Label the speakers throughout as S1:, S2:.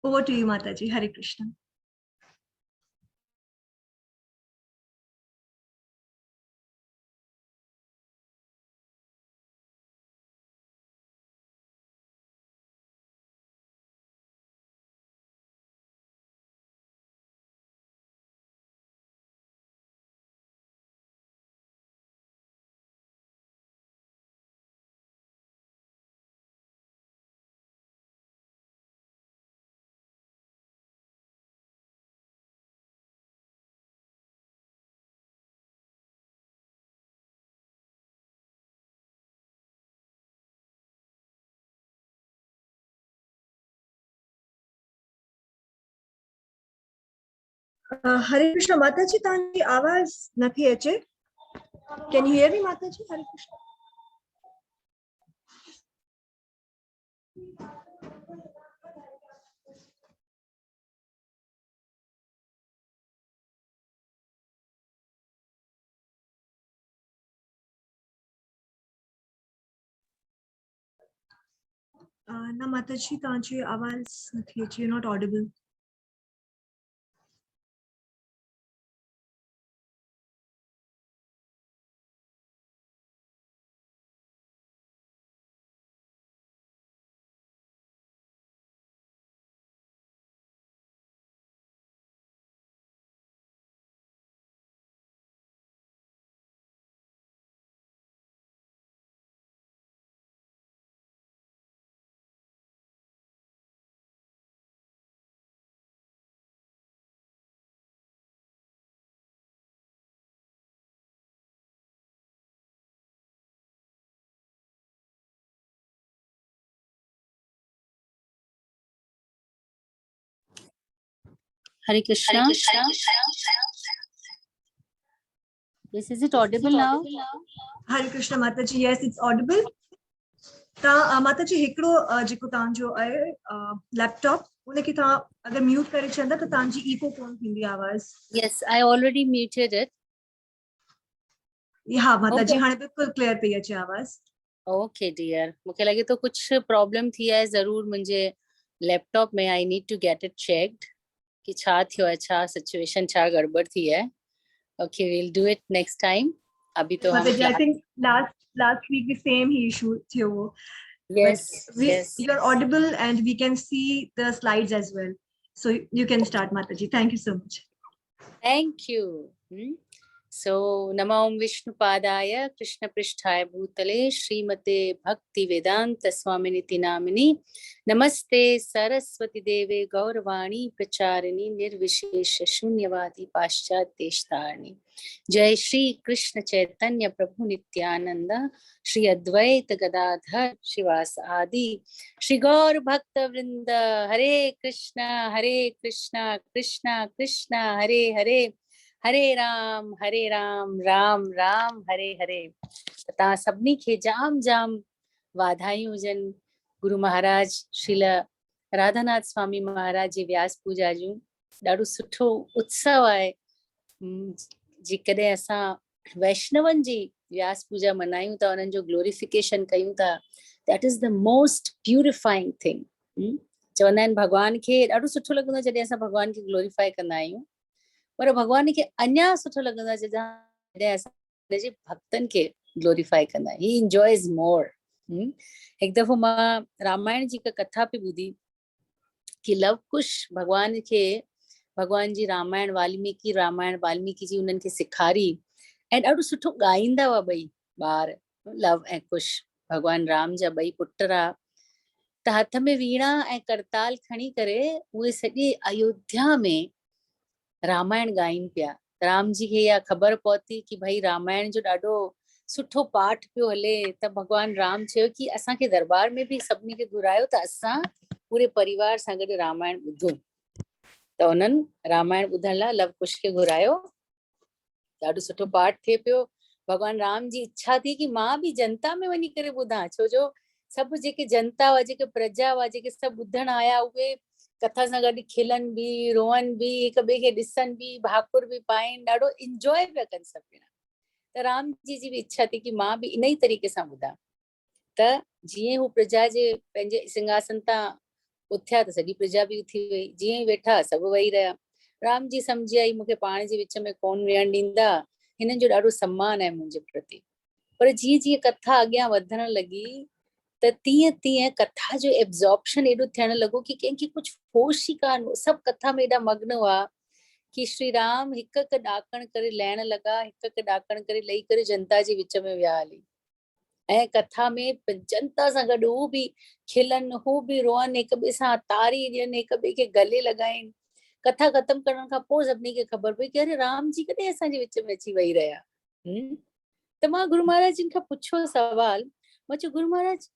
S1: Over to you, Mataji. Hare Krishna. Hare Krishna, Mataji, तांजी आवाज नथी अचे. Can you hear me, Mataji? Hare Krishna. ना Mataji, तांजी आवाज नथी अचे. You're not audible.
S2: Hare Krishna. Yes, is it audible now?
S1: Hare Krishna, Mataji. Yes, it's audible. ता Mataji हिकिड़ो जेको तव्हांजो आहे लैपटॉप उनखे तव्हां अगर म्यूट करे छॾंदा त तव्हांजी इको कोन थींदी आवाज.
S2: Yes, I already muted it.
S1: हाँ Mataji, हाणे बिल्कुल क्लियर पई अचे आवाज.
S2: Okay dear, मूंखे लॻे थो कुछ प्रॉब्लम थी आहे ज़रूर मुंहिंजे लैपटॉप में. I need to get it checked कि छा थियो आहे, छा सिचुएशन, छा गड़बड़ थी है. Okay, we'll do it next time. अभी तो हम
S1: Mataji, I think last week the same issue थियो.
S2: Yes, yes.
S1: You're audible and we can see the slides as well. So you can start, Mataji. Thank you so much.
S2: Thank you. So, Namo Vishnupadaya Krishna Pristhaya Bhutale Srimate Bhakti Vedanta Swaminiti Namini Namaste Saraswati Deve Gauravani Pracharini Nirvishesha Shunyavadi Paschat Deshtarni. Jai Shri Krishna Chaitanya Prabhu Nityananda Shri Advaita Gadadhar Shivas Adi Shri Gaur Bhakta Vrinda Hare Krishna Krishna Krishna Hare Hare Hare Ram Ram Ram Hare Hare. तव्हां सभिनी खे जाम जाम वाधायूं हुजनि गुरु महाराज श्रील राधानाथ स्वामी महाराज जी व्यास पूजा जूं. ॾाढो सुठो उत्सव आहे जेकॾहिं असां वैष्णवनि जी व्यास पूजा मनायूं था, उन्हनि जो ग्लोरिफिकेशन कयूं था. That is the most purifying thing. चवंदा आहिनि भॻवान खे ॾाढो सुठो लॻंदो आहे जॾहिं असां भॻवान खे ग्लोरिफाई कंदा आहियूं, पर भगवान खे अञा सुठो लॻंदो आहे जॾहिं असां हुनजे भक्तनि खे ग्लोरिफाई कंदा आहियूं. ही इंजॉयज मोर. हिकु दफ़ो मां रामायण जी हिकु कथा पई ॿुधी कि लव कुश भगवान खे भगवान जी रामायण वाल्मीकि जी उन्हनि खे सेखारी ऐं ॾाढो सुठो ॻाईंदा हुआ ॿई ॿार, लव ऐं कुश भगवान राम जा ॿई पुट हुआ. त हथ में वीणा ऐं करताल खणी करे उहे सॼे अयोध्या में रामायण ॻाइनि पिया. राम जी खे इहा ख़बर पहुती कि भाई रामायण जो ॾाढो सुठो पाठ पियो हले. त भगवान राम चयो कि असांखे दरबार में बि सभिनी खे घुरायो त असां पूरे परिवार सां गॾु रामायण ॿुधूं. त उन्हनि रामायण ॿुधण लाइ लव कुश खे घुरायो. ॾाढो सुठो पाठ थिए पियो. भगवान राम जी इच्छा थी कि मां बि जनता में वञी करे ॿुधां, छो जो सभु जेके जनता हुआ, जेके प्रजा हुआ, जेके सभु ॿुधण आया, उहे कथा सां गॾु खिलनि बि, रोअनि बि, हिक ॿिए खे ॾिसनि बि, भाकुर बि पाइनि, ॾाढो इंजॉय पिया कनि सभु ॼणा. त राम जी बि इच्छा थी कि मां बि इन ई तरीक़े सां ॿुधां. त जीअं हू प्रजा जे पंहिंजे सिंहासन तां उथिया त सॼी प्रजा बि उथी वई, जीअं ई वेठा सभु वेही रहिया। राम जी सम्झी आई मूंखे पाण जे विच में कोन विहण ॾींदा, हिननि जो ॾाढो सम्मान आहे मुंहिंजे प्रति। पर जीअं जीअं कथा अॻियां वधण लॻी त तीअं तीअं कथा जो एब्जॉर्प्शन एॾो थियण लॻो कि कंहिंखे कुझु होश ई कान हो। सभु कथा में एॾा मग्न हुआ कि श्री राम हिक हिक ॾाकण करे लहण लॻा, हिक हिक ॾाकण करे लही करे जनता जे विच में विया हली। ऐं कथा में जनता सां गॾु हू बि खिलनि, हू बि रोअनि, हिक ॿिए सां तारी ॾियनि, हिक ॿिए खे गले लॻाइनि। कथा ख़तम करण खां पोइ सभिनी खे ख़बर पई कि अरे राम जी कॾहिं असांजे विच में अची वेही रहिया। त मां गुरु महाराज जिन खां पुछियो सवाल, मां चयो गुरु महाराज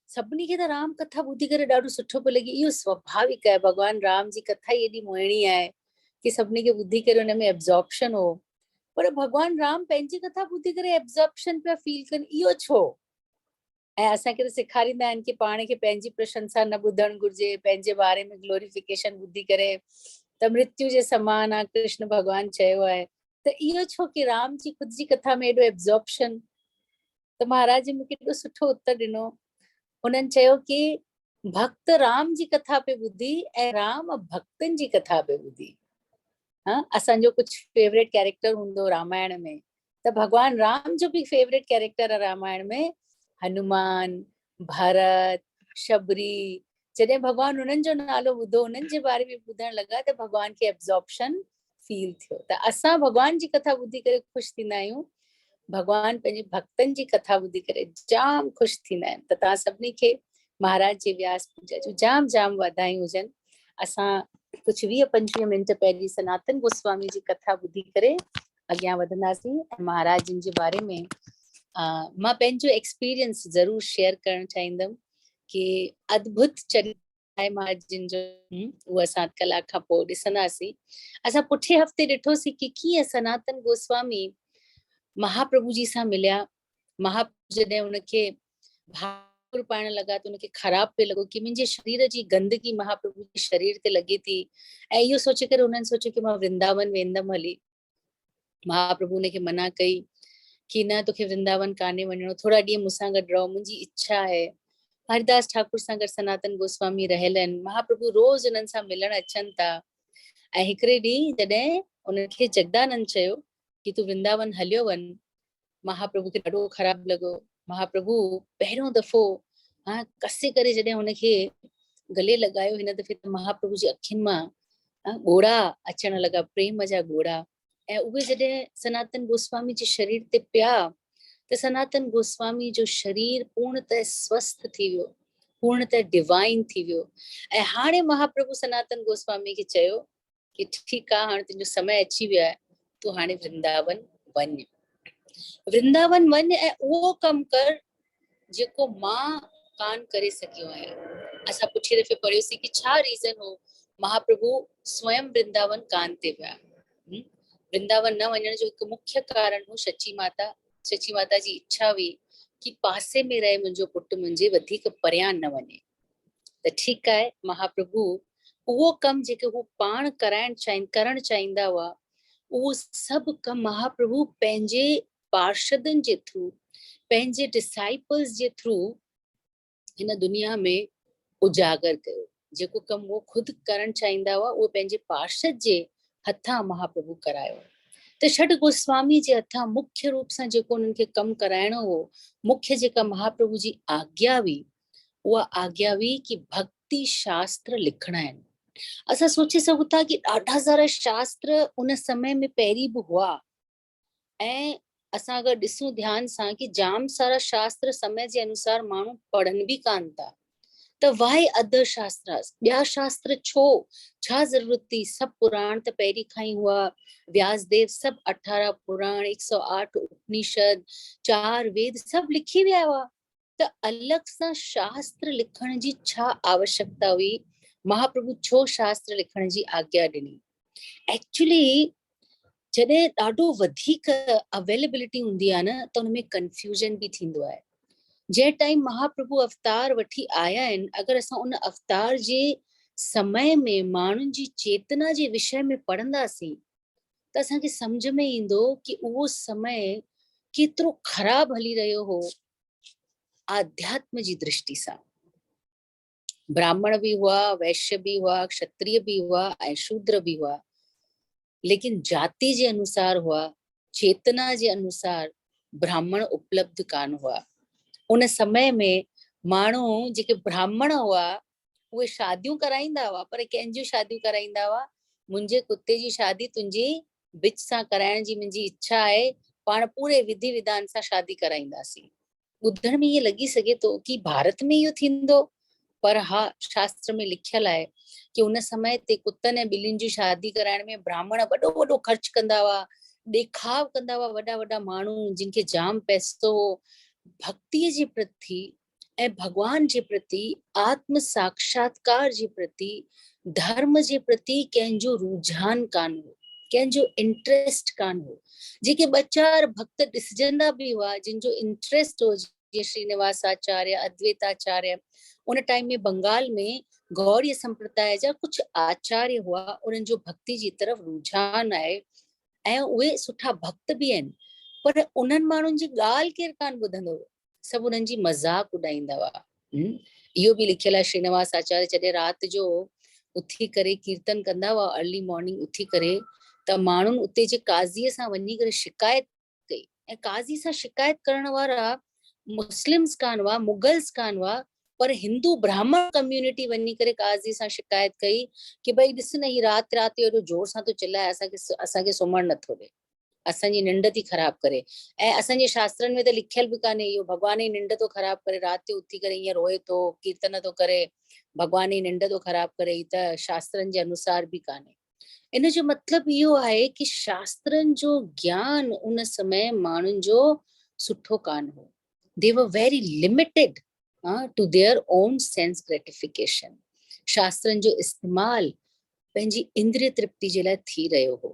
S2: सभिनी खे त राम कथा ॿुधी करे ॾाढो सुठो पियो लॻे, इहो स्वाभाविक आहे, भॻवान राम जी कथा ई एॾी मोहिणी आहे कि सभिनी खे ॿुधी करे हुन में एब्जॉर्प्शन हो। पर भॻवान राम पंहिंजी कथा ॿुधी करे एब्जॉर्प्शन पिया फील कनि, इहो छो? ऐं असांखे त सेखारींदा आहिनि कि पाण खे पंहिंजी प्रशंसा न ॿुधणु घुर्जे, पंहिंजे बारे में ग्लोरिफिकेशन ॿुधी करे त मृत्यु जे समान आहे, कृष्ण भॻवान चयो आहे। त इहो छो कि राम जी ख़ुदि जी कथा में एॾो एब्जॉर्प्शन? त महाराज जी मूंखे एॾो सुठो उत्तर ॾिनो। उन्हनि चयो कि भक्त राम जी कथा पे ॿुधी ऐं राम भक्तनि जी कथा पे ॿुधी। असांजो कुझु फेवरेट कैरेक्टर हूंदो रामायण में, त भॻवान राम जो बि फेवरेट कैरेक्टर आहे रामायण में हनुमान, भरत, शबरी। जॾहिं भॻवान उन्हनि जो नालो ॿुधो, उन्हनि जे बारे में ॿुधण लॻा त भॻवान खे एब्जॉर्प्शन फील थियो। त असां भॻवान जी कथा ॿुधी करे ख़ुशि थींदा आहियूं, भॻवान पंहिंजे भक्तनि जी कथा ॿुधी करे जाम ख़ुशि थींदा आहिनि। त तव्हां सभिनी खे महाराज जी व्यास पूजा जो जाम जाम वाधायूं हुजनि। असां कुझु 20-25 मिंट पहिरीं सनातन गोस्वामी जी कथा ॿुधी करे अॻियां वधंदासीं। ऐं महाराज जिन जे बारे में मां पंहिंजो एक्सपीरियंस ज़रूर शेयर करणु चाहींदमि कि अद्भुत चरित्र आहे महाराज जिन जो, उहो असां कलाक खां पोइ ॾिसंदासीं। असां पुठे हफ़्ते ॾिठोसीं कि कीअं सनातन गोस्वामी महाप्रभु जी सां मिलिया। महाप्रभु जॾहिं उनखे भाकुर पाइण लॻा त उनखे ख़राब पियो लॻो कि मुंहिंजे शरीर जी गंदगी महाप्रभु जे शरीर ते लॻे थी। ऐं इहो सोचे करे उन्हनि सोचियो कि मां वृंदावन वेंदमि हली। महाप्रभु उनखे मना कई कि न, तोखे वृंदावन कान्हे वञिणो, थोरा ॾींहं मूंसां गॾु रहो, मुंहिंजी इच्छा आहे। हरिदास ठाकुर सां गॾु सनातन गोस्वामी रहियल आहिनि, महाप्रभु रोज़ उन्हनि सां मिलण अचनि था। ऐं हिकिड़े ॾींहुं जॾहिं उनखे जगदानंद चयो कि तूं वृंदावन हलियो वञ, महाप्रभु खे ॾाढो ख़राब लॻो। महाप्रभु पहिरियों दफ़ो कसे करे जॾहिं हुनखे गले लॻायो, हिन दफ़े त महाप्रभु जी अखियुनि मां ॻोड़ा अचण लॻा, प्रेम जा ॻोड़ा। ऐं उहे जॾहिं सनातन गोस्वामी जे शरीर ते पिया त सनातन गोस्वामी जो शरीर पूर्णतः स्वस्थ थी वियो, पूर्णतः डिवाइन थी वियो। ऐं हाणे महाप्रभु सनातन गोस्वामी खे चयो कि ठीकु आहे, हाणे तुंहिंजो समय अची वियो आहे, तूं हाणे वृंदावन वञ, वृंदावन वञ ऐं उहो कमु कर जेको मां कान करे सघियो आहियां। असां पुठे दफ़े पढ़ियोसीं कि छा रीज़न हो महाप्रभु स्वयं वृंदावन कान ते विया। वृंदावन न वञण जो हिकु मुख्य कारण हो सची माता जी इच्छा हुई कि पासे में रहे मुंहिंजो पुटु मुंहिंजे वधीक परियां न वञे। त ठीकु आहे, महाप्रभु उहो कमु जेके हू पाण करणु चाहींदा हुआ, उहो सभु कमु महाप्रभु पंहिंजे पार्षदनि जे थ्रू, पंहिंजे डिसाइपल्स जे थ्रू हिन दुनिया में उजागर कयो। जेको कमु वो खुदि करणु चाहींदा हुआ, उहो पंहिंजे पार्षद जे हथां महाप्रभु करायो। त षड गोस्वामी जे हथां मुख्य रूप सां जेको उन्हनि खे कमु कराइणो हो, मुख्य जेका महाप्रभु जी आज्ञा हुई, उहा आज्ञा हुई कि भक्ति शास्त्र लिखणा आहिनि। असां सोचे सघूं था कि ॾाढा सारा शास्त्र उन समय में पहिरीं बि हुआ, ऐं असां अगरि ॾिसूं ध्यान सां कि जाम सारा शास्त्र समय जे अनुसार माण्हू पढ़नि बि कान था। त वाहे अदर शास्त्र, ॿिया शास्त्र छो, छा ज़रूरत थी? सभु पुराण त पहिरीं खां ई हुआ, व्यासदेव सभु 18 पुराण, 108 उपनिषद, 4 वेद सभु लिखी विया हुआ। त अलॻि सां शास्त्र लिखण जी छा आवश्यकता हुई? महाप्रभु छो शास्त्र लिखण जी आज्ञा ॾिनी? एक्चुअली जॾहिं ॾाढो वधीक अवेलेबिलिटी हूंदी आहे न, त हुनमें कंफ्यूजन बि थींदो आहे। जंहिं टाइम महाप्रभु अवतार वठी आया आहिनि, अगरि असां उन अवतार जे समय में माण्हुनि जी चेतना जे विषय में पढ़ंदासीं त असांखे सम्झ में ईंदो कि उहो समय केतिरो ख़राब हली रहियो हो। आध्यात्म जी दृष्टि सां। ब्राह्मण भी हुआ, वैश्य भी हुआ, क्षत्रिय भी हुआ ऐं शूद्र भी हुआ, लेकिन जाति जे अनुसार हुआ, चेतना जे अनुसार ब्राह्मण उपलब्ध कान हुआ। उन समय में माण्हू जेके ब्राह्मण हुआ उहे शादियूं कराईंदा हुआ, पर कंहिंजूं शादियूं कराईंदा हुआ? मुंहिंजे कुते जी शादी तुंहिंजी बिच सां कराइण जी मुंहिंजी इच्छा आहे, पाण पूरे विधि विधान सां शादी कराईंदासीं। ॿुधण में ईअं लॻी सघे थो कि भारत में इहो थींदो, पर हा, शास्त्र में लिखियल आहे कि उन समय ते कुतनि ऐं ॿिलियुनि जी शादी कराइण में ब्राह्मण वॾो वॾो ख़र्च कंदा हुआ, ॾेखाव कंदा हुआ, वॾा वॾा माण्हू जिन खे जाम पैसो हो। भक्तिअ जे प्रति ऐं भगवान जे प्रति, आत्म साक्षात्कार जे प्रति, धर्म जे प्रति कंहिंजो रुझान कान हो, कंहिंजो इंट्रेस्ट कान हो। जेके ॿ चार भक्त ॾिसजंदा भी हुआ जिन जो इंट्रेस्ट हो, जीअं श्रीनिवास आचार्य, अद्वैताचार्य, उन टाइम में बंगाल में गौड़ीय संप्रदाय जा कुछ आचार्य हुआ, उन्हनि जो भक्ति जी तरफ रुझान आहे ऐं उहे सुठा भक्त भी आहिनि, पर उन्हनि माण्हुनि जी ॻाल्हि केरु कान ॿुधंदो हो, सभु उन्हनि जी मज़ाक उॾाईंदा हुआ। इहो बि लिखियल आहे, श्रीनिवास आचार्य जॾहिं राति जो उथी करे कीर्तन कंदा हुआ, अर्ली मॉर्निंग उथी करे, त माण्हुनि उते जे काज़ीअ सां वञी करे शिकायत कई, ऐं काज़ी सां शिकायत करण वारा मुस्लिम्स कान हुआ, मुगल्स कान हुआ, पर हिंदू ब्राह्मण कम्युनिटी वञी करे काज़ी सां शिकायत कई कि भई ॾिस न, ही राति राति एॾो जोर सां थो चिल्लाए, असांखे सुम्हण नथो ॾे, असांजी निंड थी ख़राब करे। ऐं असांजे शास्त्रनि में त लिखियल बि कान्हे इहो, भॻवान जी निंड थो ख़राब करे, राति जो उथी करे ईअं रोए थो, कीर्तन थो करे, भॻवान जी निंड थो ख़राब करे, ही त शास्त्रनि जे अनुसार बि कान्हे। इन जो मतिलबु इहो आहे कि शास्त्रनि जो ज्ञान उन समय माण्हुनि जो सुठो कान हो। They were very limited to their own sense gratification. शास्त्रनि जो इस्तेमाल पंहिंजी इंद्रिय तृप्ति जे लाइ थी रहियो हो।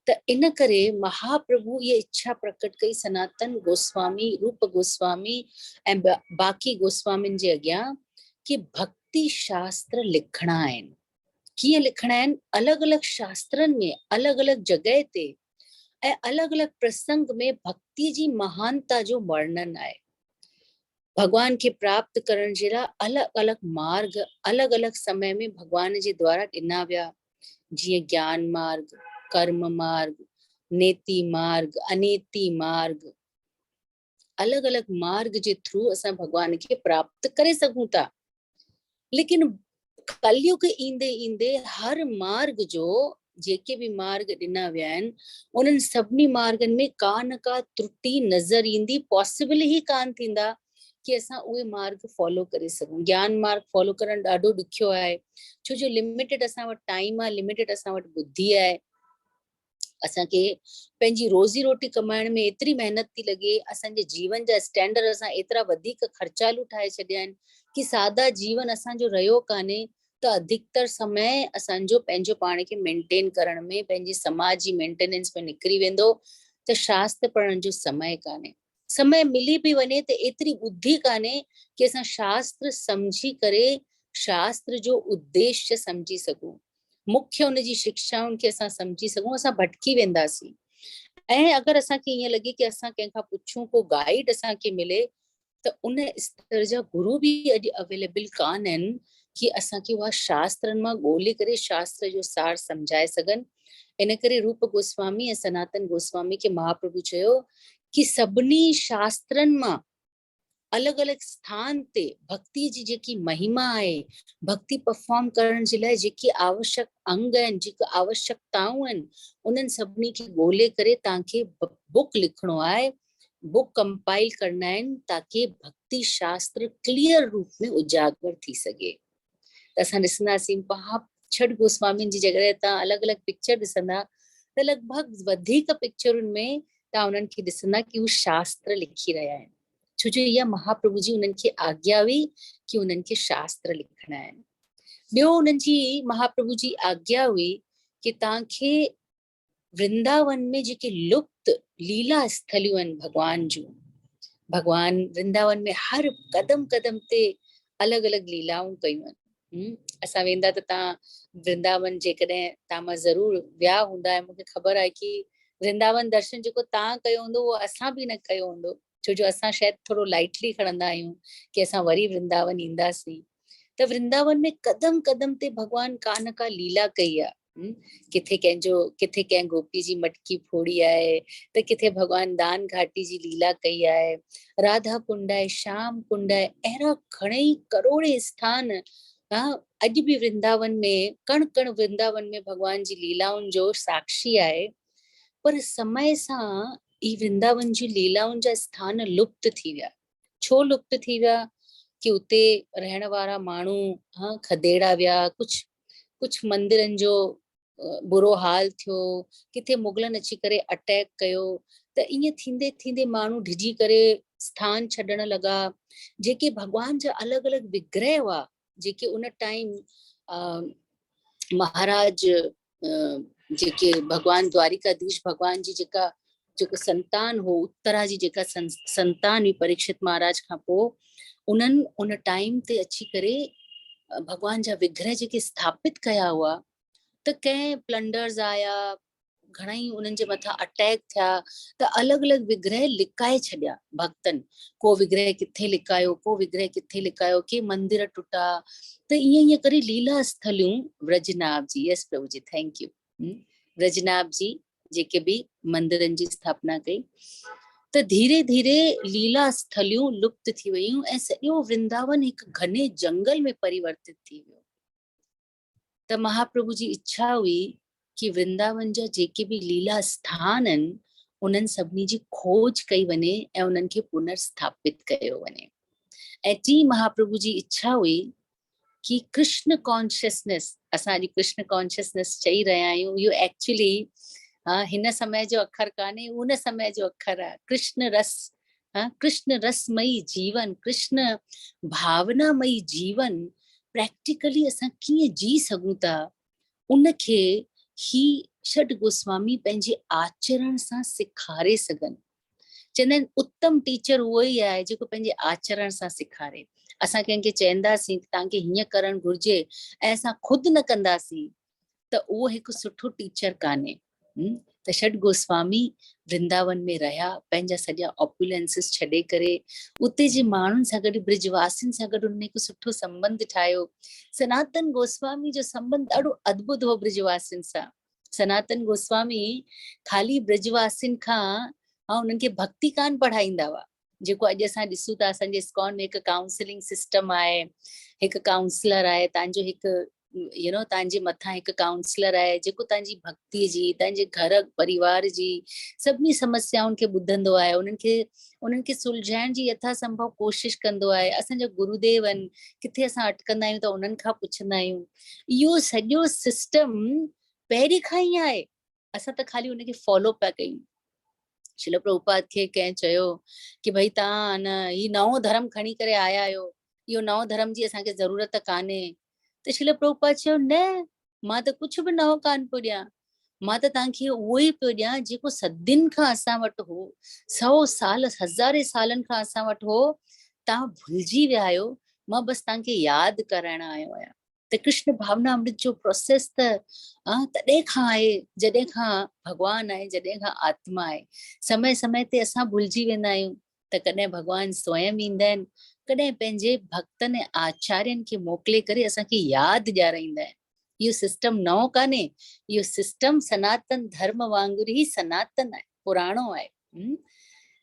S2: त इन करे महाप्रभु ये इच्छा प्रकट कई सनातन गोस्वामी, रूप गोस्वामी ऐं बाकी गोस्वामिन जे अॻियां कि भक्ति शास्त्र लिखणा आहिनि। कीअं लिखणा आहिनि? अलॻि अलॻि शास्त्रनि में, अलॻि अलॻि जॻह ते ऐं अलॻि अलॻि प्रसंग में भक्ति जी महानता जो वर्णन आहे। भगवान के प्राप्त करण जे लाइ अलॻि अलॻि मार्ग अलॻि अलॻि समय में भगवान जे द्वारा ॾिना विया, जीअं ज्ञान मार्ग, कर्म मार्ग, नेति मार्ग, अनेति मार्ग, अलॻि अलॻि मार्ग जे थ्रू असां भगवान खे प्राप्त करे सघूं था। लेकिन कलयुग ईंदे ईंदे हर मार्ग जो, जेके भी मार्ग ॾिना विया आहिनि, उन्हनि सभिनी मार्गनि में का न का त्रुटि नज़र ईंदी, पॉसिबल ही कान थींदा कि असां उहे मार्ग फॉलो करे सघूं। ज्ञान मार्ग फॉलो करणु ॾाढो ॾुखियो आहे, छो जो लिमिटेड असां वटि टाइम आहे, लिमिटेड असां वटि बुद्धि आहे। असांखे पंहिंजी रोज़ी रोटी कमाइण में एतिरी महिनत थी लॻे, असांजे जीवन जा स्टैंडर्ड असां एतिरा वधीक खर्चालू ठाहे छॾिया आहिनि कि सादा जीवन असांजो रहियो कान्हे, त अधिकतर समय असांजो पंहिंजो पाण खे मेंटेन करण में, पंहिंजे समाज जी मेंटेनेंस में निकिरी वेंदो, त शास्त्र पढ़ण जो समय कान्हे। समय मिली भी वञे त एतिरी बुद्धि कान्हे कि असां शास्त्र समझी करे शास्त्र जो उद्देश्य समझी सघूं, मुख्य उनजी शिक्षाउनि खे असां समझी सघूं, असां भटकी वेंदासीं। ऐं अगरि असांखे ईअं लॻे कि असां कंहिंखां पुछूं, को गाइड असांखे मिले, त उन स्तर जा गुरु बि अॼु अवेलेबल कान आहिनि कि असांखे उहा शास्त्रनि मां ॻोल्हे करे शास्त्र जो सार समझाए सघनि। इन करे रूप गोस्वामी ऐं सनातन गोस्वामी खे महाप्रभु चयो कि सभिनी शास्त्रनि मां अलॻि अलॻि स्थान ते भक्ति जी जेकी महिमा आहे, भक्ति परफॉर्म करण जे लाइ जेकी आवश्यक अंग आहिनि, जेके आवश्यकताऊं आहिनि, उन्हनि सभिनी खे ॻोल्हे करे तव्हांखे बुक लिखणो आहे, बुक कंपाइल करना आहिनि, ताकि भक्ति शास्त्र क्लियर रूप में उजागर थी सघे। त असां ॾिसंदासीं छठ गोस्वामी जी जॻह तव्हां अलॻि अलॻि पिक्चर ॾिसंदा त लॻभॻि वधीक पिक्चरुनि में तव्हां उन्हनि खे ॾिसंदा कि उहे शास्त्र लिखी रहिया आहिनि, छो जो इहा महाप्रभु जी उन्हनि खे आज्ञा हुई कि उन्हनि खे शास्त्र लिखणा आहिनि। ॿियो उन्हनि जी महाप्रभु जी आज्ञा हुई कि तव्हांखे वृंदावन में जेके लुप्त लीला स्थलियूं आहिनि भगवान जूं, भगवान वृंदावन में हर कदम कदम ते अलॻि अलॻि लीलाऊं कयूं आहिनि। असां वेंदा त तव्हां वृंदावन जेकॾहिं तव्हां मां ज़रूरु विया हूंदा, ऐं मूंखे ख़बर आहे कि वृंदावन दर्शन जेको तव्हां कयो हूंदो उहो असां बि न कयो हूंदो, छो जो असां शायद थोड़ो लाइटली खणंदा आहियूं कि असां वरी वृंदावन ईंदासीं। त वृंदावन में कदम कदम ते भगवान का न का लीला कई आहे। किथे कंहिं गोपी जी मटकी फोड़ी आहे, त किथे भगवान दान घाटी जी लीला कई आहे, राधा कुंड आहे, श्याम कुंड आहे, अहिड़ा घणेई करोड़े स्थान अॼु बि वृंदावन में कण कण वृंदावन में भगवान जी लीलाउनि जो साक्षी आहे। पर समय सां ई वृंदावन जी लीलाउनि जा स्थान लुप्त थी विया। छो लुप्त थी विया? कि उते रहण वारा माण्हू खदेड़ा विया, कुछ मंदिरनि जो बुरो हाल थियो, किथे मुगलनि अची करे अटैक कयो, त ईअं थींदे थींदे माण्हू ढिजी करे स्थान छॾण लॻा। जेके भगवान जा अलॻि अलॻि विग्रह हुआ, जेके उन टाइम महाराज जेके भगवान द्वारिकाधीश भगवान जी जेको संतान हो, उत्तरा जी जेका संतान हुई परीक्षित महाराज खां पोइ, उन्हनि उन टाइम ते अची करे भगवान जा विग्रह जेके स्थापित कया हुआ, त कंहिं प्लंडर्स आया, घणेई उन्हनि जे मथां अटैक थिया, त अलॻि अलॻि विग्रह लिकाए छॾिया भक्तनि। को विग्रह किथे लिकायो, को विग्रह किथे लिकायो, के मंदिर टुटा। त ईअं ईअं करे लीला स्थलियूं व्रजनाभ जी, यस प्रभु जी, थैंक यू, व्रजनाभ जी जेके बि मंदिरनि जी स्थापना कई, त धीरे धीरे लीला स्थलियूं लुप्त थी वयूं ऐं सॼो वृंदावन हिकु घने जंगल में परिवर्तित थी वियो। त महाप्रभु जी इच्छा हुई कि वृंदावन जा जेके बि लीला स्थान आहिनि, उन्हनि सभिनी जी खोज कई वञे ऐं उन्हनि खे पुनर्स्थापित कयो वञे। ऐं टी महाप्रभु जी इच्छा हुई कि कृष्ण कॉन्शियसनेस, असां अॼु कृष्ण कॉन्शियसनेस चई रहिया आहियूं, इहो एक्चुअली हिन समय जो अखर कान्हे, उन समय जो अखर आहे। कृष्ण रस, कृष्ण रसमयी जीवन, कृष्ण भावनामयी जीवन प्रैक्टिकली असां कीअं जी सघूं था, उनखे ही षड गोस्वामी पंहिंजे आचरण सां सेखारे सघनि। चवंदा आहिनि उत्तम टीचर उहो ई आहे जेको पंहिंजे आचरण सां सेखारे। असां कंहिंखे चवंदासीं तव्हांखे हीअं करणु घुर्जे ऐं असां ख़ुदि न कंदासीं, त उहो हिकु सुठो टीचर कान्हे। त षड गोस्वामी वृंदावन में रहिया, पंहिंजा सॼा ऑपुलेंसिस छॾे करे उते जे माण्हुनि सां गॾु, ब्रिजवासियुनि सां गॾु उन्हें हिकु सुठो संबंध ठाहियो। सनातन गोस्वामी जो संबंध ॾाढो अद्भुत हो ब्रिजवासियुनि सां। सनातन गोस्वामी खाली ब्रिजवासियुनि खां उन्हनि खे भक्ति कान पढ़ाईंदा हुआ, जेको अॼु असां ॾिसूं था असांजे इस्कॉन में हिकु काउंसलिंग सिस्टम आहे, हिकु काउंसलर आहे, तव्हांजो हिकु तव्हांजे मथां हिकु काउंसलर आहे जेको तव्हांजी भक्ति जी, तव्हांजे घर परिवार जी सभिनी समस्याउनि खे ॿुधंदो आहे, उन्हनि खे सुलझाइण जी यथासंभव कोशिश कंदो आहे। असांजा गुरुदेव आहिनि, किथे असां अटकंदा आहियूं त उन्हनि खां पुछंदा आहियूं। इहो सॼो सिस्टम पहिरीं खां ई आहे, असां त खाली उनखे फॉलो पिया कयूं। शिल प्रभुपाद खे कंहिं चयो कि भई तव्हां ही नओं धर्म खणी करे आया आहियो, इहो नओं धर्म जी असांखे ज़रूरत कान्हे। त शिल प्रभुपाद चयो न, मां त कुझु बि नओं कान पियो ॾियां, मां त तव्हांखे उहो ई पियो ॾियां जेको सदियुनि खां असां वटि हो, 100 साल, हज़ारे सालनि खां असां वटि हो, तव्हां भुलिजी विया आहियो, मां बसि तव्हांखे यादि कराइण आयो आहियां। त कृष्ण भावना अमृत जो प्रोसेस त तॾहिं खां आहे जॾहिं खां भगवान आहे, जॾहिं खां आत्मा आहे। समय समय ते असां भुलिजी वेंदा आहियूं, त कॾहिं भगवान स्वयं ईंदा आहिनि, कॾहिं पंहिंजे भक्तनि ऐं आचार्यनि खे मोकिले करे असांखे यादि ॾियाराईंदा आहिनि। इहो सिस्टम नओं कान्हे, इहो सिस्टम सनातन धर्म वांगुरु ई सनातन आहे, पुराणो आहे।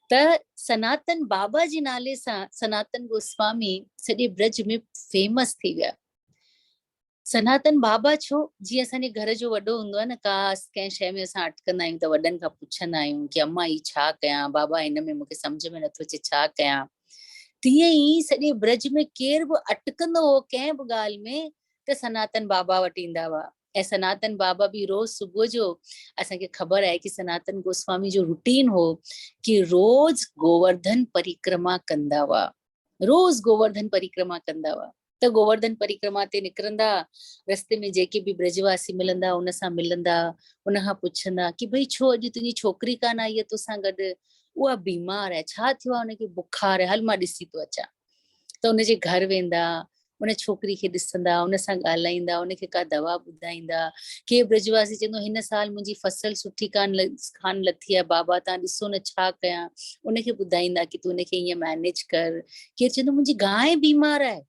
S2: त सनातन बाबा जे नाले सां सनातन गोस्वामी सॼे ब्रज में फेमस थी विया। सनातन बाबा छो? जीअं असांजे घर जो वॾो हूंदो आहे न, का कंहिं शइ में असां अटकंदा आहियूं त वॾनि खां पुछंदा आहियूं कि अम्मा ही छा कयां, बाबा हिन में मूंखे सम्झ में नथो अचे छा कयां। तीअं ई सॼे ब्रज में केर बि अटकंदो हो कंहिं बि ॻाल्हि में त सनातन बाबा वटि ईंदा हुआ। ऐं सनातन बाबा बि रोज़ सुबुह जो, असांखे ख़बर आहे कि सनातन गोस्वामी जो रूटीन हो कि रोज़ गोवर्धन परिक्रमा कंदा हुआ, रोज़ गोवर्धन परिक्रमा कंदा हुआ। त गोवर्धन परिक्रमा ते निकिरंदा, रस्ते में जेके बि ब्रजवासी मिलंदा उन सां मिलंदा, उन खां पुछंदा कि भई छो अॼु तुंहिंजी छोकिरी कान आई आहे तोसां गॾु, उहा बीमार आहे, छा थियो आहे, उनखे बुखार आहे, हल मां ॾिसी थो अचां। त उनजे घर वेंदा, उन छोकिरी खे ॾिसंदा, उन सां ॻाल्हाईंदा, उनखे का दवा ॿुधाईंदा। के ब्रजवासी चवंदो हिन साल मुंहिंजी फसल सुठी कान लथी आहे बाबा, तव्हां ॾिसो न छा कयां। उनखे ॿुधाईंदा कि तूं उनखे ईअं मैनेज कर। केरु चवंदो मुंहिंजी गांइ बीमार आहे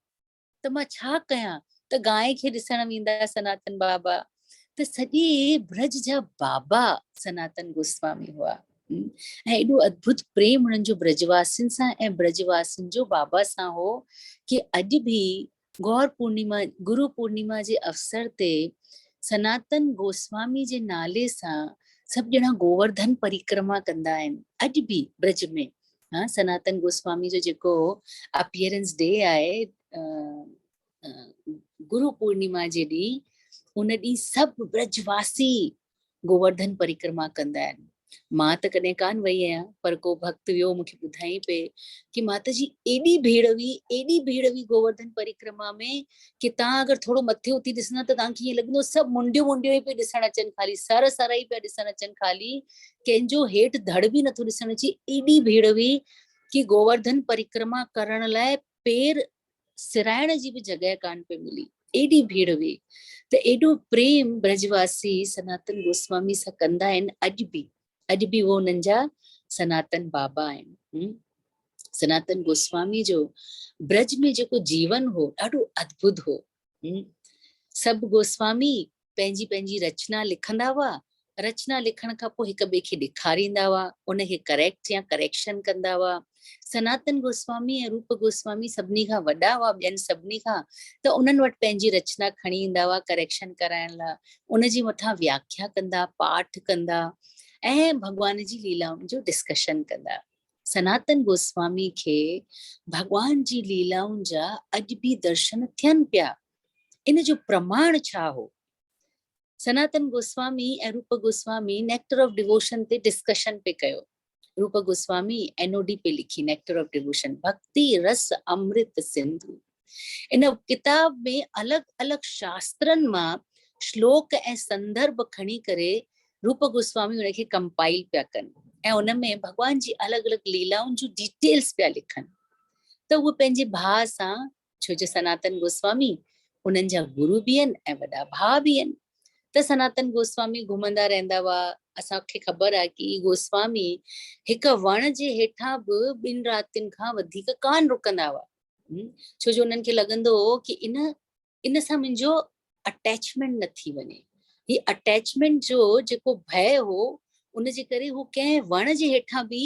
S2: त मां छा कयां, त गांइ खे ॾिसण वेंदा सनातन बाबा। त सॼे ब्रज जा बाबा सनातन गोस्वामी हुआ। ऐं एॾो अद्भुत प्रेम उन्हनि जो ब्रजवासियुनि सां ऐं ब्रजवासियुनि जो बाबा सां हो कि अॼु बि गौर पूर्णिमा, गुरु पूर्णिमा जे अवसर ते सनातन गोस्वामी जे नाले सां सभु ॼणा गोवर्धन परिक्रमा कंदा आहिनि अॼु बि ब्रज में। हाँ, सनातन गोस्वामी जो जेको अपीयरेंस डे आहे गुरु पूर्णिमा जे ॾींहुं, उन ॾींहुं सभु ब्रजवासी गोवर्धन परिक्रमा कंदा आहिनि। मां त कॾहिं कान वई आहियां, पर को भक्त वियो मूंखे ॿुधाई पे कि माता जी एॾी भीड़ हुई गोवर्धन परिक्रमा में कि तव्हां अगरि थोरो मथे उथी ॾिसंदा त तव्हांखे ईअं लॻंदो सभु मुंडियूं ई पिया ॾिसण अचनि, खाली सर ई पिया ॾिसण अचनि, खाली कंहिंजो हेठि धड़ बि नथो ॾिसण अचे। एॾी भीड़ हुई कि गोवर्धन परिक्रमा करण लाइ पेर सिराइण जी बि जॻह कान पे मिली, एॾी भीड़ हुई। त एॾो प्रेम ब्रजवासी सनातन गोस्वामी सां कंदा आहिनि अॼु बि वो उन्हनि जा सनातन बाबा आहिनि। सनातन गोस्वामी जो ब्रज में जेको जीवन हो ॾाढो अद्भुत हो। सभु गोस्वामी पंहिंजी पंहिंजी रचना लिखंदा हुआ, रचना लिखण खां पोइ हिक ॿिए खे ॾेखारींदा हुआ, उनखे करेक्ट या करेक्शन कंदा हुआ। सनातन गोस्वामी ऐं रूप गोस्वामी सभिनी खां वॾा हुआ ॿियनि सभिनी खां, त उन्हनि वटि पंहिंजी रचना खणी ईंदा हुआ करेक्शन कराइण लाइ, उनजी मथां व्याख्या कंदा, पाठ कंदा ऐं भगवान जी लीलाउनि जो डिस्कशन कंदा। सनातन गोस्वामी खे भगवान जी लीलाउनि जा अॼु बि दर्शन थियनि पिया। इन जो प्रमाण छा हो? सनातन गोस्वामी ऐं रूप गोस्वामी नेक्टर ऑफ डिवोशन ते डिस्कशन पे कयो। रूप गोस्वामी NOD पे लिखी नेक्टर ऑफ डिवोशन, भक्ति रस अमृत सिंधु। इन किताब में अलग अलग शास्त्रनि मां श्लोक ऐं संदर्भ खणी करे रूप गोस्वामी उनखे कंपाइल पिया कनि ऐं उनमें भगवान जी अलग अलग लीलाउनि जूं डिटेल्स पिया लिखनि। त उहे पंहिंजे भाउ सां, छो जो सनातन गोस्वामी उन्हनि जा गुरु बि आहिनि ऐं वॾा भाउ बि आहिनि, त सनातन गोस्वामी घुमंदा रहंदा हुआ। असांखे ख़बर आहे कि गोस्वामी हिक वण जे हेठां बि 2 रातियुनि खां वधीक कान रुकंदा हुआ, छो जो उन्हनि खे लॻंदो हो कि इन सां मुंहिंजो अटैचमेंट न थी वञे। ही अटैचमेंट जो जेको भय हो उनजे करे हू कंहिं वण जे हेठां बि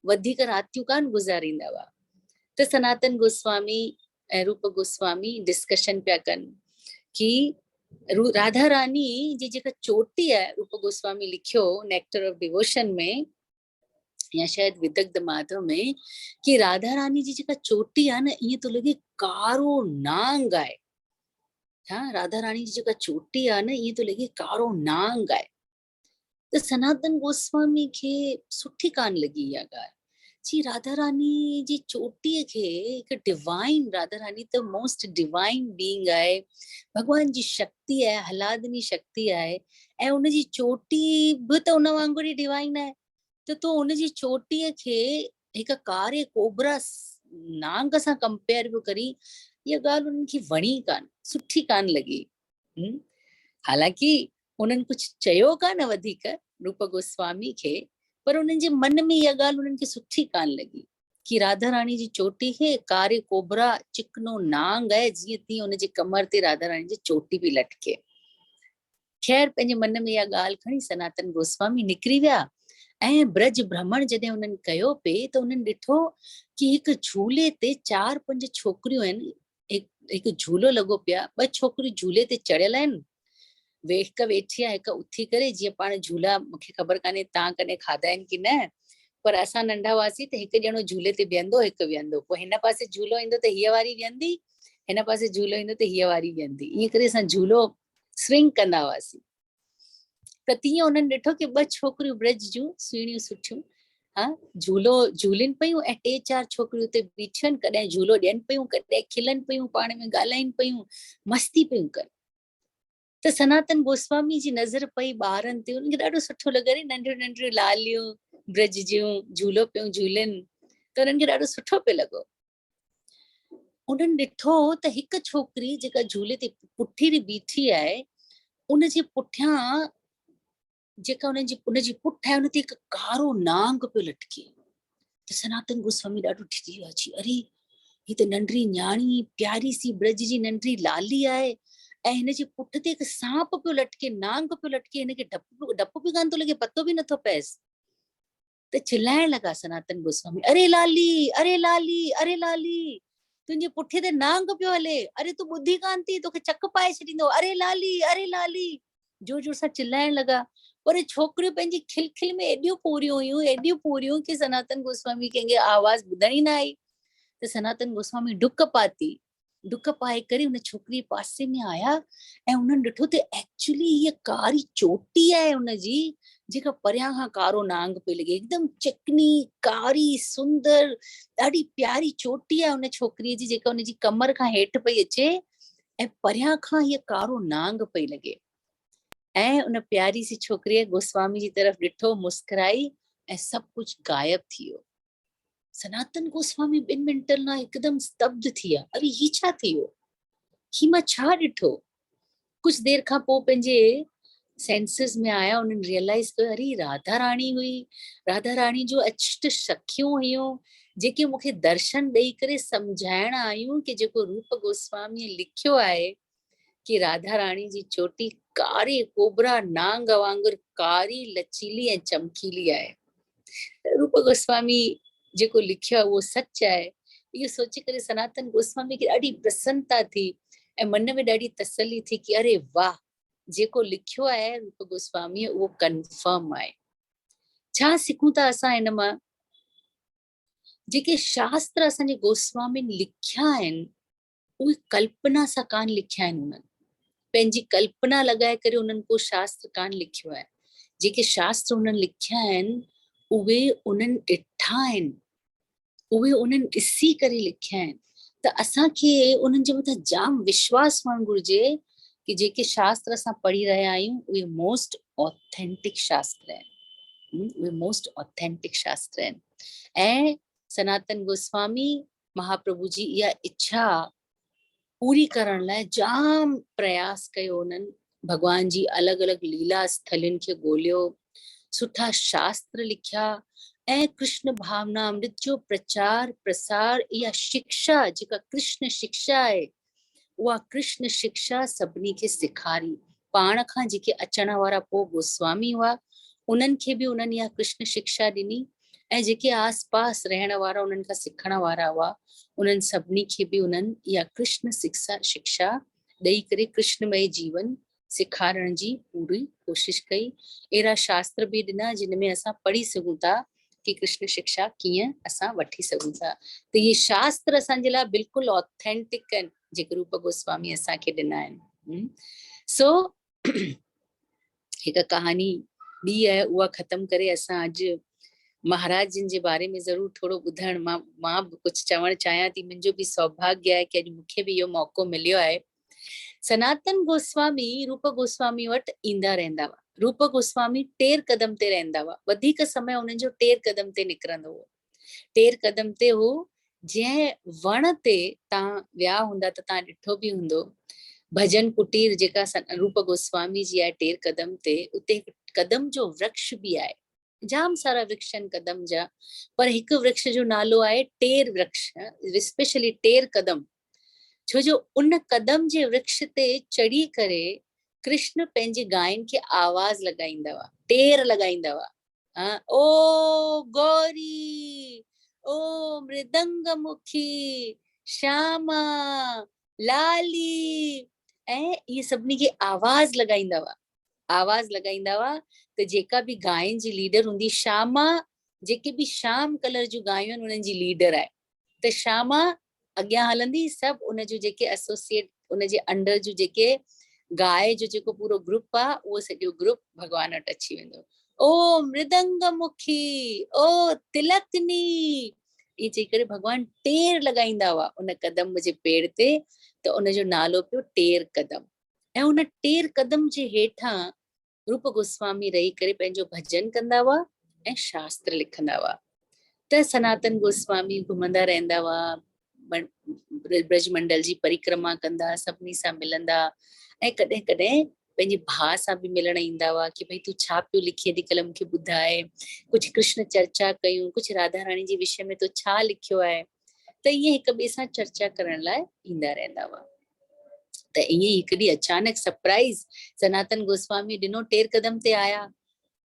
S2: वधीक रातियूं कान गुज़ारींदा हुआ। त सनातन गोस्वामी ऐं रूप गोस्वामी डिस्कशन पिया कनि कि राधा रानी जी जेका चोटी आहे, रूप गोस्वामी लिखियो नेक्टर ऑफ डिवोशन में या शायद विदग्ध माधव में, कि राधा रानी जी जेका चोटी आहे न, ईअं तो लॻे कारो नांग आहे। हाँ, राधा रानी जी जेका चोटी आहे न, ईअं तो लॻे कारो नांग आहे। त सनातन गोस्वामी खे सुठी कान लॻी इहा ॻाल्हि। जी राधा रानी जी चोटीअ खे हिकु डिवाइन, राधा रानी त मोस्ट डिवाइन बीइंग आहे, भगवान जी शक्ति आहे, हलादनी शक्ति आहे, ऐं उनजी चोटी बि त उन वांगुरु ई डिवाइन आहे। त तो उनजी चोटीअ खे हिकु कारे कोबरा नांग सां कंपेयर पियो करी, इहा ॻाल्हि उन्हनि खे वणी कान, सुठी कान लॻी। हालांकि उन्हनि कुझु चयो कान वधीक रूप गोस्वामी खे, पर उन्हनि जे मन में इहा ॻाल्हि उन्हनि खे सुठी कान लॻी कि राधा रानी जी चोटी खे कारे कोबरा चिकनो नांग आहे, जीअं तीअं उनजे कमर ते राधा रानी जी चोटी बि लटके। ख़ैर, पंहिंजे मन में इहा ॻाल्हि खणी सनातन गोस्वामी निकिरी विया ऐं ब्रज भ्रमण जॾहिं उन्हनि कयो पे, त उन्हनि ॾिठो कि हिकु झूले ते 4-5 छोकिरियूं आहिनि, हिकु झूलो लॻो पिया, 2 छोकिरियूं झूले ते चढ़ियल आहिनि, हिकु वेठी आहे, हिकु उथी करे, जीअं पाण झूला, मूंखे ख़बर कान्हे तव्हां कॾहिं खाधा आहिनि की न, पर असां नंढा हुआसीं त हिकु ॼणो झूले ते बीहंदो, हिकु विहंदो, पोइ हिन पासे झूलो ईंदो त हीअ वारी विहंदी, हिन पासे झूलो ईंदो त हीअ वारी विहंदी, ईअं करे असां झूलो स्विंग कंदा हुआसीं। त तीअं उन्हनि ॾिठो कि 2 छोकिरियूं ब्रज जूं सुहिणियूं सुठियूं, हाँ, झूलो झूलिन पियूं ऐं 3-4 छोकिरियूं उते बीठियूं आहिनि, कॾहिं झूलो ॾियनि पियूं, कॾहिं खिलनि पियूं, पाण में ॻाल्हाइनि पियूं, मस्ती पियूं कनि। त सनातन गोस्वामी जी नज़र पई ॿारनि ते, उनखे ॾाढो सुठो लॻे, नंढियूं नंढियूं लालियूं ब्रज जूं झूलो पियूं झूलनि, त उन्हनि खे ॾाढो सुठो पियो लॻो। उन्हनि ॾिठो त हिकु छोकिरी जेका झूले ते पुठीरी बीठी आहे, उनजे पुठियां जेका उनजी पुठ आहे, उन ते हिकु कारो नांग पियो लटके। त सनातन गोस्वामी ॾाढो ठिजी विया, अरे ही त नंढड़ी न्याणी प्यारी सी ब्रज जी नंढड़ी लाली आहे, ऐं हिनजे पुठ ते हिकु सांप पियो लटके, नांग पियो लटके, हिनखे डपु बि कान थो लॻे, पतो बि नथो पएसि। त चिल्लाइण लॻा सनातन गोस्वामी, अरे लाली, अरे लाली, अरे लाली, तुंहिंजे पुठे ते नांग पियो हले, अरे तूं ॿुधी कान थी, तोखे चक पाए छॾींदो, अरे लाली, अरे लाली, जोर जोर सां चिल्लाइण लॻा। पर छोकिरियूं पंहिंजी खिलखिल में एॾियूं पूरियूं कि सनातन गोस्वामी कंहिंखे आवाज़ ॿुधण ई न आई। त सनातन गोस्वामी डुक पाए करे उन छोकिरी पासे में आया, ऐं उन्हनि ॾिठो त एक्चुअली हीअ कारी चोटी आहे उनजी, जेका परियां खां कारो नांग पई लॻे, एकदम चिकनी कारी सुंदर ॾाढी प्यारी चोटी आहे उन छोकिरीअ जी, जेका उनजी कमर खां हेठि पई अचे, ऐं परियां खां हीअ कारो नांग पई लॻे। ऐं उन प्यारी सी छोकिरीअ गोस्वामी जी तरफ ॾिठो, मुस्कुराई, ऐं सभु कुझु गायब थी वियो। सनातन गोस्वामी 2 मिंटनि लाइ हिकदमि स्तब्ध थी विया, अरे ही छा थी वियो, ही मां छा ॾिठो। कुझु देर खां पोइ पंहिंजे सेंसिस में आया, उन्हनि रियलाइज़ कयो, अरे राधा रानी हुई, राधा रानी जो अष्ट सखियूं हुयूं, जेके मूंखे दर्शन ॾेई करे सम्झाइण आयूं कि जेको रूप गोस्वामीअ लिखियो आहे कि राधा रानी जी चोटी कारी कोबरा नांग वांगुरु कारी लचीली ऐं चमकीली आहे। रूप गोस्वामी जेको लिखियो आहे उहो सच आहे। इहो सोचे करे सनातन गोस्वामी खे ॾाढी प्रसन्नता थी, ऐं मन में ॾाढी तसल्ली थी कि अरे वाह, जेको लिखियो आहे रूप गोस्वामीअ उहो कंफर्म आहे। छा सिखूं था असां हिन मां? जेके शास्त्र असांजे गोस्वामीनि लिखिया आहिनि, उहे कल्पना सां कान लिखिया आहिनि। उन्हनि पंहिंजी कल्पना लॻाए करे उन्हनि को शास्त्र कान लिखियो आहे। जेके शास्त्र उन्हनि लिखिया आहिनि, उहे उन्हनि ॾिठा आहिनि, उहे उन्हनि ॾिसी करे लिखिया आहिनि। त असांखे उन्हनि जे मथां जाम विश्वास हुअणु घुरिजे कि जेके शास्त्र असां पढ़ी रहिया आहियूं उहे मोस्ट ऑथेंटिक शास्त्र आहिनि, उहे मोस्ट ऑथेंटिक शास्त्र आहिनि। ऐं सनातन गोस्वामी महाप्रभु जी इहा इच्छा पूरी करण लाइ जाम प्रयास कयो। उन्हनि भगवान जी अलॻि अलॻि लीला स्थलियुनि खे ॻोल्हियो, सुठा शास्त्र लिखिया, ऐं कृष्ण भावना अमृत जो प्रचार प्रसार, इहा शिक्षा जेका कृष्ण शिक्षा आहे, उहा कृष्ण शिक्षा सभिनी खे सेखारी। पाण खां जेके अचण वारा पोइ गोस्वामी हुआ, उन्हनि खे बि उन्हनि इहा कृष्ण शिक्षा ॾिनी, ऐं जेके आस पास रहण वारा उन्हनि खां सिखण वारा हुआ, उन्हनि सभिनी खे बि उन्हनि इहा कृष्ण शिक्षा ॾेई करे कृष्णमय जीवन सेखारण जी पूरी कोशिश कई। अहिड़ा शास्त्र बि ॾिना जिन में असां पढ़ी सघूं था कि कृष्ण शिक्षा कीअं असां वठी सघूं था। त इहे शास्त्र असांजे लाइ बिल्कुलु ऑथेंटिक आहिनि, जेके रूप गोस्वामी असांखे ॾिना आहिनि। सो हिकु कहानी ॿी आहे, उहा ख़तम करे असां अॼु महाराज जिन जे बारे में ज़रूर थोड़ो ॿुधण, मां बि कुझु चवणु चाहियां थी। मुंहिंजो बि सौभाग्य आहे कि अॼु मूंखे बि इहो मौक़ो मिलियो आहे। सनातन गोस्वामी रूप गोस्वामी वटि ईंदा रहंदा हुआ। रूप गोस्वामी 13 कदम ते रहंदा हुआ, वधीक समय उन्हनि जो 13 कदम ते निकिरंदो हो। 13 कदम ते हो, जंहिं वण ते तव्हां विया हूंदा त तव्हां ॾिठो बि हूंदो, भजन कुटीर जेका रूप गोस्वामी जी आहे 13 कदम ते, उते हिकु कदम जो वृक्ष बि आहे। जाम सारा वृक्ष आहिनि कदम जा, पर हिकु वृक्ष जो नालो आहे टेर वृक्ष, स्पेशली 13 कदम। छो जो उन कदम जे वृक्ष ते चढ़ी करे कृष्ण पंहिंजे गायन खे आवाज लॻाईंदा हुआ, टेर लॻाईंदा हुआ। ओ गौरी, ओ मृदंग मुखी, श्यामा, लाली, ऐं इहे सभिनी खे आवाज लॻाईंदा हुआ। आवाज लॻाईंदा हुआ त जेका बि गायन जी लीडर हूंदी, श्यामा जेके बि श्याम कलर जूं गायूं आहिनि उन्हनि जी लीडर आहे, त श्यामा अॻियां हलंदी, सभु उनजो जेके एसोसिएट, उनजे अंडर जूं जेके गाय जो जेको पूरो ग्रुप आहे, उहो सॼो ग्रुप भगवान वटि अची वेंदो। ओ मृदंग मुखी, ओ तिलकनी, इहे चई करे भगवान टेर लॻाईंदा हुआ उन कदम जे पेड़ ते, त उनजो नालो पियो 13 कदम। ऐं उन 13 कदम जे हेठां रूप गोस्वामी रही करे पंहिंजो भजन कंदा हुआ ऐं शास्त्र लिखंदा हुआ। त सनातन गोस्वामी घुमंदा रहंदा हुआ, ब्रज मंडल जी परिक्रमा कंदा, सभिनी सां मिलंदा ऐं कॾहिं कॾहिं पंहिंजे भाउ सां बि मिलण ईंदा हुआ कि भई तूं छा पियो लिखी अॼुकल्ह मूंखे ॿुधाए, कुझु कृष्ण चर्चा कयूं, कुझु राधा रानी जे विषय में तो छा लिखियो आहे। त ईअं हिक ॿिए सां चर्चा करण लाइ ईंदा रहंदा हुआ। त ईअं ई हिकु ॾींहुं अचानक सरप्राइज़ सनातन गोस्वामी ॾिनो, टेर कदम ते आया।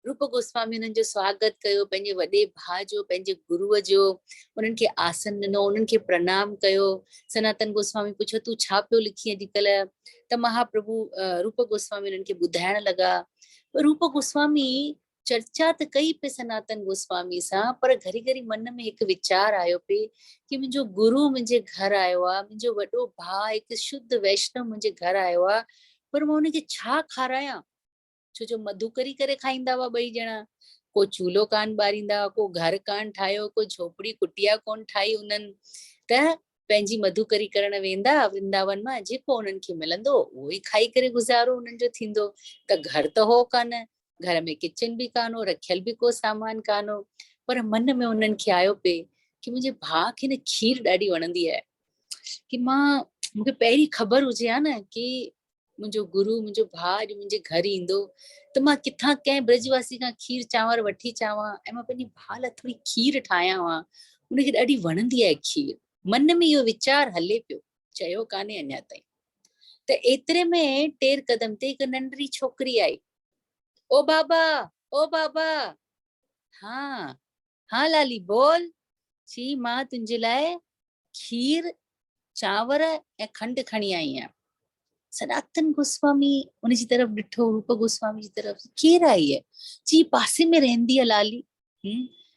S2: रूप गोस्वामी उन्हनि जो स्वागत कयो, पंहिंजे वॾे भाउ जो, पंहिंजे गुरुअ जो, उन्हनि खे आसन ॾिनो, उन्हनि खे प्रणाम कयो। सनातन गोस्वामी पुछो तूं छा पियो लिखी अॼुकल्ह? त महाप्रभु रूप गोस्वामी उन्हनि खे ॿुधाइण लॻा। रूप गोस्वामी चर्चा त कई पे सनातन गोस्वामी सां, पर घड़ी घड़ी मन में हिकु वीचार आयो पे कि मुंहिंजो गुरु मुंहिंजे घर आयो आहे, मुंहिंजो वॾो भाउ हिकु शुद्ध वैष्णव मुंहिंजे घर आयो आहे, पर मां हुनखे छा खारायां? छो जो मधु करी करे खाईंदा हुआ ॿई ॼणा, को चूल्हो कान ॿारींदा, को घर कान ठाहियो, को झोपड़ी कुटिया कोन ठाही उन्हनि, त पंहिंजी मधु करी करण वेंदा वृंदावन मां, जेको उन्हनि खे मिलंदो उहो ई खाई करे गुज़ारो उन्हनि जो थींदो। त घर त हो कान, घर में किचन बि कान हो, रखियल बि को सामान कान हो, पर मन में उन्हनि खे आयो पे कि मुंहिंजे भाउ खे न खीर ॾाढी वणंदी आहे, कि मूंखे पहिरीं ख़बर हुजे हा न कि मुंहिंजो गुरु मुंहिंजो भाउ अॼु मुंहिंजे घर ईंदो, त मां किथां कंहिं ब्रजवासी खां खीर चांवर वठी चावां ऐं मां पंहिंजे भाउ लाइ थोरी खीर ठाहियां हा, उनखे ॾाढी वणंदी आहे खीर। मन में इहो वीचार हले पियो, चयो कान्हे अञा ताईं। त एतिरे में टेर कदम ते हिकु नंढड़ी छोकिरी आई। ओ बाबा, ओ बाबा। हाँ हाँ लाली बोल। जी मां तुंहिंजे लाइ खीर चांवर ऐं खंडु खणी आई आहियां। सनातन गोस्वामी उनजी तरफ ॾिठो, रूप गोस्वामी जी तरफ, केरु आई आहे? जी पासे में रहंदी आहे लाली।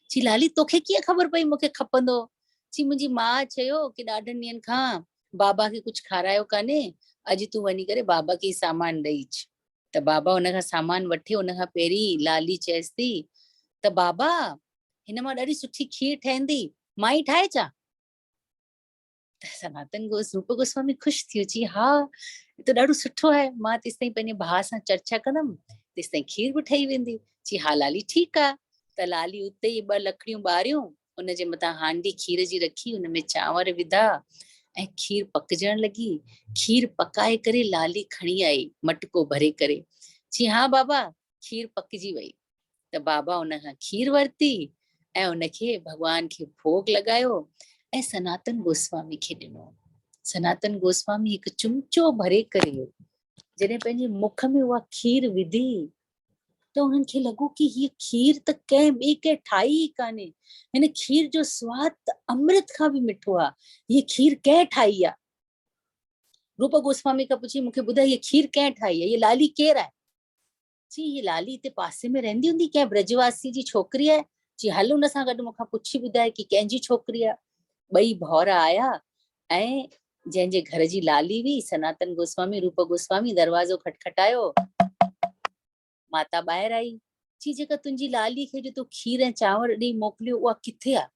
S2: जी लाली तोखे कीअं ख़बर पई मूंखे खपंदो? जी मुंहिंजी माउ चयो कि ॾाढनि ॾींहंनि खां बाबा खे कुझु खारायो कान्हे, अॼु तूं वञी करे बाबा खे सामान ॾेई अच। त बाबा उनखां सामान वठे, उनखां पहिरीं लाली चएसि थी त बाबा हिन मां ॾाढी सुठी खीर ठहंदी, मां ई ठाहे अचां? सनातन रूप गोस्वामी ख़ुशि थी अची, हा त ॾाढो सुठो आहे, मां तेसि ताईं पंहिंजे भाउ सां चर्चा कंदमि, तेसि ताईं खीर बि ठही वेंदी। जी हा लाली ठीकु आहे। त लाली उते ई 2 लकड़ियूं ॿारियूं, उनजे मथां हांडी खीर जी रखी, उनमें चांवर विधा ऐं खीर पकजण लॻी। खीर पकाए करे लाली खणी आई मटको भरे करे। जी हा बाबा खीर पकजी वई। त बाबा उनखां खीर वरिती ऐं उनखे भॻवान खे भोग लॻायो ऐं सनातन गोस्वामी खे ॾिनो। सनातन गोस्वामी हिकु चुमचो भरे करे जॾहिं पंहिंजे मुख में उहा खीर विधी त उन्हनि खे लॻो कि हीअ खीर त कंहिं ॿिए खे ठाही ई कान्हे, हिन खीर जो स्वाद त अमृत खां बि मिठो आहे, हीअ खीर कंहिं ठाही आहे? रूप गोस्वामी खां पुछी मूंखे ॿुधाए हीअ खीर कंहिं ठाही आहे, हीअ लाली केरु आहे? जी हीअ लाली हिते पासे में रहंदी हूंदी, कंहिं ब्रजवासी जी छोकिरी आहे। जी हल हुन सां गॾु मूंखां पुछी ॿुधाए कि कंहिंजी छोकिरी आहे। 2 भाउर आया ऐं जंहिंजे घर जी लाली हुई, सनातन गोस्वामी रूप गोस्वामी, दरवाज़ो खटखटायो, माता ॿाहिरि आई। जी जेका तुंहिंजी लाली खे जो तूं खीर ऐं चांवर ॾेई मोकिलियो उहा किथे आहे?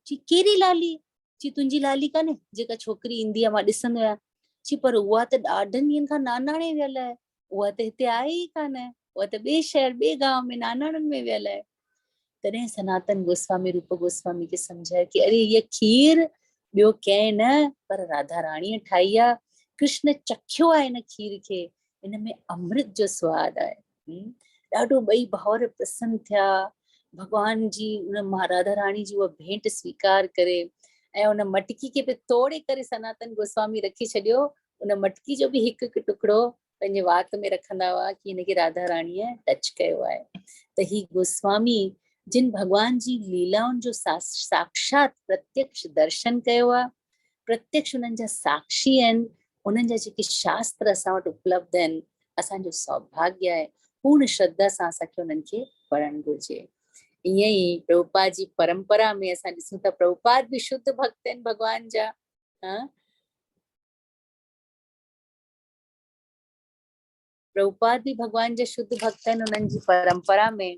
S2: जी कहिड़ी लाली? जी तुंहिंजी लाली कान्हे जेका छोकिरी ईंदी आहे मां ॾिसंदो आहियां। जी पर उहा त ॾाढनि ॾींहंनि खां नानाणे वियल आहे, उहा त हिते आहे ई कान, उहा त ॿिए शहर ॿिए गांव में नानाणनि में वियल आहे। तॾहिं सनातन गोस्वामी रूप गोस्वामी खे सम्झाए कि अरे हीअ खीर ॿियो कंहिं न पर राधा राणीअ ठाही आहे। कृष्ण चखियो आहे हिन खीर खे, हिन में अमृत जो स्वाद आहे। ॾाढो 2 भाउर प्रसन्न थिया, भगवान जी उन राधा राणी जी उहा भेंट स्वीकार करे ऐं उन मटकी खे बि तोड़े करे सनातन गोस्वामी रखी छॾियो। उन मटकी जो बि हिकु हिकु टुकड़ो पंहिंजे वात में रखंदा हुआ कि हिनखे राधा राणीअ टच कयो आहे। त ही गोस्वामी जिन भगवान जी लीलाउनि जो साक्षात प्रत्यक्ष दर्शन कयो आहे, प्रत्यक्ष उन्हनि जा साक्षी आहिनि, उन्हनि जा जेके शास्त्र असां वटि उपलब्ध आहिनि, असांजो सौभाग्य आहे। पूर्ण श्रद्धा सां असांखे उन्हनि खे पढ़णु घुरिजे। ईअं ई प्रभुपाद जी परंपरा में असां ॾिसूं था, प्रभुपाद बि शुद्ध भक्त आहिनि भगवान जा। प्रभुपाद बि भगवान जा शुद्ध भक्त आहिनि। उन्हनि जी परंपरा में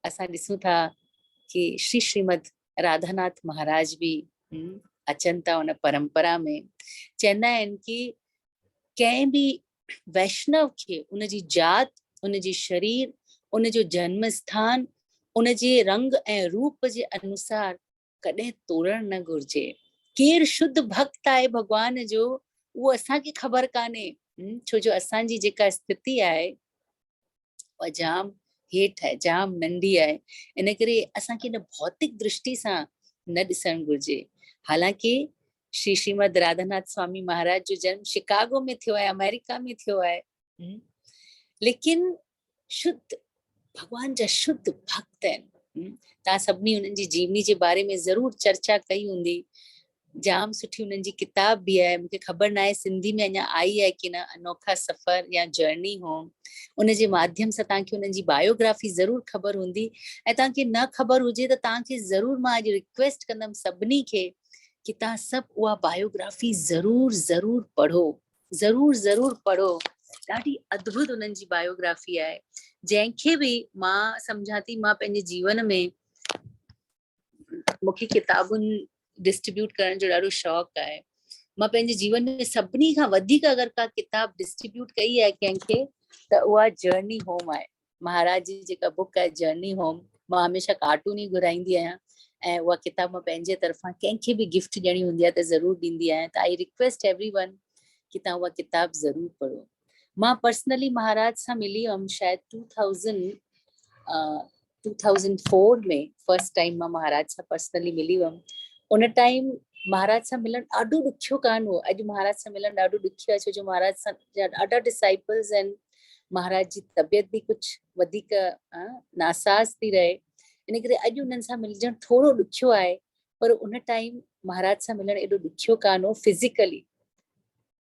S2: असां ॾिसूं था कि श्रीमद राधानाथ महाराज बि अचनि था उन परंपरा में। चवंदा आहिनि कि कंहिं बि वैष्णव खे उनजी जात, उनजी शरीर, उनजो जन्म स्थान, उनजे रंग ऐं रूप जे अनुसार कॾहिं तोड़ण न घुरिजे। केर शुद्ध भक्त आहे भगवान जो वो असांखे ख़बर कान्हे। छो जो असांजी जेका स्थिति आहे उहा जाम हेठि आहे, जाम नंढी आहे। इन करे असांखे न भौतिक दृष्टि सां न ॾिसणु घुरिजे। हालांकि श्रीमद राधानाथ स्वामी महाराज जो जन्म शिकागो में थियो आहे, अमेरिका में थियो आहे, लेकिन शुद्ध भगवान जा शुद्ध भक्त आहिनि। तव्हां सभिनी उन्हनि जी जीवनी जे बारे में ज़रूर चर्चा कई हूंदी। जाम सुठी उन्हनि जी किताब भी आहे, मूंखे ख़बर न आहे सिंधी में अञा आई आहे कि न, अनोखा सफ़र या जर्नी होम। उन जे माध्यम सां तव्हांखे उन्हनि जी बायोग्राफी ज़रूर ख़बर हूंदी। ऐं तव्हांखे न ख़बर हुजे त तव्हांखे ज़रूर मां अॼु रिक्वेस्ट कंदमि सभिनी खे कि तव्हां सभु उहा बायोग्राफी ज़रूर ज़रूर पढ़ो, ज़रूर ज़रूर पढ़ो। ॾाढी अद्भुत उन्हनि जी बायोग्राफी आहे। जंहिंखे बि मां सम्झां थी, मां पंहिंजे जीवन में मूंखे किताबुनि डिस्ट्रीब्यूट करण जो ॾाढो शौक़ु आहे। मां पंहिंजे जीवन में सभिनी खां वधीक अगरि का किताब डिस्ट्रीब्यूट कई आहे कंहिंखे त उहा जर्नी होम आहे। महाराज जी जेका बुक आहे जर्नी होम, मां हमेशह कार्टून ई घुराईंदी आहियां ऐं उहा किताब मां पंहिंजे तरफ़ां कंहिंखे बि गिफ्ट ॾियणी हूंदी आहे त ज़रूर ॾींदी आहियां। त आई रिक्वेस्ट एवरीवन कि तव्हां उहा किताब ज़रूर पढ़ो। मां पर्सनली महाराज सां मिली हुअमि शायदि 2004 में फर्स्ट टाइम मां महाराज सां पर्सनली मिली हुअमि। उन टाइम महाराज सां मिलणु ॾाढो ॾुखियो कान हो। अॼु महाराज सां मिलणु ॾाढो ॾुखियो आहे छो जो महाराज सां जा ॾाढा डिसाइपल्स आहिनि। महाराज जी तबियत बि कुझु वधीक नासाज़ थी रहे, इन करे अॼु उन्हनि सां मिलणु थोरो ॾुखियो आहे। पर उन टाइम महाराज सां मिलणु एॾो ॾुखियो कान हो फिजिकली।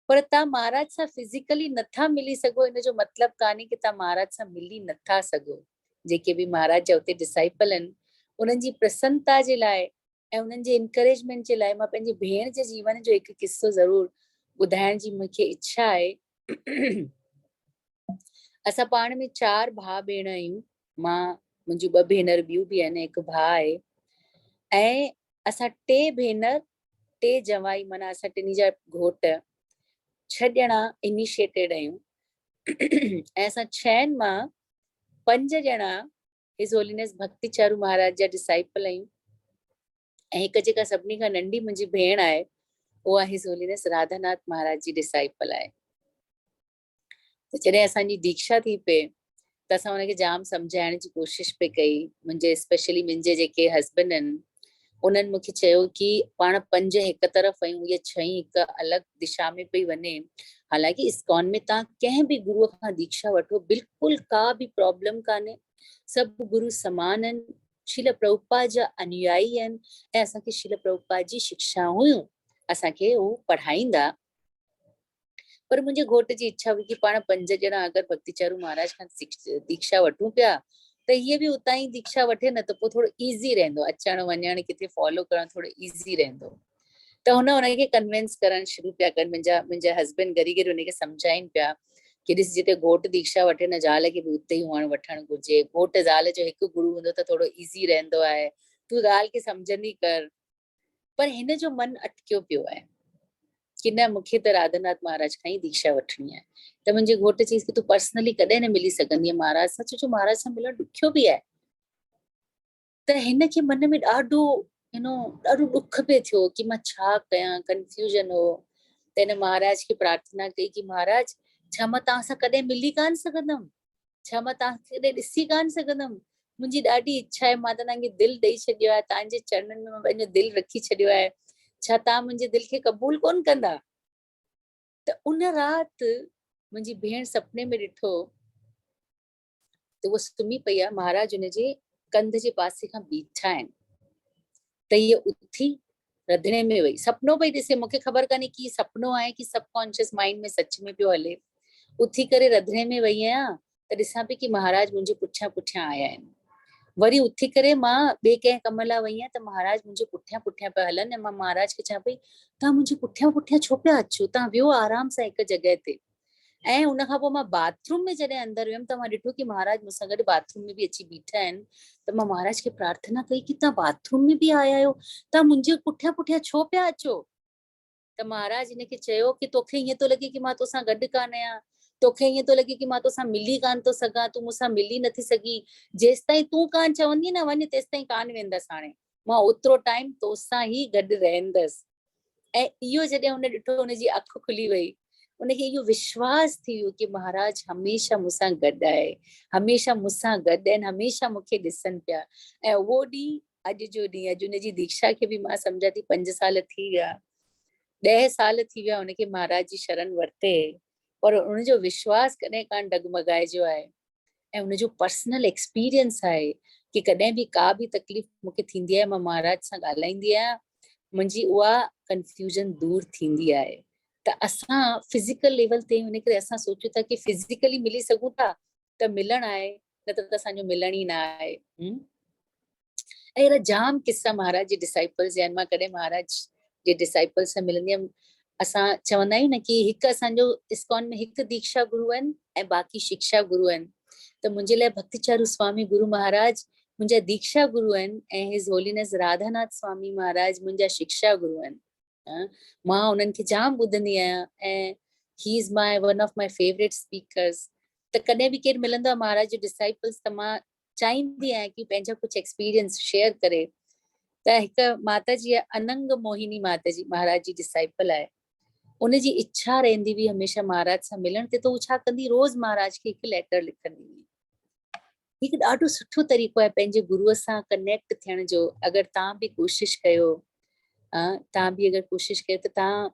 S2: पर तव्हां महाराज सां फिजिकली नथा मिली सघो इन जो मतिलबु कान्हे कि तव्हां महाराज सां मिली नथा सघो। जेके बि महाराज जा उते डिसाइपल आहिनि उन्हनि जी प्रसन्नता जे लाइ ऐं उन्हनि जे इनकरेजमेंट जे लाइ मां पंहिंजी भेण जे जीवन जो हिकु किस्सो ज़रूर ॿुधाइण जी मूंखे इच्छा आहे। असां पाण में 4 भाउ भेण आहियूं। मां, मुंहिंजी 2 भेनर ॿियूं बि आहिनि, हिकु भाउ आहे। ऐं असां 3 भेनर 3 जवाई, माना असां टिनी जा घोट 6 ॼणा इनिशिएटेड आहियूं। ऐं असां 6 मां 5 ॼणा हिज होलीनेस भक्ति चारू महाराज जा डिसाइपल आहियूं। ऐं हिकु जेका सभिनी खां नंढी मुंहिंजी भेण आहे उहा हिज होलीनेस राधानाथ महाराज जी डिसाइपल आहे। त जॾहिं असांजी दीक्षा थी पे त असां हुनखे जाम सम्झाइण जी कोशिशि पे कई। मुंहिंजे स्पेशली मुंहिंजे जेके हस्बैंड आहिनि उन्हनि मूंखे चयो कि पाण 5 हिकु तरफ़ आहियूं, इहे 6 हिकु अलॻि दिशा में पई वञे। हालांकि इस्कॉन में तव्हां कंहिं बि गुरूअ खां दीक्षा वठो, बिल्कुलु का बि प्रॉब्लम कान्हे, सभु गुरु समान आहिनि, शील प्रभुपाद जा अनुयायी आहिनि ऐं असांखे शील प्रभुपाद जी शिक्षा हुयूं, असांखे उहो पढ़ाईंदा। पर मुंहिंजे घोट जी इच्छा हुई कि पाण 5 ॼणा अगरि भक्ति चारू महाराज खां दीक्षा वठूं पिया त हीअ बि उतां ई दीक्षा वठे न, त पोइ थोरो ईज़ी रहंदो, अचण वञण किथे फॉलो करणु थोरो ईज़ी रहंदो। त हुनखे कन्विंस करणु शुरू पिया कनि। मुंहिंजा हस्बैंड घड़ी घड़ी हुनखे सम्झाइनि पिया कि ॾिस जिते घोट दीक्षा वठे न, ज़ाल खे बि उते ई हुअणु वठणु घुरिजे। घोट ज़ाल जो हिकु गुरु हूंदो त थोरो ईज़ी रहंदो आहे, तूं ॻाल्हि खे सम्झंदी कर। पर हिन जो मन अटकियो पियो आहे कि न, मूंखे त राधानाथ महाराज खां ई दीक्षा वठणी आहे। त मुंहिंजे घोट चयईंसि कि तूं पर्सनली कॾहिं न मिली सघंदी आहे महाराज सां, छो जो महाराज सां मिलणु ॾुखियो बि आहे। त हिनखे मन में ॾाढो ॾाढो ॾुख पियो थियो कि मां छा कयां, कंफ्यूजन हो। त हिन महाराज खे प्रार्थना कई कि महाराज छा मां तव्हां सां कॾहिं मिली कान सघंदमि, छा मां तव्हांखे कॾहिं ॾिसी कान सघंदमि। मुंहिंजी ॾाढी इच्छा आहे, मां त तव्हांखे दिलि ॾेई छॾियो आहे, तव्हांजे चरणनि में मां पंहिंजो दिलि रखी छॾियो आहे, छा तव्हां मुंहिंजे दिलि खे क़बूल कोन कंदा। त उन राति मुंहिंजी भेण सपने में ॾिठो त उहा सुम्ही पई आहे, महाराज हुनजे कंध जे पासे खां बीठा आहिनि। त हीअ उथी रंधिणे में वई, सपनो पई ॾिसे, मूंखे ख़बर कान्हे कि सपनो आहे कि सबकॉन्शियस माइंड में सच में पियो हले। उथी करे रंधिणे में वई आहियां त ॾिसां पई कि महाराज मुंहिंजे पुठियां पुठियां आया आहिनि। वरी उथी करे मां ॿिए कंहिं कम लाइ वई आहियां त महाराज मुंहिंजे पुठियां पुठियां पिया हलनि। ऐं मां महाराज खे चवां पई, तव्हां मुंहिंजे पुठियां पुठियां छो पिया अचो, तव्हां वियो आराम सां हिकु जॻह ते। ऐं उन खां पोइ मां बाथरूम में जॾहिं अंदरि वियमि त मां ॾिठो कि महाराज मूंसां गॾु बाथरूम में बि अची बीठा आहिनि। त मां महाराज खे प्रार्थना कई कि तव्हां बाथरूम में बि आया आहियो, तव्हां मुंहिंजे पुठियां पुठियां छो पिया अचो। त महाराज हिनखे चयो कि तोखे ईअं थो लॻे कि मां तोसां गॾु कान आहियां, तोखे ईअं थो लॻे कि मां तोसां मिली कान थो सघां, तूं मूंसां मिली नथी सघी। जेसि ताईं तूं कान चवंदी न वञ, तेसि ताईं कान वेंदसि। हाणे मां ओतिरो टाइम तोसां ई गॾु रहंदसि। ऐं इहो जॾहिं हुन ॾिठो हुनजी अखि खुली वई, उनखे इहो विश्वास थी वियो कि महाराज हमेशह मूंसां गॾु आहे, हमेशह मूंसां गॾु आहिनि, हमेशह मूंखे ॾिसनि पिया। ऐं उहो ॾींहुं अॼु जो ॾींहुं, अॼु हुनजी दीक्षा खे बि मां सम्झां थी 5 साल थी विया, 10 साल थी विया हुनखे महाराज जी शरण वरिते, पर उनजो विश्वास कॾहिं कान डगमगाइजो आहे। ऐं उनजो पर्सनल एक्सपीरियंस आहे कि कॾहिं बि का बि तकलीफ़ मूंखे थींदी आहे, मां महाराज सां ॻाल्हाईंदी आहियां, मुंहिंजी उहा कंफ्यूजन दूर थींदी आहे। त असां फिज़िकल लेवल ते हुन करे असां सोचूं था कि फिज़िकली मिली सघूं था त मिलण आहे, न त असांजो मिलण ई न आहे। ऐं अहिड़ा जाम किस्सा महाराज जे डिसाइपल्स आहिनि। मां कॾहिं महाराज जे डिसाइपल सां मिलंदी हुयमि। असां चवंदा आहियूं न कि हिकु असांजो इस्कॉन में हिकु दीक्षा गुरु आहिनि ऐं बाक़ी शिक्षा गुरु आहिनि। त मुंहिंजे लाइ भक्ति चारू स्वामी गुरु महाराज मुंहिंजा दीक्षा गुरु आहिनि ऐं हिज होलीनेस राधानाथ स्वामी महाराज मुंहिंजा शिक्षा गुरु आहिनि। मां उन्हनि खे जाम ॿुधंदी आहियां ऐं he is my one of my favourite speakers. त कॾहिं बि केरु मिलंदो आहे महाराज जो डिसाइपल्स त मां चाहींदी आहियां कि पंहिंजा कुझु एक्सपीरियंस शेयर करे। त हिकु माता जी अनंग मोहिनी माता जी महाराज जी डिसाइपल आहे, उनजी इच्छा रहंदी हुई हमेशह महाराज सां मिलण ते, त हू छा कंदी, रोज़ महाराज खे हिकु लेटर लिखंदी हुई। हिकु ॾाढो सुठो तरीक़ो आहे पंहिंजे गुरूअ सां कनेक्ट थियण जो। अगरि तव्हां बि कोशिशि कयो, तव्हां बि अगरि कोशिशि कयो त तव्हां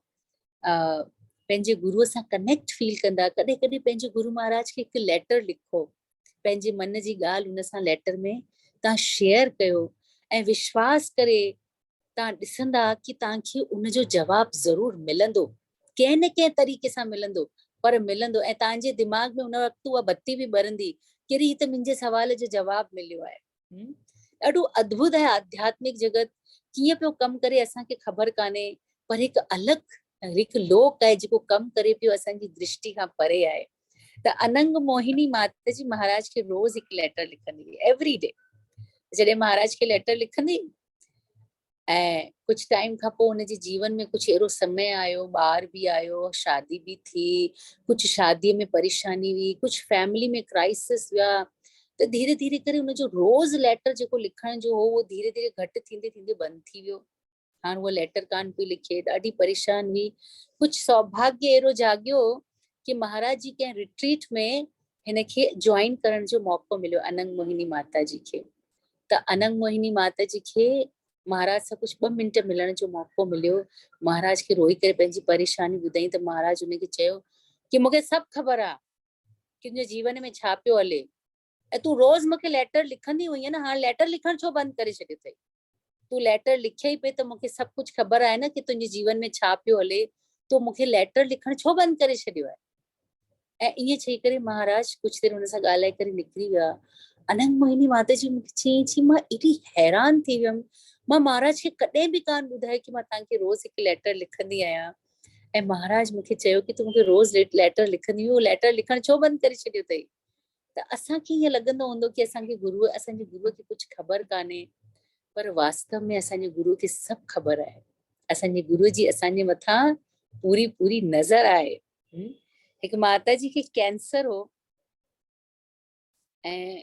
S2: पंहिंजे गुरूअ सां कनेक्ट फील कंदा। कॾहिं कॾहिं पंहिंजे गुरु महाराज खे हिकु लेटर लिखो, पंहिंजे मन जी ॻाल्हि हुन सां लेटर में तव्हां शेयर कयो ऐं विश्वास करे तव्हां ॾिसंदा कि तव्हांखे उनजो जवाबु ज़रूरु मिलंदो, कंहिं न कंहिं तरीक़े सां मिलंदो, पर मिलंदो। ऐं तव्हांजे दिमाग़ में उन वक़्तु उहा बत्ती बि ॿरंदी कि ही त मुंहिंजे सवाल जो जवाबु मिलियो आहे। ॾाढो अद्भुत आहे आध्यात्मिक जगत, कीअं पियो कमु करे असांखे ख़बर कान्हे, पर हिकु अलॻि हिकु लोक आहे जेको कमु करे पियो असांजी दृष्टि खां परे आहे। त अनंग मोहिनी माता जी महाराज खे रोज़ हिकु लेटर लिखंदी हुई, एवरी डे। जॾहिं महाराज खे लेटर लिखंदी ऐं कुछ टाइम खां पोइ हुनजे जीवन में कुछ अहिड़ो समय आयो, ॿार बि आयो, शादी बि थी, कुछ शादीअ में परेशानी हुई, कुछ फैमिली में क्राइसिस हुआ। त धीरे धीरे करे हुनजो रोज़ लेटर जेको लिखण जो हो उहो धीरे धीरे घटि थींदे थींदे बंदि थी वियो। हाणे उहा लेटर कान पई लिखे, ॾाढी परेशान हुई। कुछ सौभाग्य अहिड़ो जाॻियो कि महाराज जी कंहिं रिट्रीट में हिनखे ज्वाइन करण जो मौक़ो मिलियो, अनंग मोहिनी माता जी खे। त अनंग मोहिनी माता जी खे महाराज सां कुछ 2 मिंट मिलण जो मौक़ो मिलियो। महाराज खे रोई करे पंहिंजी परेशानी ॿुधाई त महाराज हुनखे चयो कि मूंखे सभु ख़बर आहे कि तुंहिंजे जीवन में छा पियो हले, ऐं तूं रोज़ मूंखे लेटर लिखंदी हुई न, हाणे लेटर लिखण छो बंदि करे छॾियो अथई? तूं लेटर लिखे ई पई त मूंखे सभु कुझु ख़बर आहे न कि तुंहिंजे जीवन में छा पियो हले, तूं मूंखे लेटर लिखण छो बंदि करे छॾियो आहे? ऐं ईअं चई करे महाराज कुझु देरि हुन सां ॻाल्हाए करे निकिरी विया। अनंग मोहिनी माता जी मूंखे चई मां एॾी हैरान थी वियमि, मां महाराज खे कॾहिं बि कान ॿुधायो कि मां तव्हांखे रोज़ हिकु लेटर लिखंदी आहियां। ऐं महाराज मूंखे चयो कि तूं मूंखे रोज़ लेटर लिखंदी हुई, उहो लेटर लिखण छो बंदि करे छॾियो अथई? त असांखे ईअं लॻंदो हूंदो कि असांजे गुरूअ खे कुझु ख़बर कान्हे, पर वास्तव में असांजे गुरूअ खे सभु ख़बर आहे। असांजे गुरूअ जी असांजे मथां पूरी पूरी नज़र आहे। हिकु माता जी खे कैंसर हो ऐं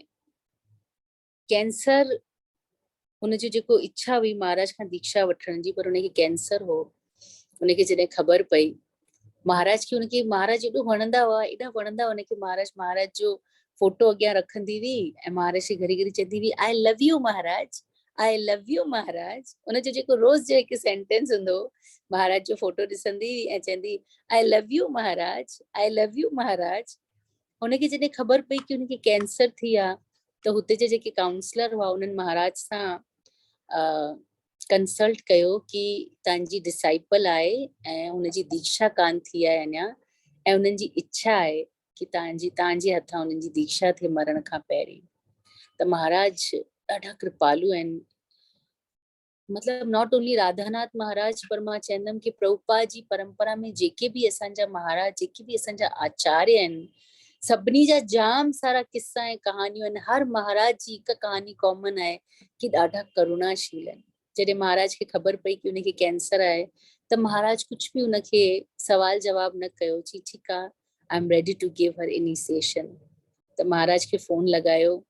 S2: कैंसर उनजो जेको इच्छा हुई महाराज खां दीक्षा वठण जी, पर उनखे कैंसर हो। उनखे जॾहिं ख़बर पई, महाराज खे उनखे महाराज एॾो वणंदा हुआ, एॾा वणंदा हुआ उनखे महाराज जो फोटो अॻियां रखंदी हुई ऐं महाराज खे घड़ी घड़ी चवंदी हुई I love you Maharaj, I love you Maharaj. उनजो जेको रोज़ जो हिकु सेंटेंस हूंदो, महाराज जो फोटो ॾिसंदी ऐं चवंदी I love you Maharaj, I love you Maharaj. हुनखे जॾहिं ख़बर पई कि उनखे कैंसर थी आहे त हुते जे जेके काउंसलर हुआ उन्हनि महाराज सां कंसल्ट कयो कि तव्हांजी डिसाइपल आहे ऐं हुनजी दीक्षा कान थी आहे अञा, ऐं उन्हनि जी इच्छा आहे कि तव्हांजे हथां उन्हनि जी दीक्षा थिए मरण खां पहिरीं। त महाराज ॾाढा कृपालू आहिनि। मतलब नॉट ओनली राधानाथ महाराज, पर मां चवंदमि कि प्रभुपाद जी परंपरा में जेके बि असांजा महाराज, जेके बि असांजा आचार्य आहिनि, सभिनी जा जाम सारा किस्सा ऐं कहानियूं आहिनि। हर महाराज जी हिकु कहानी कॉमन आहे कि ॾाढा करुणाशील आहिनि। जॾहिं महाराज खे ख़बर पई कि उनखे कैंसर आहे त महाराज कुझु बि उनखे सवाल जवाब न कयो, चई ठीकु आहे, I am ready to give her initiation. त महाराज खे फोन लॻायो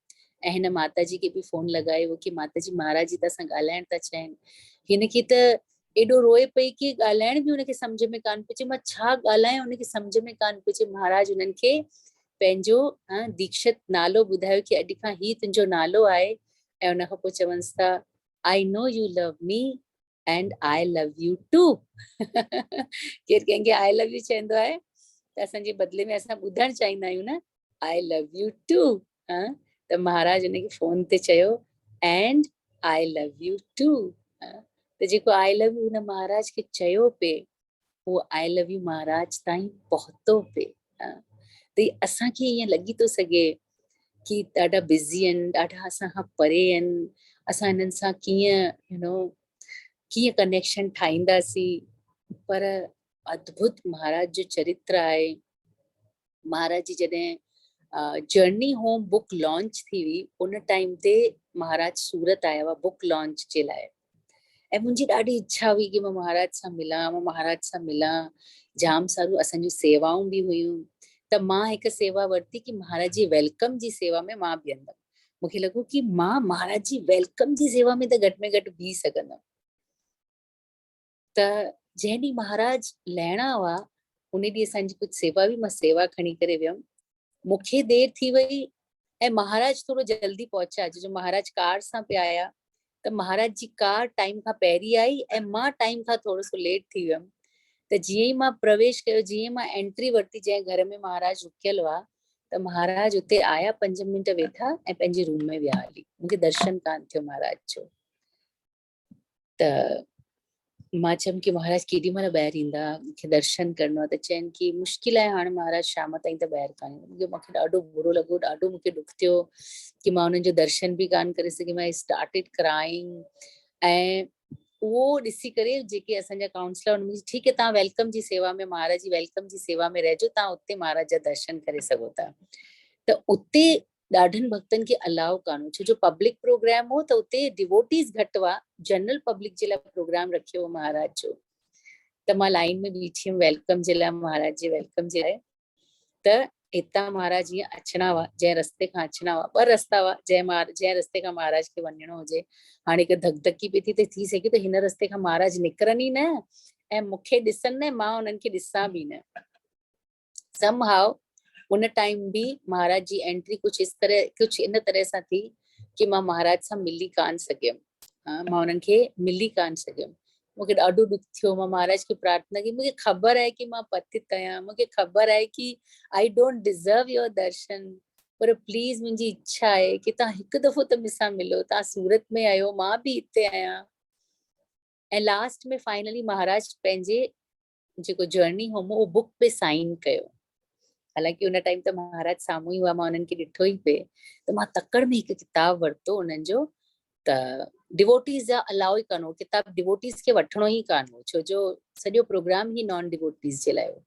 S2: ऐं हिन माता जी खे बि फोन लॻायो कि माता जी महाराज जी त असां ॻाल्हाइण था चाहिनि। हिनखे त एॾो रोए पई कि ॻाल्हाइण बि उनखे सम्झ में कान पियो अचे, मां छा ॻाल्हायां उनखे सम्झ में कान पियो अचे। महाराज उन्हनि खे पंहिंजो दीक्षित नालो ॿुधायो कि अॼु खां ही तुंहिंजो नालो आहे। ऐं उन खां पोइ चवनिसि था, I know you love me and I love you too. केरु कंहिंखे आई लव यू चवंदो आहे त असांजे बदले में असां ॿुधणु चाहींदा आहियूं न, आई लव यू टू। त महाराज उनखे फोन ते चयो and I love you too. त जेको आई लव यू हुन महाराज खे चयो पे, उहो आई लव यू महाराज ताईं पहुतो पे। त असांखे ईअं लॻी थो सघे कि ॾाढा बिज़ी आहिनि, ॾाढा असां खां परे आहिनि, असां हिननि सां कीअं कीअं कनेक्शन ठाहींदासीं। पर अद्भुत महाराज जो चरित्र आहे। महाराज जी जॾहिं जर्नी होम बुक लॉन्च थी हुई, उन टाइम ते महाराज सूरत आया हुआ बुक लॉन्च जे लाइ। ऐं मुंहिंजी ॾाढी इच्छा हुई कि मां महाराज सां मिलां। जाम सारियूं असांजूं सेवाऊं बि हुयूं। त मां हिकु सेवा वरिती कि महाराज जी वेलकम जी सेवा में मां बीहंदमि। मूंखे लॻो कि मां महाराज जी वेलकम जी सेवा में त घटि में घटि बीह सघंदमि। त जंहिं ॾींहुं महाराज लहिणा हुआ उन ॾींहुं असांजी कुझु सेवा हुई, मां सेवा खणी करे वियमि। मूंखे देरि थी वई ऐं महाराज थोरो जल्दी पहुचा। जो महाराज कार सां पिया आया त महाराज जी कार टाइम खां पहिरीं आई ऐं मां टाइम खां थोरो सो लेट थी वियमि। त जीअं ई मां प्रवेश कयो, जीअं मां एंट्री वरिती जंहिं घर में महाराज रुकियल हुआ, त महाराज उते आया, 5 मिंट वेठा ऐं पंहिंजे रूम में विया हली। मूंखे दर्शन कान थियो महाराज जो। त मां चयमि कि महाराज केॾी महिल ॿाहिरि ईंदा, मूंखे दर्शन करणो आहे। त चइनि कि मुश्किल आहे, हाणे महाराज शाम ताईं त ॿाहिरि कान ईंदा। मूंखे ॾाढो बुरो लॻो, ॾाढो मूंखे दुख थियो कि मां उन्हनि जो दर्शन बि कान करे सघी। मां स्टार्टेड क्राइंग। ऐं उहो ॾिसी करे जेके असांजा काउंसलर, ठीकु आहे तव्हां वेलकम जी सेवा में, महाराज जी वेलकम जी सेवा में रहिजो, तव्हां उते महाराज जा दर्शन करे सघो था। त उते ॾाढनि भक्तनि खे अलाउ कान हो, छो जो पब्लिक प्रोग्राम हो। त उते डिवोटीज़ घटि हुआ, जनरल पब्लिक जे लाइ प्रोग्राम रखियो हो महाराज जो। त मां लाइन में बीठी हुयमि वेलकम जे लाइ, महाराज जे वेलकम जे लाइ। त हितां महाराज ईअं अचणा हुआ, जंहिं रस्ते खां अचणा हुआ, 2 रस्ता हुआ, जंहिं रस्ते खां महाराज खे वञिणो हुजे। हाणे हिकु धकधकी पई थी सघे त हिन रस्ते खां महाराज निकिरनि ई न ऐं मूंखे ॾिसनि न, मां उन्हनि खे ॾिसां बि न। समहाउ उन टाइम बि महाराज जी एंट्री कुछ इन तरह सां थी कि मां महाराज सां मिली कान सघियमि। मां उन्हनि खे मिली कान सघियमि। मूंखे ॾाढो दुख थियो। मां महाराज खे प्रार्थना की, मूंखे ख़बर आहे कि मां पतित आहियां, मूंखे ख़बर आहे कि आई डोंट डिज़र्व योर दर्शन, पर प्लीज़ मुंहिंजी इच्छा आहे कि तव्हां हिकु दफ़ो त मूंसां मिलो। तव्हां सूरत में आहियो, मां बि हिते आहियां। ऐं लास्ट में फाइनली महाराज पंहिंजे जेको जर्नी होम उहो बुक पे साइन कयो। हालांकि उन टाइम त महाराज साम्हूं ई हुआ, मां उन्हनि खे ॾिठो ई पे। त मां तकड़ में हिकु किताब वरितो उन्हनि जो। त डिवोटीज़ जा अलाउ ई कान हो, किताब डिवोटीज़ खे वठिणो ई कान हो, छो जो सॼो प्रोग्राम ही नॉन डिवोटीज़ जे लाइ हो।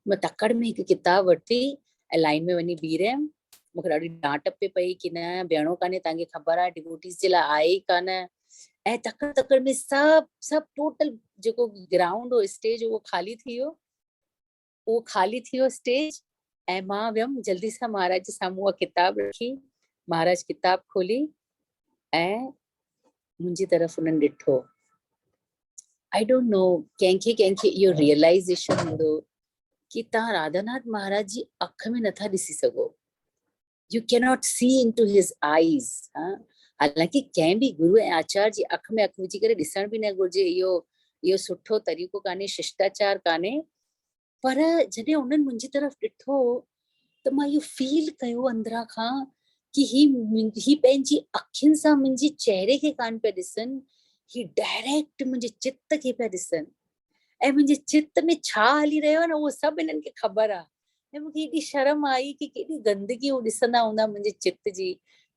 S2: मां तकड़ में हिकु किताब वरिती ऐं लाइन में वञी बीह रहियमि। मूंखे ॾाढी डांट पे पई कि न बीहणो कान्हे, तव्हांखे ख़बर आहे डिवोटीज़ जे लाइ आहे ई कान। ऐं तकड़ में सभु टोटल जेको ग्राउंड हो, स्टेज उहो खाली थी वियो स्टेज। ऐं मां वियमि जल्दी सां महाराज जे साम्हूं उहा किताब रखी। महाराज किताब खोली ऐं मुंहिंजी तरफ़ उन्हनि ॾिठो। आई डोंट नो कंहिंखे इहो रियलाइज़ेशन हूंदो कि तव्हां राधानाथ महाराज जी अख में नथा ॾिसी सघो। You can not see into his eyes. हालांकि कंहिं बि गुरु ऐं आचार्य जी अख में अख विझी करे ॾिसण बि न घुरिजे, इहो सुठो तरीक़ो कान्हे, शिष्टाचार कान्हे। पर जॾहिं उन्हनि मुंहिंजी तरफ़ ॾिठो त मां इहो फील कयो अंदरां खां कि ही पंहिंजी अखियुनि सां मुंहिंजे चेहरे खे कान पिया ॾिसनि, ही डायरेक्ट मुंहिंजे चित्त खे पिया ॾिसनि। ऐं मुंहिंजे चित्त में छा हली रहियो आहे न, उहो सभु हिननि खे ख़बर आहे। ऐं मूंखे एॾी शर्म आई कि केॾी गंदगी हू ॾिसंदा हूंदा मुंहिंजे चित्त जी।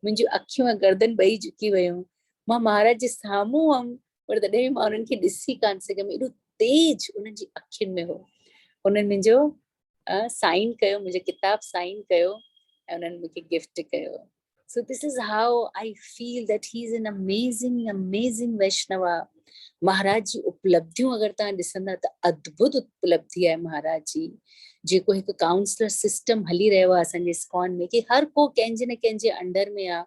S2: मुंहिंजियूं अखियूं ऐं गर्दन ॿई झुकी वियूं। मां महाराज जे साम्हूं हुअमि, पर तॾहिं बि मां उन्हनि खे ॾिसी कान सघियमि, एॾो तेज उन्हनि जी अखियुनि में हो। उन्हनि मुंहिंजो साइन कयो, मुंहिंजो किताब साइन कयो ऐं उन्हनि मूंखे गिफ्ट कयो। So this is how I feel that he is an amazing Vaishnava. महाराज जी उपलब्धियूं अगर तव्हां ॾिसंदा त अद्भुत उपलब्धि आहे महाराज जी। जेको हिकु काउंसलर सिस्टम हली रहियो आहे असांजे इस्कॉन में, कि हर को कंहिंजे न कंहिंजे अंडर में आहे,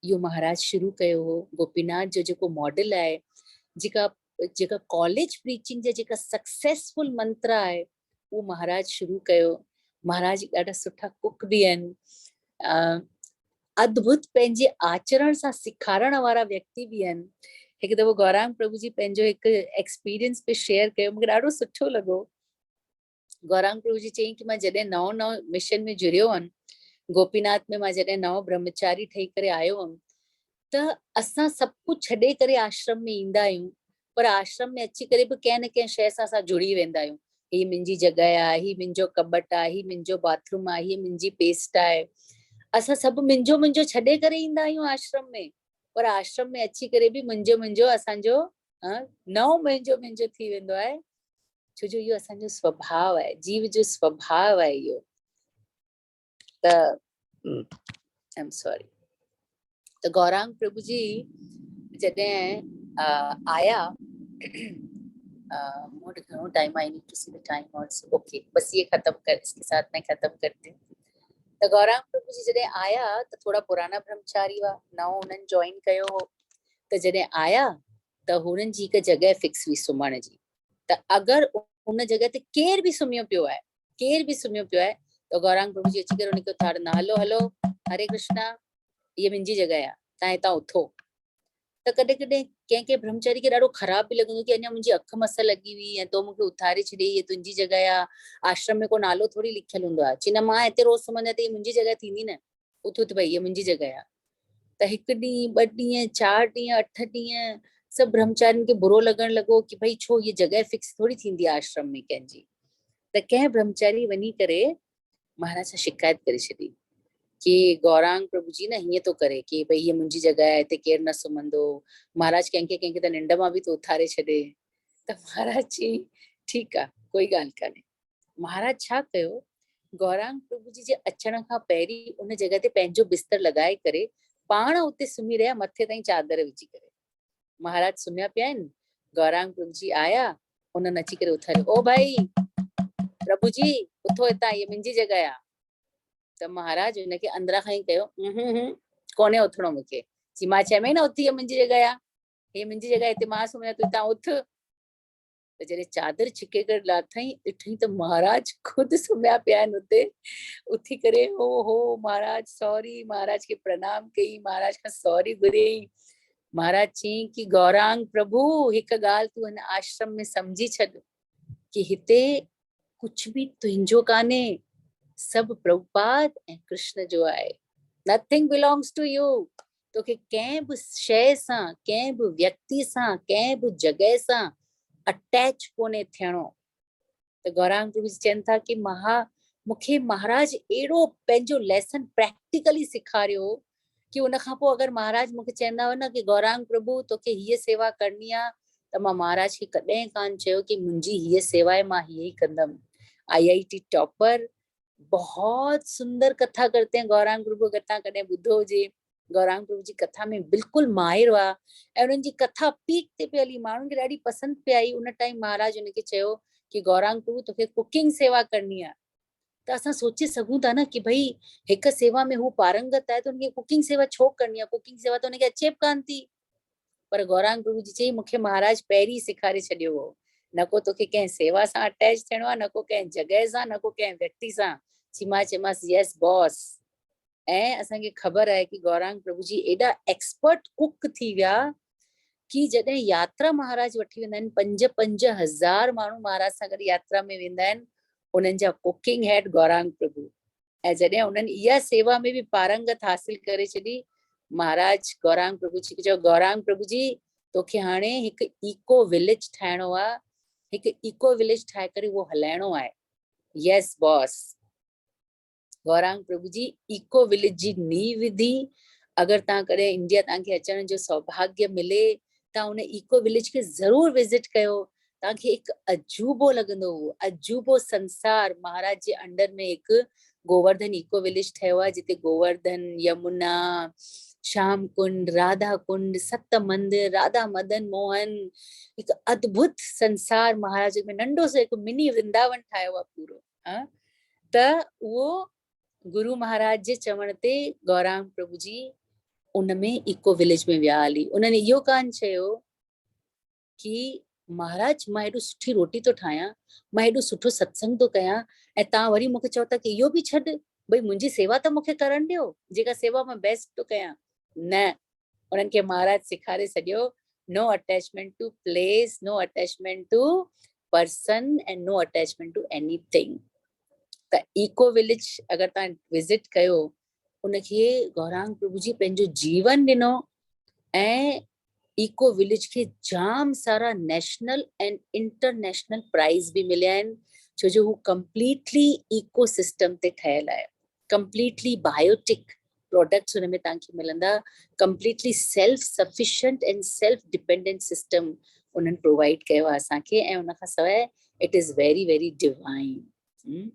S2: इहो महाराज शुरू कयो हो। गोपीनाथ जो जेको मॉडल आहे, जेका जेका कॉलेज प्रीचिंग जा जेका सक्सेसफुल मंत्र आहे वो महाराज शुरू कयो। महाराज ॾाढा सुठा कुक भी आहिनि, अद्भुत पंहिंजे आचरण सां सेखारण वारा व्यक्ति भी आहिनि। हिकु दफ़ो गौरांग प्रभु जी पंहिंजो हिकु एक्सपीरियंस पे शेयर कयो, मूंखे ॾाढो सुठो लॻो। गौरांग प्रभु जी चयईं कि मां जॾहिं नओं नओं मिशन में जुड़ियो हुअमि, गोपीनाथ में मां जॾहिं नओं ब्रह्मचारी ठही करे आयो हुअमि, त असां सभु कुझु छॾे करे आश्रम में ईंदा आहियूं, पर आश्रम में अची करे बि कंहिं न कंहिं शइ सां असां जुड़ी वेंदा आहियूं। ही मुंहिंजी जॻह आहे, ही मुंहिंजो कबट आहे, ही मुंहिंजो बाथरूम आहे, ही मुंहिंजी पेस्ट आहे। असां सभु मुंहिंजो मुंहिंजो छॾे करे ईंदा आहियूं आश्रम में, पर आश्रम में अची करे बि मुंहिंजो मुंहिंजो असांजो नओं मुंहिंजो मुंहिंजो थी वेंदो आहे, छो जो इहो असांजो स्वभाव आहे, जीव जो स्वभाव आहे इहो। त आई एम सॉरी। तो गौरांग प्रभु जी जॾहिं आया, मोट घणो time, I need to see the time also, okay बस ये खत्म कर, इसके साथ मैं खत्म करती हूँ। तो गौरांग प्रभु जी जॾहिं आया त थोड़ा पुराना ब्रह्मचारी हुआ, नओं उन्हनि जॉइन कयो हो। त जॾहिं आया त हुननि जी हिकु जॻह फिक्स हुई सुम्हण जी, त अगरि उन जॻह ते केर बि सुम्हियो पियो आहे, केर बि सुम्हियो पियो आहे, त गौरांग प्रभु जी अची करे उनखे उथारंदा, हलो हलो हरे कृष्णा, ये मुंहिंजी जॻह आहे, तव्हां हितां उथो। त कॾहिं कॾहिं कंहिं कंहिं ब्रह्मचारी खे ॾाढो ख़राब बि लॻंदो कि अञा मुंहिंजी अखि मस लॻी हुई ऐं तो मूंखे उथारे छॾी, ये तुंहिंजी जॻह आहे, आश्रम में को नालो थोड़ी लिखियल हूंदो आहे। चई न, मां हिते रोज़ सुम्हंदी आहियां त ये मुंहिंजी जॻह थींदी न, उथ उथ भई, ये मुंहिंजी जॻह आहे। त हिकु ॾींहुं, ॿ ॾींहं, 4 ॾींहं, 8 ॾींहं सभु ब्रह्मचारियुनि खे बुरो लॻण लॻो कि भई छो, ये जॻह फिक्स थोड़ी थींदी आहे आश्रम में कंहिंजी। त कंहिं ब्रह्मचारी वञी करे महाराज सां शिकायत करे छॾी कि गौरांग प्रभु जी न हीअं तो करे कि भई ये मुंहिंजी जॻह आहे, हिते केरु न सुम्हंदो। महाराज कंहिंखे कंहिंखे त निंड मां बि तो उथारे छॾे। त महाराज चई ठीकु आहे, कोई ॻाल्हि कान्हे। महाराज छा कयो, गौरांग प्रभु जी जे अचण खां पहिरीं उन जॻह ते पंहिंजो बिस्तर लॻाए करे पाण उते सुम्ही रहिया, मथे ताईं चादर विझी करे। महाराज सुम्हिया पिया आहिनि, गौरांग प्रभु जी आया, उन्हनि अची करे उथारियो, ओ भाई प्रभु जी उथो हितां, ये मुंहिंजी जॻह आहे। त महाराज उनखे अंदरां खां ई कयो, कोन्हे उथणो मूंखे। जी मां चयोमांइ न उथी, ये मुंहिंजी जॻह आहे, हे मुंहिंजी जॻह, हिते मां सुम्हिया, तूं हितां उथ। त जॾहिं चादर छिके करे लाथई, ॾिठई त महाराज ख़ुदि सुम्हिया पिया आहिनि उते। उथी करे हो महाराज सॉरी, महाराज खे प्रणाम कई, महाराज खां सॉरी घुरियई। महाराज चई कि गौरांग प्रभु, हिकु ॻाल्हि तूं हिन आश्रम में सम्झी छॾ कि हिते कुछ भी तुंहिंजो कान्हे, सब प्रभुपाद ऐं कृष्ण जो आहे। Nothing belongs to you. तोखे कंहिं बि शइ सां, कंहिं बि व्यक्ति सां, कंहिं बि जॻह सां अटैच कोन्हे थियणो। त गौरांग प्रभु चवनि था कि मूंखे महाराज अहिड़ो पंहिंजो लेसन प्रैक्टिकली सेखारियो कि उन खां पोइ अगरि महाराज मूंखे चवंदा हुआ न कि गौरांग प्रभु तोखे हीअ सेवा करणी आहे, त मां महाराज खे कॾहिं कान चयो कि मुंहिंजी हीअ सेवा आहे, मां हीअ ई कंदमि। IIT टॉपर, बहुत सुंदर कथा करते हैं गौरांग प्रभु, अगर तव्हां कॾहिं ॿुधो हुजे। गौरांग प्रभु जी कथा में बिल्कुलु माहिर हुआ ऐं उन्हनि जी कथा पीक ते पई हली, माण्हुनि खे ॾाढी पसंदि पई आई। उन टाइम महाराज उनखे चयो कि गौरांग प्रभु तोखे कुकिंग सेवा करणी आहे। त असां सोचे सघूं था न कि भई हिकु सेवा में हू पारंगत आहे त उनखे कुकिंग सेवा छो करणी आहे, कुकिंग सेवा त उनखे अचे बि कान थी। पर गौरांग प्रभु जी चई मूंखे महाराज पहिरीं सेखारे छॾियो हो, न को तोखे कंहिं सेवा सां अटैच थियणो आहे, न को कंहिं जॻह सां, न को कंहिं व्यक्ति सां। मां चयोमांसि यस बॉस। ऐं असांखे ख़बर आहे कि गौरांग प्रभु जी एॾा एक्सपर्ट कुक थी विया कि जॾहिं यात्रा महाराज वठी वेंदा आहिनि, 5-5 हज़ार माण्हू महाराज सां गॾु यात्रा में वेंदा आहिनि, उन्हनि जा कुकिंग हेड गौरांग प्रभु। ऐं जॾहिं उन्हनि इहा सेवा में बि पारंगत हासिल करे छॾी, महाराज गौरांग प्रभु जी चयो, गौरांग प्रभु जी तोखे हाणे हिकु इको विलेज ठाहिणो आहे, हिकु इको विलेज ठाहे करे उहो हलाइणो आहे। यस बॉस। गौरांग प्रभु जी इको विलेज जी नींव विधी। अगर तव्हां कॾहिं इंडिया तव्हांखे अचण जो सौभाग्य मिले, तव्हां उन इको विलेज खे ज़रूर विजिट कयो। तव्हांखे हिकु अजूबो लॻंदो, अजूबो संसार। महाराज जे अंडर में हिकु गोवर्धन इको विलेज ठहियो आहे, जिते गोवर्धन, यमुना, श्याम कुंड, राधा कुंड, सत मंदिर, राधा मदन मोहन, हिकु अद्भुत संसार महाराज में नंढो सो हिकु मिनी वृंदावन ठाहियो आहे पूरो। त उहो गुरु महाराज जे चवण ते गौरांग प्रभु जी उनमें इको विलेज में विया हली। उन्हनि इहो कान चयो कि महाराज मां हेॾो सुठी रोटी तो ठाहियां, मां हेॾो सुठो सत्संग तो कयां, ऐं तव्हां वरी मूंखे चओ था कि इहो बि छॾ, भई मुंहिंजी सेवा त मूंखे करण ॾियो, जेका सेवा मां बेस्ट तो कयां। न, उन्हनि खे महाराज सेखारे छॾियो, no attachment to place, no attachment to person and no attachment to anything. त इको विलेज अगरि तव्हां विज़िट कयो, उनखे गौरांग प्रभु जी पंहिंजो जीवन ॾिनो, ऐं इको विलेज खे जाम सारा नेशनल एंड इंटरनेशनल प्राइज़ बि मिलिया आहिनि, छो जो हू कंप्लीटली इको सिस्टम ते ठहियल आहे, कंप्लीटली बायोटिक प्रोडक्ट्स हुन में तव्हांखे मिलंदा, completely self sufficient and self dependent system उन्हनि प्रोवाइड कयो आहे असांखे, ऐं उनखां सवाइ it is very very divine.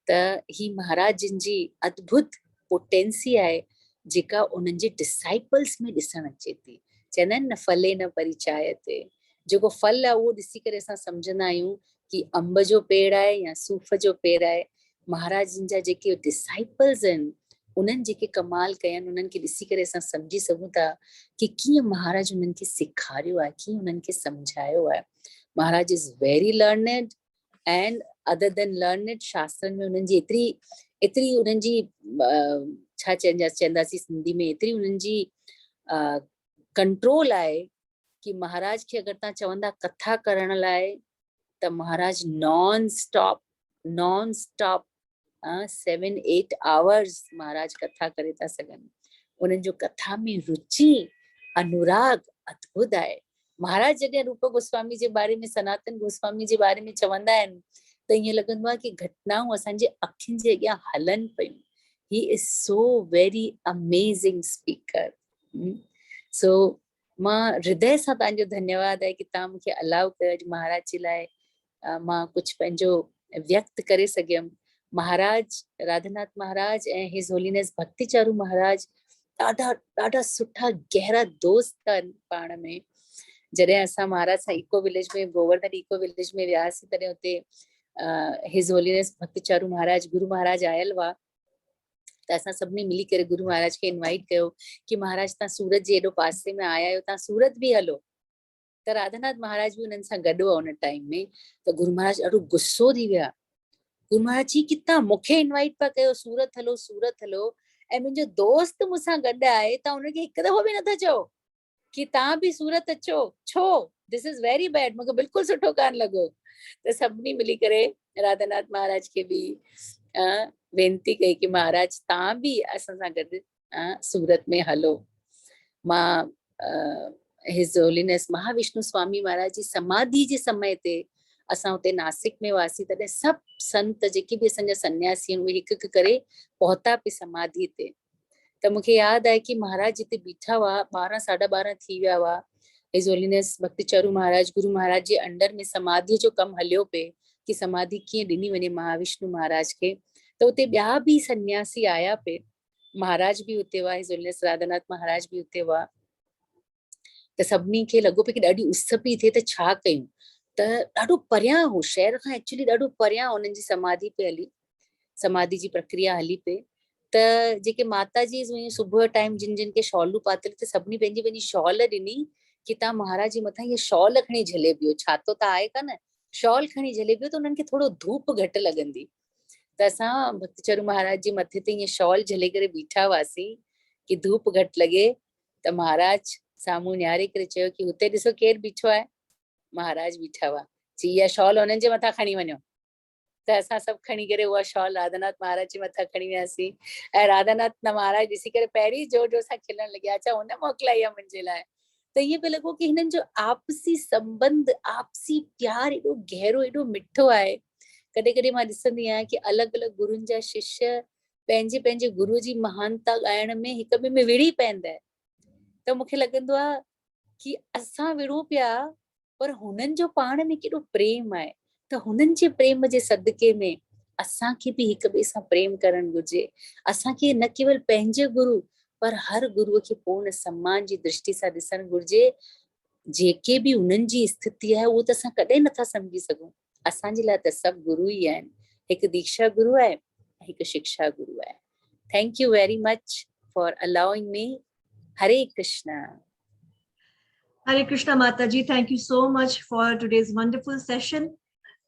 S2: त ही महाराज जिन जी अद्भुत पोटेंसी आहे, जेका उन्हनि जे डिसाइपल्स में ॾिसण अचे थी। चवंदा आहिनि न, फले न परिचायते, जेको फल आहे उहो ॾिसी करे असां सम्झंदा आहियूं कि अंब जो पेड़ आहे या सूफ़ जो पेड़ आहे। महाराज जिन जा जेके डिसाइपल्स आहिनि, उन्हनि जेके कमाल कया आहिनि, उन्हनि खे ॾिसी करे असां सम्झी सघूं था कि कीअं महाराज उन्हनि खे सेखारियो आहे, कीअं उन्हनि खे सम्झायो आहे। Maharaj is very learned, and other than learned, शास्त्रनि में उन्हनि जी एतिरी उन्हनि जी छा चवंदासीं सिंधी में, एतिरी उन्हनि जी कंट्रोल आहे कि महाराज खे अगरि तव्हां चवंदा कथा करण लाइ, त महाराज नॉन स्टॉप 7-8 आवर्स महाराज कथा करे था सघनि। उन्हनि जो कथा में रुचि, अनुराग अद्भुत आहे। महाराज जॾहिं रूप गोस्वामी जे बारे में, सनातन गोस्वामी जे बारे में चवंदा आहिनि, त ईअं लॻंदो आहे कि घटनाऊं असांजे अखियुनि जे अॻियां हलनि पियूं। He is so very amazing speaker. So मां हृदय सां तव्हांजो धन्यवाद आहे कि तव्हां मूंखे अलाउ कयो अॼु महाराज जे लाइ मां कुझु पंहिंजो व्यक्त करे सघियमि। महाराज राधानाथ महाराज ऐं हिज होलीनेस भक्ति चारू महाराज ॾाढा सुठा गहरा दोस्त आहिनि पाण में। जॾहिं असां महाराज सां इको विलेज में, गोवर्धन इको विलेज में वियासीं, तॾहिं हुते हिज होलीनेस भक्ति चारू महाराज, गुरु महाराज आयल हुआ, त असां सभिनी मिली करे गुरु महाराज खे इनवाइट कयो कि महाराज तव्हां सूरत जे एॾो पासे में आया आहियो, तव्हां सूरत बि हलो। त राधानाथ महाराज बि उन्हनि सां गॾु हुआ उन टाइम में। त गुरु महाराज ॾाढो गुस्सो थी विया। गुरु महाराज जी कि तव्हां मूंखे इनवाइट पिया कयो, सूरत हलो सूरत हलो, ऐं मुंहिंजो दोस्त मूंसां गॾु आहे, तव्हां हुनखे हिकु दफ़ो बि नथा चओ कि तव्हां बि सूरत अचो, छो? दिस इज वेरी बैड, मूंखे बिल्कुलु सुठो कान लॻो। त सभिनी मिली करे राधानाथ महाराज खे बि वेनती कई कि महाराज तव्हां बि असां सां गॾु सूरत में हलो। मां हिज होलीनेस महाविष्णु स्वामी महाराज जी समाधि जे समय ते असां हुते नासिक में हुआसीं, तॾहिं सभु संत जेके बि असांजा सन्यासी आहिनि, उहे हिकु हिकु करे पहुता पे समाधि ते। त मूंखे यादि आहे कि महाराज जिते बीठा हुआ, 12-12:30 थी विया हुआ। हिज होलीनेस भक्ति चारू महाराज, गुरु महाराज जे अंडर में समाधि जो कमु हलियो पे कि समाधि कीअं ॾिनी वञे महाविष्णु महाराज खे। त उते ॿिया बि सन्यासी आया पे, महाराज बि उते हुआ, हिज होलीनेस राधानाथ महाराज बि उते हुआ। त सभिनी खे लॻो पियो कि ॾाढी उस पई थिए, त छा कयूं। त ॾाढो परियां हो, शहर खां एक्चुअली ॾाढो परियां उन्हनि जी समाधि पे हली, समाधि जी प्रक्रिया हली पे। त जेके माता जी हुयूं सुबुह टाइम जिन जिन खे शॉलूं पातल, त सभिनी पंहिंजी पंहिंजी शॉल ॾिनी कि तव्हां महाराज जे मथां इहा शॉल खणी झले पियो, छातो त आहे कान, शॉल खणी झले पियो, त उन्हनि खे थोरो धूप घटि लॻंदी। त असां भक्ति चारू महाराज जे मथे ते ईअं शॉल झले करे बीठा हुआसीं कि धूप घटि लॻे। त महाराज साम्हूं निहारे करे चयो कि हुते ॾिसो केरु बीठो आहे। महाराज बीठा हुआ, चई इहा शॉल हुननि जे मथां खणी वञो। त असां सभु खणी करे उहा शॉल राधानाथ महाराज जे मथां खणी वियासीं, ऐं राधानाथ महाराज ॾिसी करे पहिरीं जोर जोर सां खिलण लॻिया, अच्छा हुन मोकिलाई आहे मुंहिंजे लाइ। त ईअं पियो लॻो कि हिननि जो आपसी संबंध, आपसी प्यार एॾो गहरो, एॾो मिठो आहे। कॾहिं कॾहिं मां ॾिसंदी आहियां कि अलॻि अलॻि गुरुनि जा शिष्य पंहिंजे पंहिंजे गुरु जी महानता ॻाइण में हिक ॿिए में विड़ी पवंदा आहिनि। त मूंखे लॻंदो आहे कि असां विड़ूं पिया, पर हुननि जो पाण में केॾो प्रेम आहे। त हुननि जे प्रेम जे सदके में असांखे बि हिक ॿिए सां प्रेम करणु घुर्जे। असांखे न केवल पंहिंजे गुरु, पर हर गुरुअ खे पूर्ण सम्मान जी दृष्टि सां ॾिसणु घुर्जे। जेके बि उन्हनि जी स्थिति आहे उहो त असां कॾहिं नथा सम्झी सघूं। असांजे लाइ त सभु गुरु ई आहिनि। हिकु दीक्षा गुरु आहे, हिकु शिक्षा गुरु आहे। Thank U very much for allowing mid. Hare Krishna.
S1: Hare Krishna Mataji, thank you so much for today's wonderful session.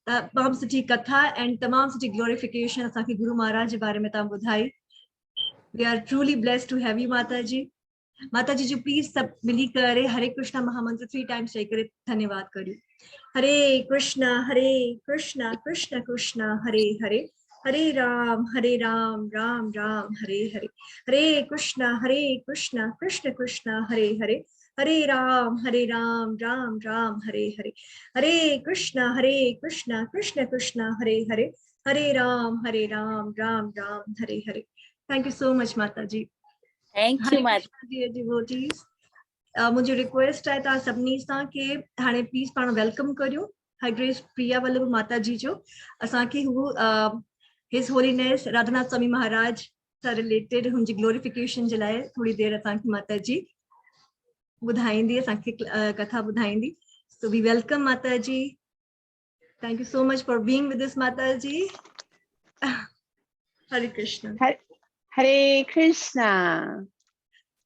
S1: तमाम सुठी कथा and तमाम सुठी glorification असांखे गुरु महाराज जे बारे में तव्हां ॿुधाई. We are truly blessed to have you Mataji. Mataji ji please सब मिली करे हरे कृष्णा महामंत्र 3 times चई करे धन्यवाद करियो. Hare Krishna Krishna Krishna Hare Hare, Hare Ram Ram Ram Hare Hare, Hare Krishna Krishna Krishna Hare Hare, Hare Ram Ram Ram Hare Hare, Hare Krishna Krishna Krishna Hare Hare, Hare Ram Ram Ram Hare Hare. Thank you so much Mataji.
S2: Thank you,
S1: Hare
S2: Mata.
S1: Krishna dear devotees. मुझे रिक्वेस्ट है तव्हां सभिनी सां के हाणे प्लीज पाण वेलकम करियो हरग्रेस प्रिया वल्लभ माता जी जो. असांखे हू हिज होलीनेस राधानाथ स्वामी महाराज सां रिलेटेड हुनजी ग्लोरिफिकेशन जे लाइ थोड़ी देर असांखे माता जी ॿुधाईंदी, असांखे कथा ॿुधाईंदी. So we welcome माता जी. Thank you so much for being with us माता जी. Hare Krishna.
S3: Hare Krishna.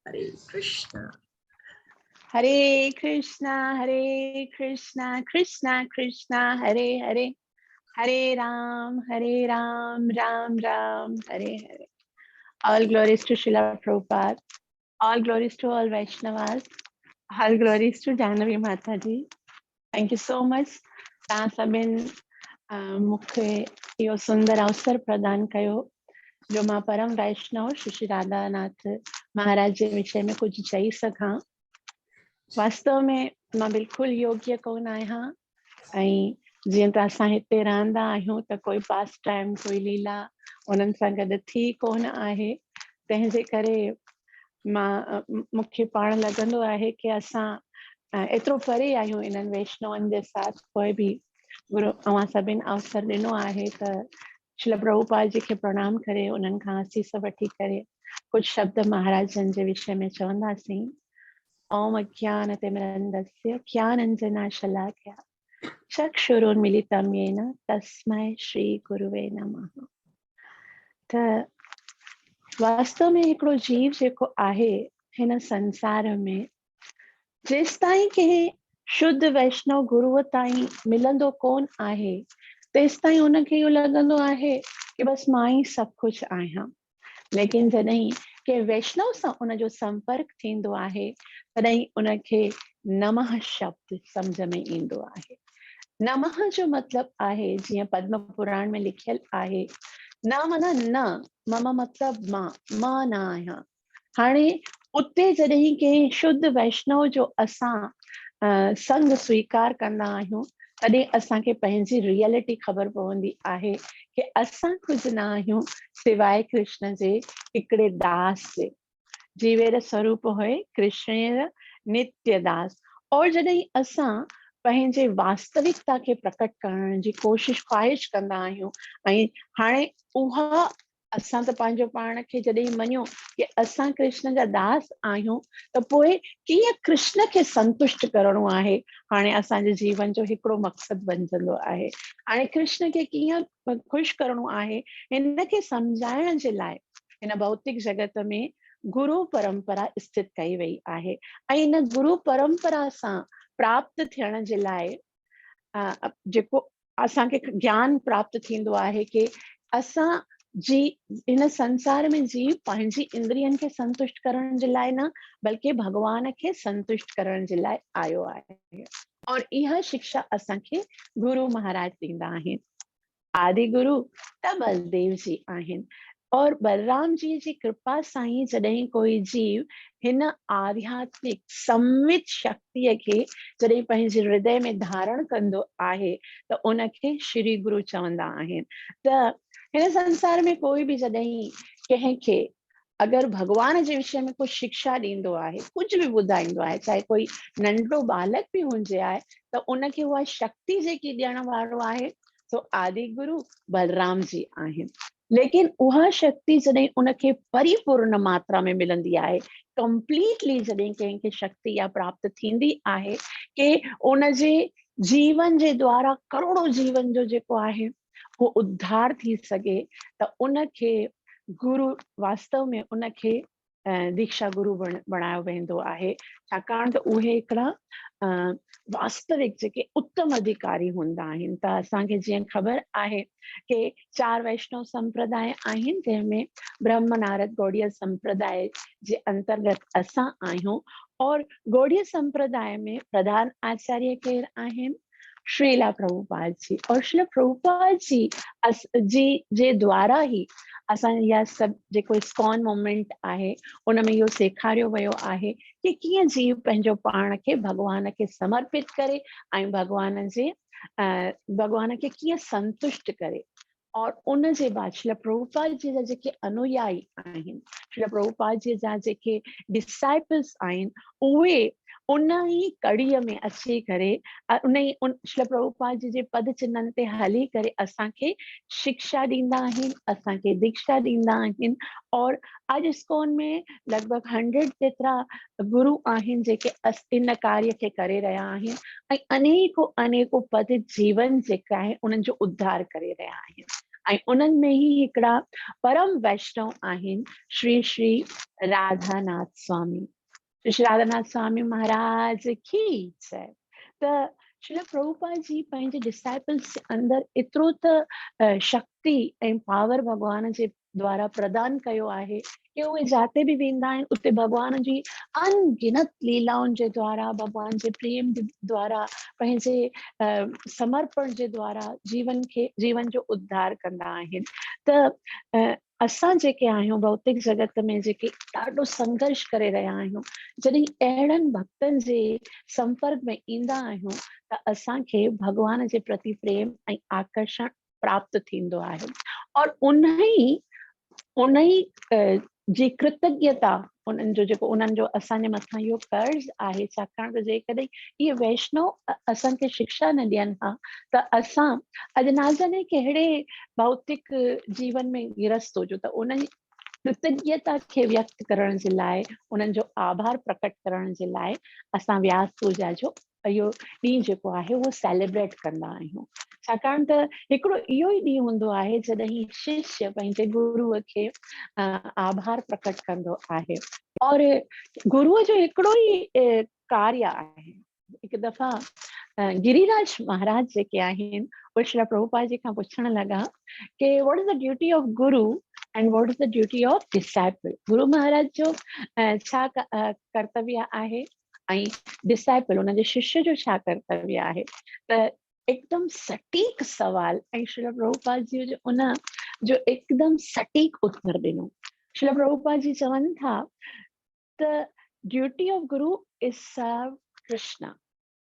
S1: Hare Krishna.
S3: Hare Krishna, Hare Krishna, Krishna Krishna, Hare Hare, Hare Ram, Ram Ram, Hare Hare. All glories to Srila Prabhupada. All glories to all Vaishnavas. All glories to Jahnavi Mataji. Thank you so much. तव्हां सभिनि मूंखे इहो सुंदर अवसर प्रदान कयो जो मां परम वैष्णव श्री राधानाथ महाराज जे विषय में कुछ चई सघां. वास्तव में मां बिल्कुलु योग्य कोन आहियां ऐं जीअं त असां हिते रहंदा आहियूं त कोई पास टाइम कोई लीला उन्हनि सां गॾु थी कोन आहे. तंहिंजे करे मूंखे पाण लॻंदो आहे कि असां एतिरो परे आहियूं इन्हनि वैष्णवनि जे साथ, पोइ बि गुरु अवां सभिनि अवसर ॾिनो आहे त श्रील प्रभुपाद जी खे प्रणाम करे उन्हनि खां आसीस वठी करे कुझु शब्द महाराजनि जे विषय में चवंदासीं. ओम अज्ञानतिमिरन्धस्य ज्ञानाञ्जनशलाकया चक्षुरुन्मीलितं येन तस्मै श्री गुरुवे नमः. त वास्तव में हिकिड़ो जीव जेको आहे हिन संसार में जेसिताईं कंहिं शुद्ध वैष्णव गुरुअ ताईं मिलंदो कोन आहे तेसिताईं उनखे इहो लॻंदो आहे कि बसि मां ई सभु कुझु आहियां. लेकिन जॾहिं के वैष्णव सां उनजो संपर्क थींदो आहे तॾहिं उनखे नमः शब्द सम्झ में ईंदो आहे. नमः जो मतलब आहे जीअं पद्म पुराण में लिखियल आहे, न माना न, मम मतलब मां न आहियां. हाणे उते जॾहिं के शुद्ध वैष्णव जो असां संग स्वीकार कंदा आहियूं तॾहिं असांखे पंहिंजी रियलिटी ख़बर पवंदी आहे कि असां कुझु न आहियूं सिवाय कृष्ण जे हिकिड़े दास जे. जीवेर स्वरूप हुए कृष्णेर नित्य दास. और जॾहिं असां पंहिंजे वास्तविकता खे प्रकट करण जी कोशिश ख्वाहिश कंदा आहियूं ऐं हाणे उहा असां त पंहिंजो पाण खे जॾहिं मञियो कि असां कृष्ण जा दास आहियूं त पोइ कीअं कृष्ण खे संतुष्ट करणो आहे हाणे असांजे जीवन जो हिकिड़ो मक़सद बणजंदो आहे. हाणे कृष्ण खे कीअं ख़ुशि करणो आहे हिन खे सम्झाइण जे लाइ हिन भौतिक जगत में गुरु परंपरा स्थित कई वई आहे ऐं इन गुरु परंपरा सां प्राप्त थियण जे लाइ जेको असांखे ज्ञान प्राप्त थींदो आहे कि असां जी इन संसार में जीव पंहिंजी इंद्रियनि खे संतुष्ट करण जे लाइ न बल्कि भगवान खे संतुष्ट करण जे लाइ आयो आहे. और इहा शिक्षा असांखे गुरु महाराज ॾींदा आहिनि. आदि गुरु त बलदेव जी आहिनि और बलराम जी जी कृपा सां ई जॾहिं कोई जीव हिन आध्यात्मिक संवित शक्तिअ खे जॾहिं पंहिंजे हृदय में धारण कंदो आहे त उनखे श्री गुरु चवंदा आहिनि. त हिन संसार में कोई बि जॾहिं कंहिंखे अगरि भगवान जे विषय में कुझु शिक्षा ॾींदो आहे, कुझु बि ॿुधाईंदो आहे, चाहे कोई नंढड़ो बालक बि हुजे आहे त उनखे उहा शक्ति जेकी ॾियण वारो आहे सो आदि गुरु बलराम जी आहिनि. लेकिन उहा शक्ति जॾहिं उनखे परिपूर्ण मात्रा में मिलंदी आहे, कंप्लीटली जॾहिं कंहिंखे शक्ति या प्राप्त थींदी आहे कि उनजे जीवन जे द्वारा करोड़ों जीवन जो जेको आहे वो उद्धार थी सके त उनखे गुरु वास्तव में उनखे दीक्षा गुरु बणायो वेंदो आहे, छाकाणि त उहे हिकिड़ा वास्तविक जेके उत्तम अधिकारी हूंदा आहिनि। त असांखे जीअं ख़बर आहे कि 4 वैष्णव संप्रदाय आहिनि, जंहिंमें ब्रह्म नारद गौड़िया संप्रदाय जे अंतर्गत असां आहियूं। और गौड़िया संप्रदाय में प्रधान आचार्य केर आहिनि? श्रीला प्रभुपाद जी। और श्रीला प्रभुपाद जी जे द्वारा ही असां इहा सभु जेको इस्कॉन मूवमेंट आहे उन में इहो सेखारियो वियो आहे कि कीअं जीव पंहिंजो पाण खे भॻवान खे समर्पित करे ऐं भॻवान खे कीअं संतुष्ट करे। और उन जे बाद श्रील प्रभुपाद जी जा जेके अनुयायी आहिनि, श्रील प्रभुपाद जी जा जेके डिसाइपल्स आहिनि, उहे उन ई कड़ीअ में अची करे श्रील प्रभुपाद जी जे पद चिन्हनि ते हली करे असांखे शिक्षा ॾींदा आहिनि, असांखे दीक्षा ॾींदा आहिनि। और अॼु इस्कॉन में लॻभॻि 100 जेतिरा गुरु आहिनि जेके इन कार्य खे करे रहिया आहिनि ऐं अनेको पद जीवन जेका आहे उन्हनि जो उद्धार करे रहिया आहिनि। ऐं उन्हनि में ई हिकिड़ा परम वैष्णव आहिनि, श्री श्री राधानाथ स्वामी। श्री राधानाथ स्वामी महाराज की जय। त श्रील प्रभुपाद जी पंहिंजे डिसाइपल्स जे अंदरि एतिरो त शक्ति ऐं पावर भॻवान जे द्वारा प्रदान कयो आहे कि उहे जाते बि वेंदा आहिनि उते भॻवान जी अनगिनत लीलाउनि जे द्वारा, भॻवान जे प्रेम द्वारा, पंहिंजे समर्पण जे द्वारा जीवन जो उद्धार कंदा आहिनि। त असां जेके आहियूं भौतिक जगत में जेके ॾाढो संघर्ष करे रहिया आहियूं, जॾहिं अहिड़नि भक्तनि जे संपर्क में ईंदा आहियूं त असांखे भॻवान जे प्रति प्रेम ऐं आकर्षण प्राप्त थींदो आहे। और उन ई जी कृतज्ञता, उन्हनि जो असांजे मथां इहो कर्ज़ आहे, छाकाणि त जेकॾहिं इहे वैष्णव असांखे शिक्षा न ॾियनि हा त असां अॼु ना जाने कहिड़े भौतिक जीवन में गिरस्त हुजूं। त उन्हनि कृतज्ञता खे व्यक्त करण जे लाइ, उन्हनि जो आभार प्रकट करण जे लाइ असां व्यास पूजा जो इहो ॾींहुं जेको आहे उहो सेलिब्रेट कंदा आहियूं। छाकाणि त हिकिड़ो इहो ई ॾींहुं हूंदो आहे जॾहिं शिष्य पंहिंजे गुरुअ खे आभार प्रकट कंदो आहे। और गुरुअ जो हिकिड़ो ई कार्य आहे। हिकु दफ़ा गिरिराज महाराज जेके आहिनि उहे श्री प्रभुपाद जी खां पुछण लॻा कि what is the duty of guru and what is the duty of disciple. Guru Maharaj जो छा कर्तव्य आहे ऐं डिसाइपल उनजे शिष्य जो छा कर्तव्य आहे। त एकदम सटीक सवाल ऐं श्री प्रभुपाद जी जो उन जो एकदम सटीक उत्तर ॾिनो। श्री प्रभुपाद जी चवनि था त ड्यूटी ऑफ गुरु इज सर्व कृष्णा।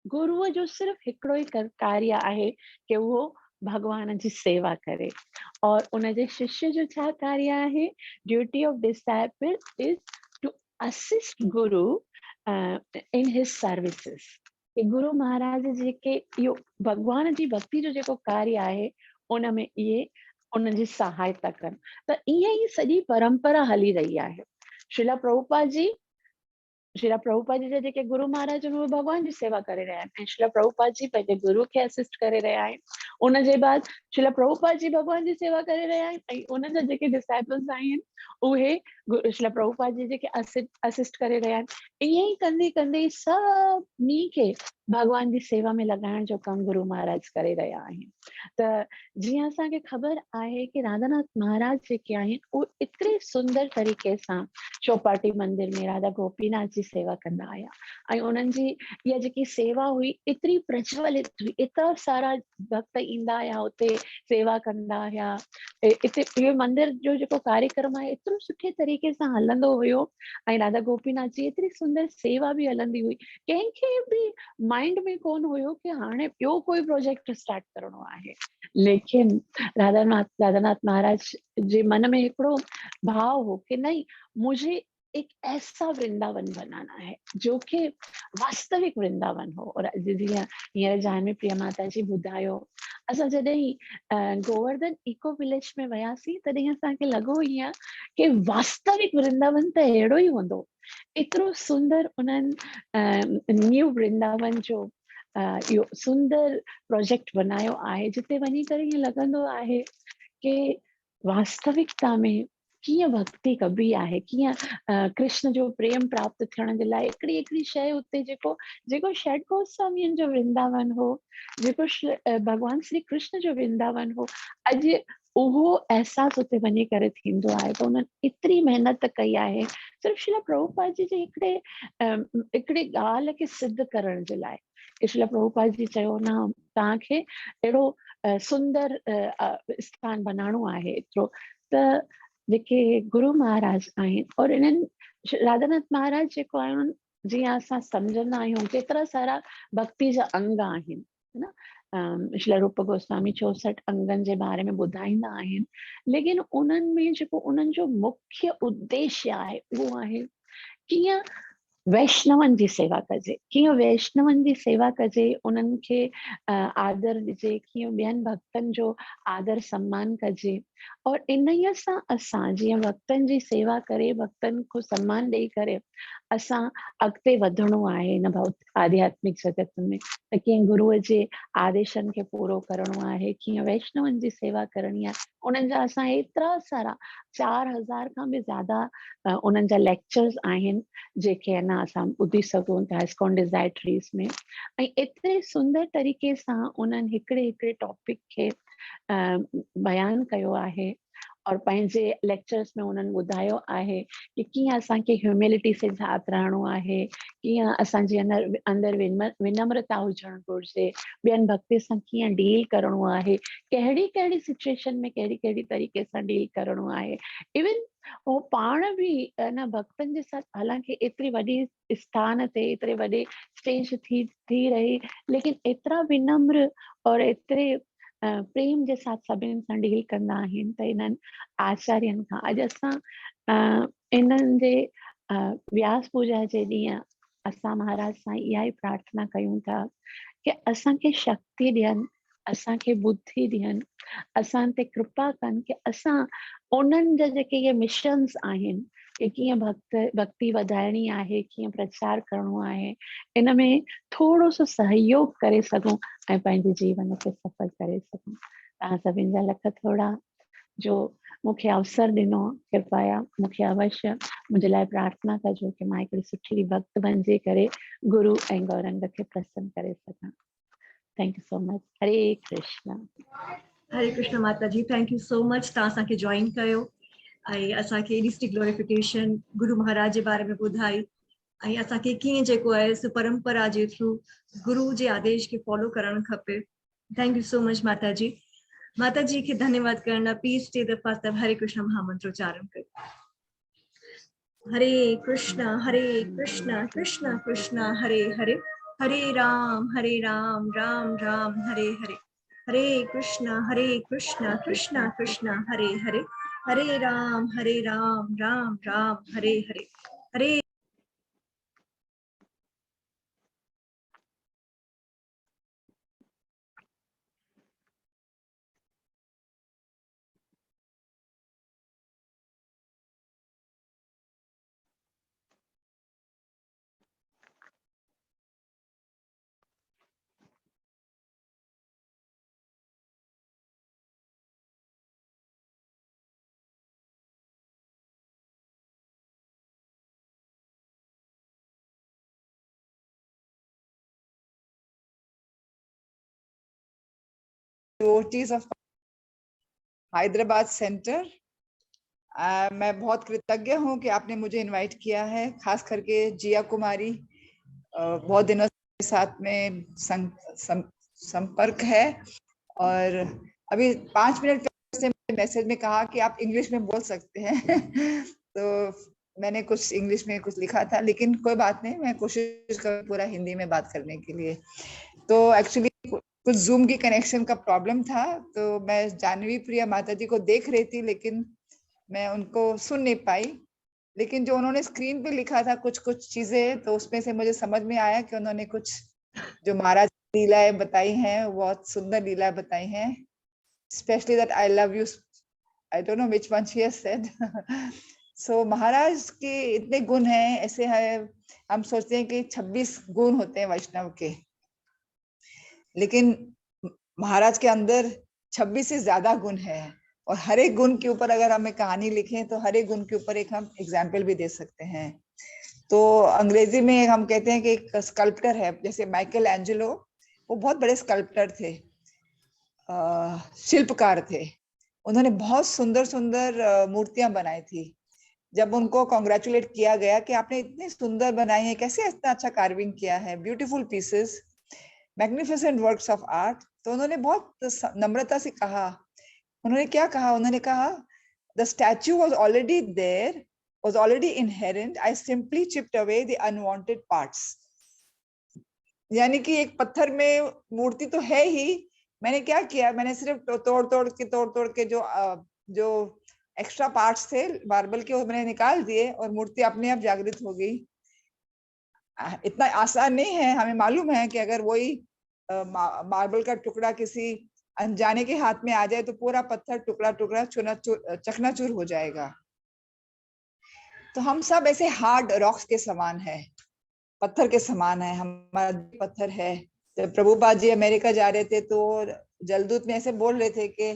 S3: गुरुअ जो सिर्फ़ हिकिड़ो ई कार्य आहे कि उहो भगवान जी सेवा करे। और उनजे शिष्य जो छा कार्य आहे? Duty of disciple is to assist guru in his services. Guru Maharaj जेके इहो भगवान जी भक्ति जो जेको कार्य आहे उन में इहे उनजी सहायता कनि। त ईअं ई सॼी परंपरा हली रही आहे। श्रीला प्रभुपाद जी जा जेके गुरु महाराज आहिनि उहे भगवान जी सेवा करे रहिया आहिनि ऐं श्रीला प्रभुपाद जी पंहिंजे गुरु खे असिस्ट करे रहिया आहिनि। उन जे बाद श्रीला प्रभुपाद जी भगवान जी सेवा करे रहिया आहिनि ऐं उन्हनि जा जेके डिसाइपल्स आहिनि उहे श्रीला प्रभुपाद जी जेके असिस्ट करे रहिया आहिनि। ईअं ई कंदे कंदे सभिनी खे भगवान जी सेवा में लॻाइण जो कमु गुरु महाराज करे रहिया आहिनि। त जीअं असांखे ख़बर आहे कि राधानाथ महाराज जेके आहिनि उहे एतिरे सुंदर तरीक़े सां चौपाटी मंदिर में राधा गोपीनाथ जी सेवा कंदा हुया ऐं उन्हनि जी इहा जेकी सेवा हुई एतिरी प्रज्वलित हुई। एतिरा सारा भक्त ईंदा हुया उते सेवा कंदा हुया। इते इहो मंदिर जो जेको कार्यक्रम आहे एतिरो सुठे तरीक़े सां हलंदो हुयो ऐं राधा गोपीनाथ जी एतिरी सुंदर सेवा बि हलंदी हुई। कंहिंखे बि माइंड में कोन हुयो कि हाणे ॿियो कोई प्रोजेक्ट स्टार्ट करणो आहे। लेकिन राधानाथ महाराज जे मन में हिकिड़ो भाव हो कि नहीं, मुझे एक ऐसा वृंदावन बनाना है जो कि वास्तविक वृंदावन हो। और जीअं हींअर जानवी प्रिया माता जी ॿुधायो, असां जॾहिं गोवर्धन इको विलेज में वियासीं तॾहिं असांखे लॻो ईअं कि वास्तविक वृंदावन त अहिड़ो ई हूंदो। एतिरो सुंदर उन्हनि न्यू वृंदावन जो इहो सुंदर प्रोजेक्ट बनायो आहे जिते वञी करे ईअं लॻंदो आहे कि वास्तविकता में कीअं भक्ति कबी आहे, कीअं कृष्ण जो प्रेम प्राप्त थियण जे लाइ हिकिड़ी हिकिड़ी शइ उते जेको षड गोस्वामीनि जो वृंदावन हो, जेको भगवान श्री कृष्ण जो वृंदावन हो, अॼु उहो अहसास उते वञी करे थींदो आहे। त उन्हनि एतिरी महिनत कई आहे सिर्फ़ु श्रील प्रभुपाद जी जे हिकिड़े ॻाल्हि खे सिद्ध करण जे लाइ। श्रील प्रभुपाद जी चयो न तव्हांखे अहिड़ो सुंदर स्थान बनाइणो आहे एतिरो। त जेके गुरु महाराज आहिनि और इन्हनि राधानाथ महाराज जेको आहिनि, जीअं असां सम्झंदा आहियूं केतिरा सारा भक्ति जा अंग आहिनि, है न। श्रील रूप गोस्वामी 64 अंगनि जे बारे में ॿुधाईंदा आहिनि, लेकिन उन्हनि में जेको उन्हनि जो मुख्य उद्देश्य आहे उहो आहे कीअं वैष्णवनि जी सेवा कजे, कीअं वैष्णवनि जी सेवा कजे, उन्हनि खे आदर ॾिजे, कीअं ॿियनि भक्तनि जो आदर सम्मान कजे। और इन्हीअ सां असां जीअं भक्तनि जी सेवा करे, भक्तनि को सम्मान ॾेई करे असां अॻिते वधणो आहे इन आध्यात्मिक जगत में। त कीअं गुरूअ जे आदेशनि खे पूरो करणो आहे, कीअं वैष्णवनि जी सेवा करणी आहे। उन्हनि जा असां एतिरा सारा 4000 खां बि ज़्यादा उन्हनि जा लेक्चर्स आहिनि जेके आहे न असां ॿुधी सघूं था इस्कॉन डिज़ायर ट्रीज़ में। ऐं एतिरे सुंदर तरीक़े सां उन्हनि हिकिड़े हिकिड़े टॉपिक खे बयानु कयो आहे और पंहिंजे लेक्चर्स में उन्हनि ॿुधायो आहे कि कीअं असांखे ह्यूमिलिटी से साथ रहणो आहे, कीअं असांजे अंदरि विनम्रता हुजणु घुरिजे, ॿियनि भक्ति सां कीअं डील करणो आहे, कहिड़ी कहिड़ी सिचुएशन में कहिड़ी कहिड़ी तरीक़े सां डील करणो आहे। इवन वो पाण बि न भक्तनि जे साथ, हालांकि एतिरी वॾी स्थान ते एतिरे वॾे स्टेज थी रही, लेकिन एतिरा विनम्र और एतिरे प्रेम जे साथ सभिनी सां डील कंदा आहिनि। त इन्हनि आचार्यनि खां अॼु असां इन्हनि जे व्यास पूजा जे ॾींहुं असां महाराज सां इहा ई प्रार्थना कयूं था कि असांखे शक्ति ॾियनि, असांखे बुद्धि ॾियनि, असां ते कृपा कनि कि असां उन्हनि जा जेके इहे मिशन्स आहिनि कि कीअं भक्ति वधाइणी आहे, कीअं प्रचार करिणो आहे, इन में थोरो सो सहयोग करे सघूं ऐं पंहिंजे जीवन खे सफल करे सघूं। तव्हां सभिनि जा लख थोड़ा जो मूंखे अवसर ॾिनो, कृपया मूंखे अवश्य मुंहिंजे लाइ प्रार्थना कजो कि मां हिकिड़ी सुठी भक्त बणिजी करे गुरु ऐं गौरंग खे प्रसन्न करे सघां। Thank you so much. Hare Krishna.
S1: Hare Krishna माता जी, थैंक यू सो मच तव्हां असांखे जॉइन कयो ऐं असांखे एॾी सुठी ग्लोरिफिकेशन गुरु महाराज जे बारे में ॿुधाई ऐं असांखे कीअं जेको आहे सो परंपरा जे थ्रू गुरु जे आदेश खे फॉलो करणु खपे। थैंक यू सो मच माता जी। माता जी खे धन्यवाद करना। प्लीज टे दफ़ा सब हरे कृष्ण महामंत्रोच्चारण कयो। Hare Krishna Krishna Krishna Hare Hare, Hare Ram Ram Ram Hare Hare, Hare Krishna Krishna Krishna Hare Hare, Hare Ram Ram Ram Hare Hare, Hare
S4: devotees of Hyderabad centre. मैं बहुत कृतज्ञ हूँ कि आपने मुझे इनवाइट किया है, खास करके जिया कुमारी, बहुत दिनों से साथ में संपर्क है और अभी 5 मिनट से मैसेज में कहा कि आप इंग्लिश में बोल सकते हैं तो मैंने कुछ इंग्लिश में कुछ लिखा था, लेकिन कोई बात नहीं, मैं कोशिश कर पूरा हिंदी में बात करने के लिए। तो एक्चुअली कुछ जूम की कनेक्शन का प्रॉब्लम था, तो मैं जानवी प्रिया माता जी को देख रही थी लेकिन मैं उनको सुन नहीं पाई। लेकिन जो उन्होंने स्क्रीन पे लिखा था कुछ चीजें, तो उसमें से मुझे समझ में आया कि उन्होंने कुछ जो महाराज लीलाएं बताई हैं, बहुत सुंदर लीलाएं बताई हैं। Specially that I love you, I don't know which one she has said. So Maharaj के इतने गुण हैं, ऐसे है हम सोचते हैं कि 26 गुण होते हैं वैष्णव के, लेकिन महाराज के अंदर 26 से ज्यादा गुण है। और हर एक गुण के ऊपर अगर हमें कहानी लिखें तो हर एक गुण के ऊपर एक हम एग्जाम्पल भी दे सकते हैं। तो अंग्रेजी में हम कहते हैं कि एक स्कल्प्टर है, जैसे माइकल एंजेलो, वो बहुत बड़े स्कल्प्टर थे, शिल्पकार थे। उन्होंने बहुत सुंदर सुंदर मूर्तियां बनाई थी। जब उनको कॉन्ग्रेचुलेट किया गया कि आपने इतनी सुंदर बनाई है, कैसे इतना अच्छा कार्विंग किया है, beautiful pieces, magnificent works of art, तो उन्होंने बहुत नम्रता से कहा, उन्होंने क्या कहा, उन्होंने कहा the statue was already there, was already inherent, I simply chipped away the unwanted parts। यानी कि एक पत्थर में मूर्ति तो है ही, मैंने क्या किया, मैंने सिर्फ तोड़ तोड़ के जो एक्स्ट्रा पार्ट्स थे मार्बल के वो मैंने निकाल दिए और मूर्ति अपने आप जागृत हो गई। इतना आसान नहीं है, हमें मालूम है कि अगर वही मार्बल का टुकड़ा किसी अनजाने के हाथ में आ जाए तो पूरा पत्थर टुकड़ा टुकड़ा चकनाचूर हो जाएगा। तो हम सब ऐसे हार्ड रॉक्स के समान है, पत्थर के समान है, हमारा पत्थर है। जब प्रभुपाद जी अमेरिका जा रहे थे तो जलदूत में ऐसे बोल रहे थे कि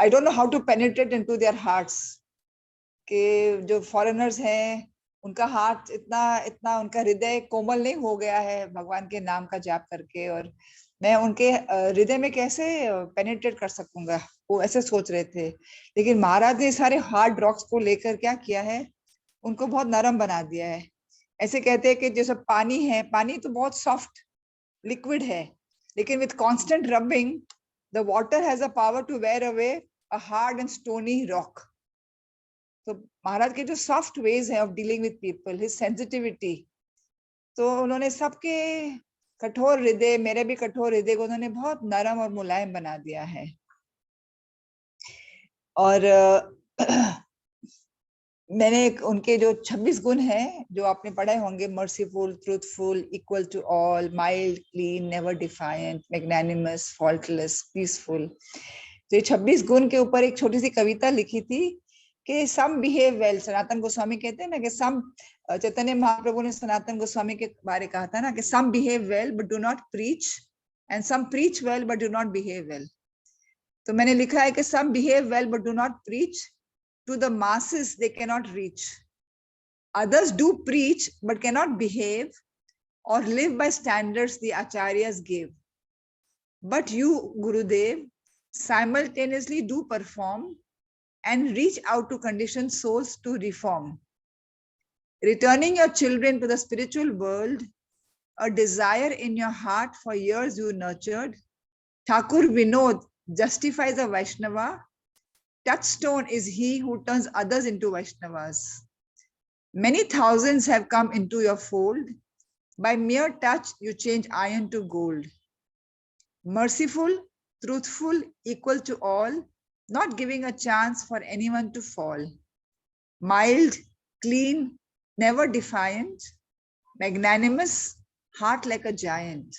S4: I don't know how to penetrate into their hearts, कि जो फॉरेनर्स हैं उनका हार्ट इतना उनका हृदय कोमल नहीं हो गया है भगवान के नाम का जाप करके, और मैं उनके हृदय में कैसे पेनिट्रेट कर सकूंगा, वो ऐसे सोच रहे थे। लेकिन महाराज ने सारे हार्ड रॉक्स को लेकर क्या किया है, उनको बहुत नरम बना दिया है। ऐसे कहते हैं कि जैसे पानी है, पानी तो बहुत सॉफ्ट लिक्विड है, लेकिन with constant rubbing the water has a power to wear away a hard and stony rock. तो महाराज के जो सॉफ्ट वेज है of dealing with people, his sensitivity, तो उन्होंने सबके कठोर हृदय, मेरे भी कठोर हृदय को उन्होंने बहुत नरम और मुलायम बना दिया है। और मैंने उनके जो 26 गुण हैं जो आपने पढ़े होंगे, merciful, truthful, equal to all, mild, clean, never defiant, magnanimous, faultless, peaceful, तो ये 26 गुण के ऊपर एक छोटी सी कविता लिखी थी कि सम बिहेव वेल। सनातन गोस्वामी कहते हैं ना कि सम, चैतन्य महाप्रभु ने सनातन गोस्वामी के बारे कहा था ना कि some behave well but do not preach, and some preach well but do not behave well. तो मैंने लिखा है कि some behave well but do not preach, to the masses they cannot reach. Others do preach but cannot behave or live by standards the acharyas gave. But you, Gurudev, simultaneously do perform and reach out to conditioned souls to reform. Returning your children to the spiritual world, a desire in your heart for years you nurtured, Thakur Vinod justifies a Vaishnava. Touchstone is he who turns others into Vaishnavas. Many thousands have come into your fold. By mere touch, you change iron to gold. Merciful, truthful, equal to all, not giving a chance for anyone to fall. Mild, clean, never defiant, magnanimous, heart like a giant.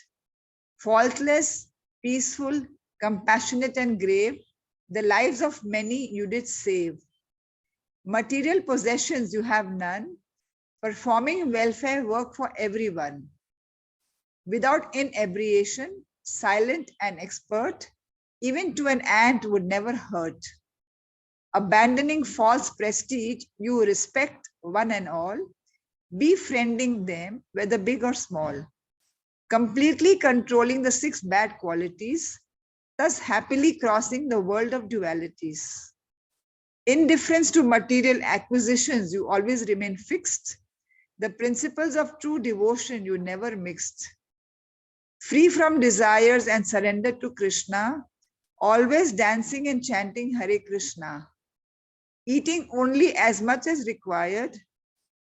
S4: Faultless, peaceful, compassionate and grave, the lives of many you did save. Material possessions you have none, performing welfare work for everyone. Without inebriation, silent and expert, even to an ant would never hurt. Abandoning false prestige, you respect one and all, befriending them, whether big or small. Completely controlling the 6 bad qualities, thus happily crossing the world of dualities. Indifference to material acquisitions, you always remain fixed. The principles of true devotion you never mixed. Free from desires and surrendered to Krishna, always dancing and chanting Hare Krishna. Eating only as much as required,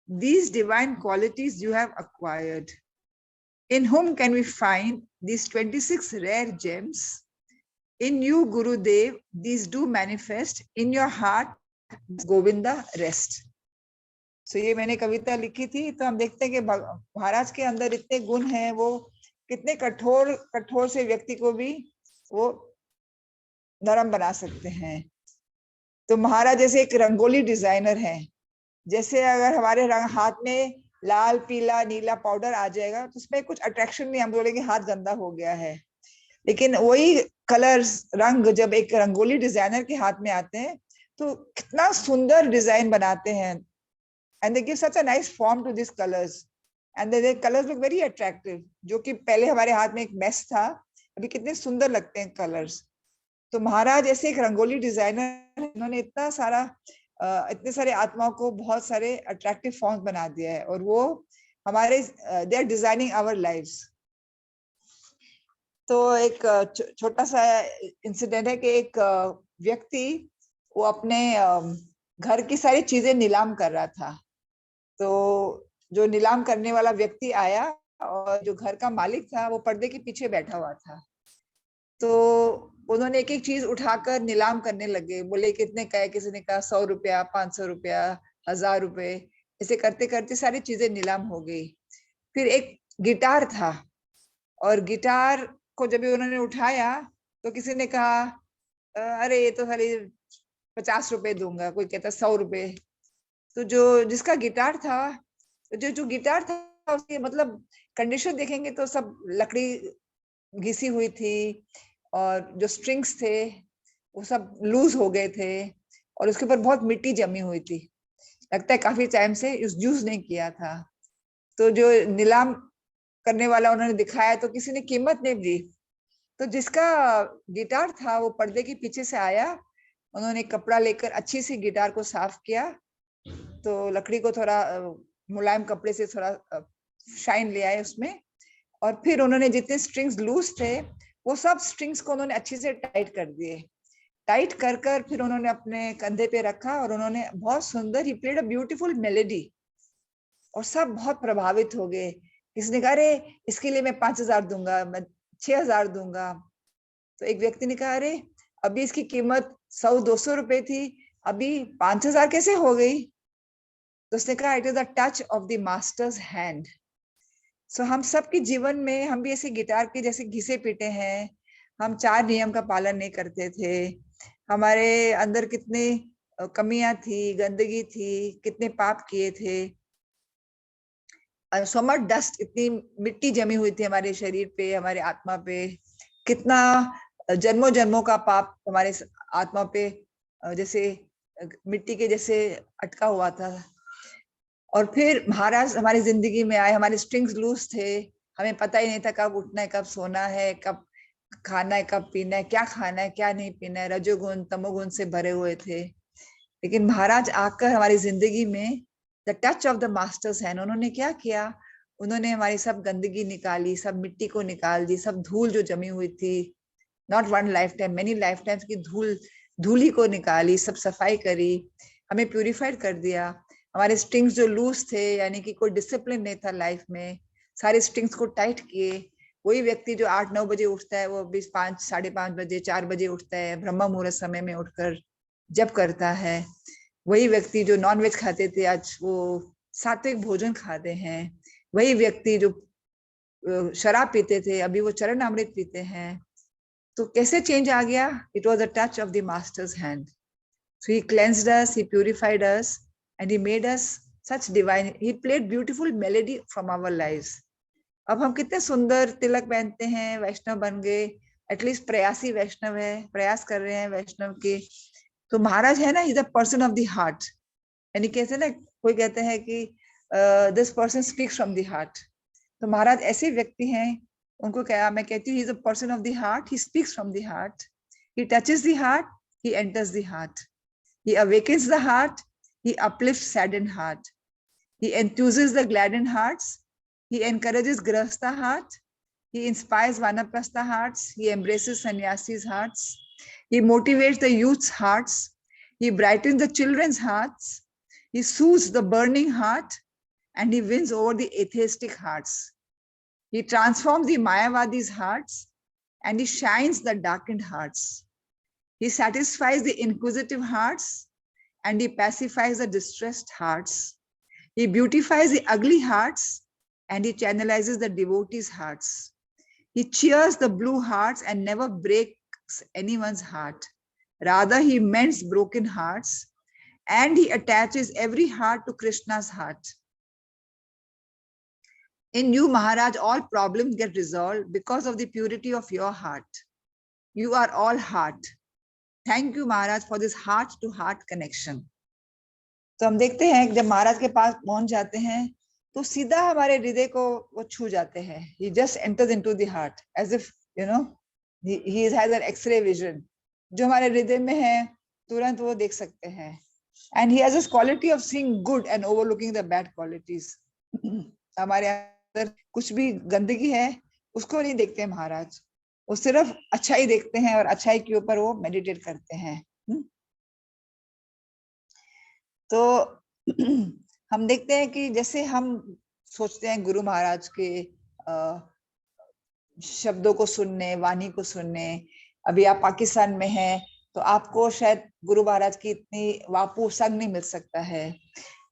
S4: these divine qualities you have acquired. In whom can we find these 26 rare gems? In you, Gurudev, these do manifest. In your heart, Govinda rest. So ये मैंने कविता लिखी थी। तो हम देखते हैं कि महाराज के अंदर इतने गुण हैं, वो कितने कठोर से व्यक्ति को भी वो नरम बना सकते हैं। तो महाराज जैसे एक रंगोली डिजाइनर हैं, जैसे अगर हमारे हाथ में लाल, पीला, नीला पाउडर आ जाएगा तो उसमें कुछ अट्रैक्शन नहीं, हम बोलेंगे हाथ गंदा हो गया है। लेकिन वही कलर्स, रंग जब एक रंगोली डिजाइनर के हाथ में आते हैं तो कितना सुंदर डिजाइन बनाते हैं, and they give such a nice form to these colors, and the colors look very attractive. जो कि पहले हमारे हाथ में एक मेस था, अभी कितने सुंदर लगते हैं कलर्स। तो महाराज ऐसे एक रंगोली डिजाइनर, इन्होंने इतना सारा इतने सारे आत्माओं को बहुत सारे अट्रैक्टिव फॉर्म्स बना दिया है, और वो हमारे they are designing our lives. तो एक छोटा सा इंसिडेंट है कि एक व्यक्ति वो अपने घर की सारी चीजें नीलाम कर रहा था। तो जो नीलाम करने वाला व्यक्ति आया और जो घर का मालिक था वो पर्दे के पीछे बैठा हुआ था। तो उन्होंने एक एक चीज उठाकर नीलाम करने लगे, बोले कितने का है, किसी ने कहा 100 रुपया, 500 रुपया, 1000 रुपए, ऐसे करते करते सारी चीजें नीलाम हो गई। फिर एक गिटार था, और गिटार को जब उन्होंने उठाया तो किसी ने कहा अरे ये तो खाली 50 रुपए दूंगा, कोई कहता 100 रुपए। तो जो जिसका गिटार था, जो गिटार था उसकी मतलब कंडीशन देखेंगे तो सब लकड़ी घिसी हुई थी, और जो स्ट्रिंग्स थे वो सब लूज हो गए थे, और उसके ऊपर बहुत मिट्टी जमी हुई थी, लगता है काफी टाइम से यूज नहीं किया था। तो जो नीलाम करने वाला उन्होंने दिखाया तो किसी ने कीमत नहीं दी। तो जिसका गिटार था वो पर्दे के पीछे से आया, उन्होंने कपड़ा लेकर अच्छी सी गिटार को साफ किया, तो लकड़ी को थोड़ा मुलायम कपड़े से थोड़ा शाइन ले आए उसमें, और फिर उन्होंने जितने स्ट्रिंग्स लूज थे वो सब स्ट्रिंग्स को उन्होंने अच्छे से टाइट कर दिए। टाइट कर कर फिर उन्होंने अपने कंधे पे रखा, और उन्होंने बहुत सुंदर, he played a beautiful melody, और सब बहुत प्रभावित हो गए। किसी ने कहा अरे इसके लिए मैं 5000 दूंगा, मैं 6000 दूंगा। तो एक व्यक्ति ने कहा अरे अभी इसकी कीमत 100-200 रुपए थी, अभी 5000 कैसे हो गई? तो उसने कहा it is the touch of the master's hand. So हम सबके जीवन में हम भी ऐसे गिटार के जैसे घिसे पीटे हैं। हम 4 नियम का पालन नहीं करते थे, हमारे अंदर कितने कमियां थी, गंदगी थी, कितने पाप किए थे, सो मच डस्ट, इतनी मिट्टी जमी हुई थी हमारे शरीर पे, हमारे आत्मा पे, कितना जन्मों जन्मों का पाप हमारे आत्मा पे जैसे मिट्टी के जैसे अटका हुआ था। और फिर महाराज हमारी जिंदगी में आए, हमारे स्ट्रिंग्स लूज थे, हमें पता ही नहीं था कब उठना है, कब सोना है, कब खाना है, कब पीना है, क्या खाना है, क्या नहीं पीना है, रजोगुण तमोगुण से भरे हुए थे। लेकिन महाराज आकर हमारी जिंदगी में the touch of the master's hand, उन्होंने क्या किया, उन्होंने हमारी सब गंदगी निकाली, सब मिट्टी को निकाल दी, सब धूल जो जमी हुई थी, not one life time, many life times की धूली को निकाली, सब सफाई करी, हमें प्यूरिफाइड कर दिया। हमारे स्ट्रिंग्स जो लूज थे, यानी कि कोई डिसिप्लिन नहीं था लाइफ में, सारे स्ट्रिंग्स को टाइट किए। वही व्यक्ति जो 8-9 बजे उठता है, वो 5, 5:30 बजे, 4 बजे उठता है, ब्रह्म मुहूर्त समय में उठकर जप करता है। वही व्यक्ति जो नॉनवेज खाते थे, आज वो सात्विक भोजन खाते हैं। वही व्यक्ति जो शराब पीते थे, अभी वो चरण अमृत पीते हैं। तो कैसे चेंज आ गया? It was a touch of the master's hand. So he cleansed अस, ही प्यूरिफाइड अस, and he made us such divine, he played beautiful melody from our lives. अब हम कितने सुंदर तिलक पहनते हैं, वैष्णव बन गए, एटलीस्ट प्रयासी वैष्णव है, प्रयास कर रहे हैं वैष्णव के। तो महाराज है ना, is the person of the heart, यानी कैसे ना कोई कहते हैं कि this person speaks from the heart. तो महाराज ऐसे व्यक्ति हैं, उनको क्या मैं कहती हूँ, he is a person of the heart, he speaks from the heart, he touches the heart, he enters the heart, he awakens the heart, he uplifts saddened heart, he enthuses the gladdened hearts, he encourages grahastha heart, he inspires vanaprastha hearts, he embraces sannyasis hearts, he motivates the youth's hearts, he brightens the children's hearts, he soothes the burning heart, and he wins over the atheistic hearts. He transforms the mayavadi's hearts, and he shines the darkened hearts. He satisfies the inquisitive hearts, and he pacifies the distressed hearts. He beautifies the ugly hearts, and he channelizes the devotees' hearts. He cheers the blue hearts and never breaks anyone's heart. Rather, he mends broken hearts, and he attaches every heart to Krishna's heart. In you, Maharaj, all problems get resolved because of the purity of your heart. You are all heart. Thank you, Maharaj, for this heart to heart connection. तो हम देखते हैं जब महाराज के पास पहुंच जाते हैं तो सीधा हमारे हृदय को वो छू जाते हैं. He just enters into the heart as if, you know, he has an X-ray vision. जो हमारे हृदय में है तुरंत वो देख सकते हैं. And he has this quality of seeing good and overlooking the bad qualities. हमारे अंदर कुछ भी गंदगी है उसको नहीं देखते महाराज, वो सिर्फ अच्छाई देखते हैं और अच्छाई के ऊपर वो मेडिटेट करते हैं. तो हम देखते हैं कि जैसे हम सोचते हैं गुरु महाराज के शब्दों को सुनने, वाणी को सुनने, अभी आप पाकिस्तान में हैं तो आपको शायद गुरु महाराज की इतनी वापू संग नहीं मिल सकता है,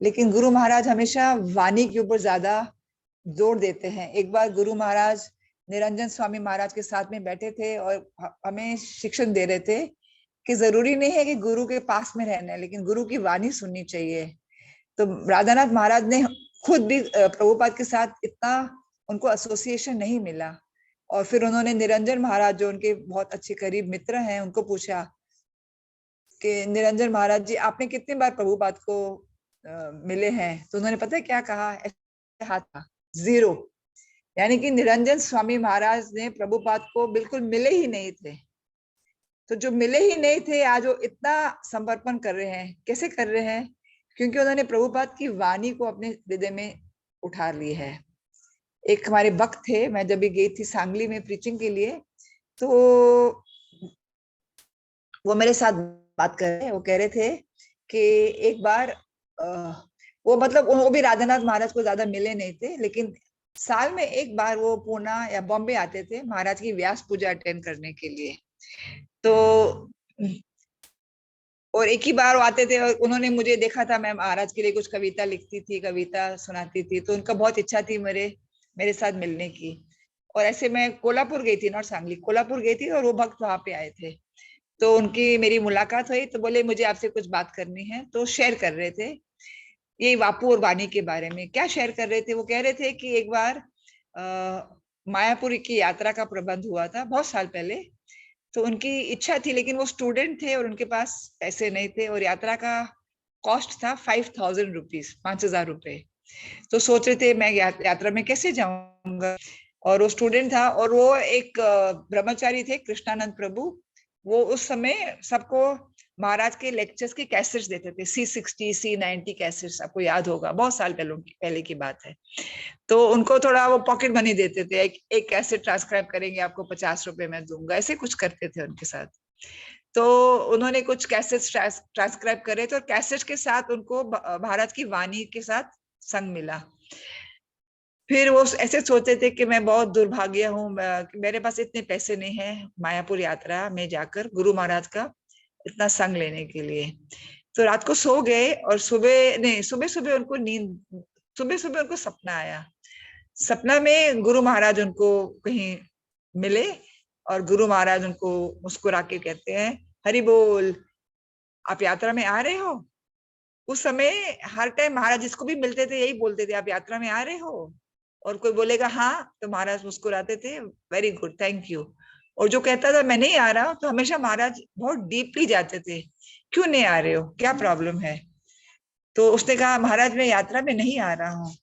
S4: लेकिन गुरु महाराज हमेशा वाणी के ऊपर ज्यादा जोर देते हैं. एक बार गुरु महाराज निरंजन स्वामी महाराज के साथ में बैठे थे और हमें शिक्षण दे रहे थे कि जरूरी नहीं है कि गुरु के पास में रहना है, लेकिन गुरु की वाणी सुननी चाहिए. तो राधानाथ महाराज ने खुद भी प्रभुपाद के साथ इतना उनको एसोसिएशन नहीं मिला, और फिर उन्होंने निरंजन महाराज जो उनके बहुत अच्छे करीब मित्र हैं उनको पूछा कि निरंजन महाराज जी आपने कितनी बार प्रभुपाद को मिले हैं? तो उन्होंने पता है क्या कहा? हाथ था 0. यानी कि निरंजन स्वामी महाराज ने प्रभुपाद को बिल्कुल मिले ही नहीं थे. तो जो मिले ही नहीं थे आज वो इतना समर्पण कर रहे हैं. कैसे कर रहे हैं? क्योंकि उन्होंने प्रभुपाद की वाणी को अपने हृदय में उठा ली है. एक हमारे भक्त थे, मैं जब भी गई थी सांगली में प्रीचिंग के लिए, तो वो मेरे साथ बात कर रहे, वो कह रहे थे कि एक बार वो मतलब वो भी राधानाथ महाराज को ज्यादा मिले नहीं थे, लेकिन साल में एक बार वो पूना या बॉम्बे आते थे महाराज की व्यास पूजा अटेंड करने के लिए. तो और एक ही बार वो आते थे और उन्होंने मुझे देखा था, मैं महाराज के लिए कुछ कविता लिखती थी, कविता सुनाती थी, तो उनका बहुत इच्छा थी मेरे साथ मिलने की. और ऐसे मैं कोल्हापुर गई थी, नॉट सांगली, कोल्हापुर गई थी और वो भक्त वहां पे आए थे. तो उनकी मेरी मुलाकात हुई तो बोले मुझे आपसे कुछ बात करनी है. तो शेयर कर रहे थे ये वापू और वाणी के बारे में. क्या शेयर कर रहे थे? वो कह रहे थे कि एक बार मायापुर की यात्रा का प्रबंध हुआ था बहुत साल पहले. तो उनकी इच्छा थी, लेकिन वो स्टूडेंट थे और उनके पास पैसे नहीं थे, और यात्रा का कॉस्ट था 5,000 रुपीज, 5,000 रुपए. तो सोच रहे थे मैं यात्रा में कैसे जाऊंगा, और वो स्टूडेंट था और वो एक ब्रह्मचारी थे कृष्णानंद प्रभु. वो उस समय सबको महाराज के लेक्चर्स के कैसेट्स देते थे, C60, C90 कैसेट्स, आपको याद होगा, बहुत साल पहले की बात है. तो उनको थोड़ा वो पॉकेट मनी देते थे, एक कैसेट ट्रांसक्राइब करेंगे आपको 50 रुपए मैं दूंगा, ऐसे कुछ करते थे उनके साथ. तो उन्होंने कुछ कैसेट्स ट्रांसक्राइब करे थे और कैसेट्स के साथ उनको महाराज की वाणी के साथ संग मिला. फिर वो ऐसे सोचते थे कि मैं बहुत दुर्भाग्य हूँ, मेरे पास इतने पैसे नहीं है मायापुर यात्रा में जाकर गुरु महाराज का इतना संग लेने के लिए. तो रात को सो गए और सुबह उनको सपना आया. सपना में गुरु महाराज उनको कहीं मिले और गुरु महाराज उनको मुस्कुरा के कहते हैं, हरि बोल, आप यात्रा में आ रहे हो? उस समय हर टाइम महाराज जिसको भी मिलते थे यही बोलते थे, आप यात्रा में आ रहे हो? और कोई बोलेगा हाँ, तो महाराज मुस्कुराते थे, वेरी गुड, थैंक यू. और जो कहता था मैं नहीं आ रहा हूँ, तो हमेशा महाराज बहुत डीपली जाते थे, क्यों नहीं आ रहे हो, क्या प्रॉब्लम है? तो उसने कहा महाराज मैं यात्रा में नहीं आ रहा हूँ.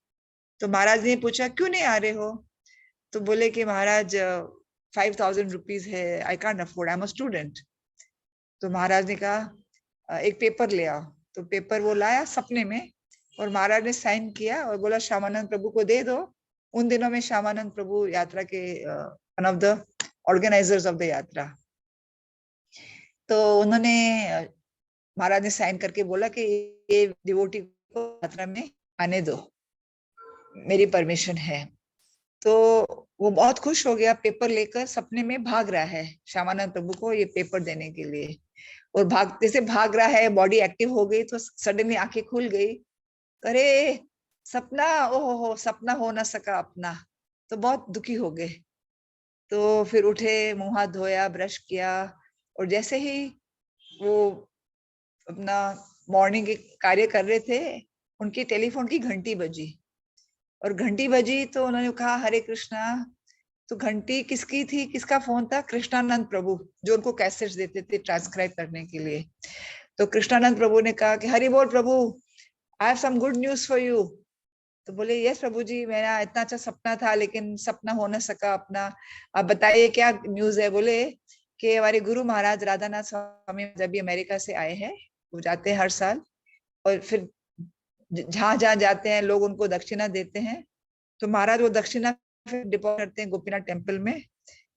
S4: तो महाराज ने पूछा क्यों नहीं आ रहे हो? तो बोले कि महाराज 5,000 रुपीज है, I can't afford, I am a student. तो महाराज ने कहा एक पेपर ले आओ. तो पेपर वो लाया सपने में और महाराज ने साइन किया और बोला श्यामानंद प्रभु को दे दो. उन दिनों में श्यामानंद प्रभु यात्रा के one of the organizers of the yatra. तो उन्होंने महाराज ने साइन करके बोला कि ये डिवोटी को यात्रा में आने दो, मेरी परमिशन है. तो वो बहुत खुश हो गया, पेपर लेकर सपने में भाग रहा है श्यामानंद प्रभु को ये पेपर देने के लिए. और जैसे भाग रहा है, बॉडी एक्टिव हो गई, तो सडनली आंखें खुल गई. अरे सपना, ओहो सपना हो ना सका अपना. तो बहुत दुखी हो गए. तो फिर उठे, मुंह हाथ धोया, ब्रश किया, और जैसे ही वो अपना मॉर्निंग के कार्य कर रहे थे, उनकी टेलीफोन की घंटी बजी. और घंटी बजी तो उन्होंने कहा हरे कृष्णा। तो घंटी किसकी थी, किसका फोन था? कृष्णानंद प्रभु, जो उनको कैसेट्स देते थे ट्रांसक्राइब करने के लिए। तो कृष्णानंद प्रभु ने कहा कि हरि बोल प्रभु, I have some good news for U. तो बोले यस प्रभु जी, मेरा इतना अच्छा सपना था लेकिन सपना हो न सका अपना, अब बताइए क्या न्यूज है। बोले कि हमारे गुरु महाराज राधानाथ स्वामी जब भी अमेरिका से आए हैं, वो जाते हैं हर साल, और फिर जहां जहां जाते हैं लोग उनको दक्षिणा देते हैं, तो महाराज वो दक्षिणा फिर डिपॉजिट करते हैं गोपीनाथ टेम्पल में।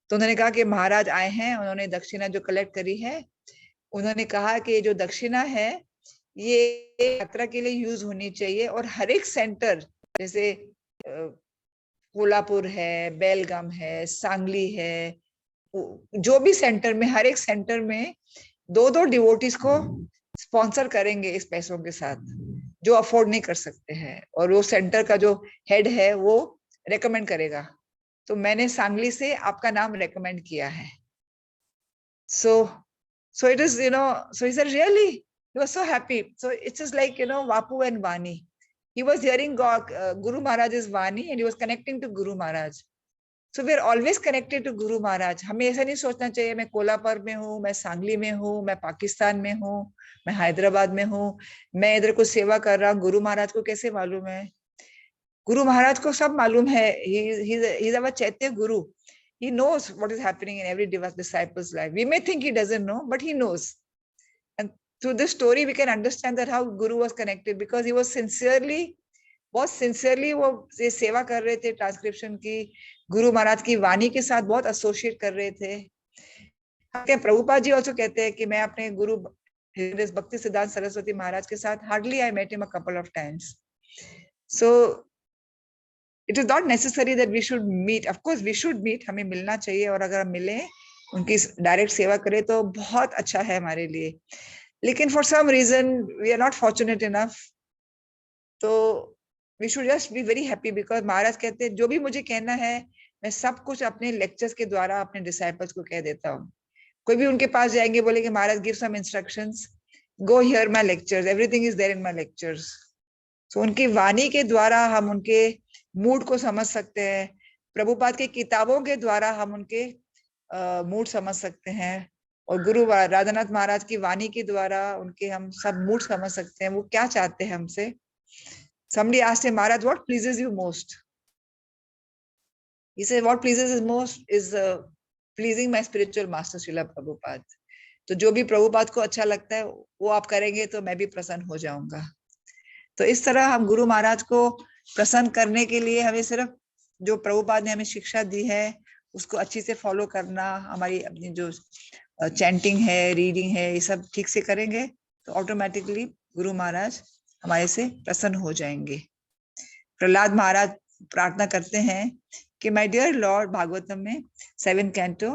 S4: तो उन्होंने कहा कि महाराज आए हैं, उन्होंने दक्षिणा जो कलेक्ट करी है, उन्होंने कहा कि जो दक्षिणा है ये यात्रा के लिए यूज होनी चाहिए, और हर एक सेंटर, जैसे कोल्हापुर है, बेलगाम है, सांगली है, जो भी सेंटर में, हर एक सेंटर में 2-2 डिवोटीज को स्पॉन्सर करेंगे इस पैसों के साथ, जो अफोर्ड नहीं कर सकते हैं, और वो सेंटर का जो हेड है वो रेकमेंड करेगा। तो मैंने सांगली से आपका नाम रेकमेंड किया है। So it is, so he said, really? He was so happy. So it's just like, Vapu and Vani. He was hearing Guru Maharaj's Vani and he was connecting to Guru Maharaj. So we are always connected to Guru Maharaj. हमें ऐसा नहीं सोचना चाहिए मैं कोल्हापुर में हूँ, मैं सांगली में हूँ, मैं पाकिस्तान में हूँ, मैं हैदराबाद में हूँ, मैं इधर को सेवा कर रहा हूँ, गुरु महाराज को कैसे मालूम है? गुरु महाराज को सब मालूम है। He's our Chaitya Guru. He knows what is happening in every disciple's life. We may think he doesn't know, but he knows. And through this story, we can understand that how Guru was connected, because he was sincerely वो ये सेवा कर रहे थे transcription की, गुरु महाराज की वाणी के साथ बहुत एसोसिएट कर रहे थे। प्रभुपाद जी also कहते हैं कि मैं अपने गुरु भक्ति सिद्धांत सरस्वती महाराज के साथ hardly I met him a couple of times. So it is not necessary that we should meet. Of course we should meet, हमें मिलना चाहिए, और अगर हम मिले, उनकी डायरेक्ट सेवा करें तो बहुत अच्छा है हमारे लिए। लेकिन for some reason we are not fortunate enough, तो we should just be very happy, because महाराज कहते हैं जो भी मुझे कहना है मैं सब कुछ अपने लेक्चर्स के द्वारा अपने डिसाइपल्स को कह देता हूँ। कोई भी उनके पास जाएंगे, बोले कि Maharaj give some instructions, go hear my lectures, everything is there in my lectures. So उनकी वाणी के द्वारा हम उनके मूड को समझ सकते हैं, प्रभुपाद की किताबों के द्वारा हम उनके मूड समझ सकते हैं, और गुरु राधानाथ महाराज की वाणी के द्वारा उनके हम सब मूड समझ सकते हैं, वो क्या चाहते हैं हमसे। Somebody asked him, Maharaj, what pleases you most? He said, what pleases us most is pleasing my spiritual master Srila Prabhupada. तो जो भी प्रभुपाद को अच्छा लगता है वो आप करेंगे तो मैं भी प्रसन्न हो जाऊंगा। तो इस तरह हम गुरु महाराज को प्रसन्न करने के लिए हमें सिर्फ जो प्रभुपाद ने हमें शिक्षा दी है उसको अच्छी से फॉलो करना, हमारी अपनी जो चैंटिंग है, रीडिंग है, ये सब ठीक से करेंगे तो ऑटोमेटिकली गुरु महाराज हमारे से प्रसन्न हो जाएंगे। प्रहलाद महाराज प्रार्थना करते हैं कि माय डियर लॉर्ड, भागवतम में 7th canto,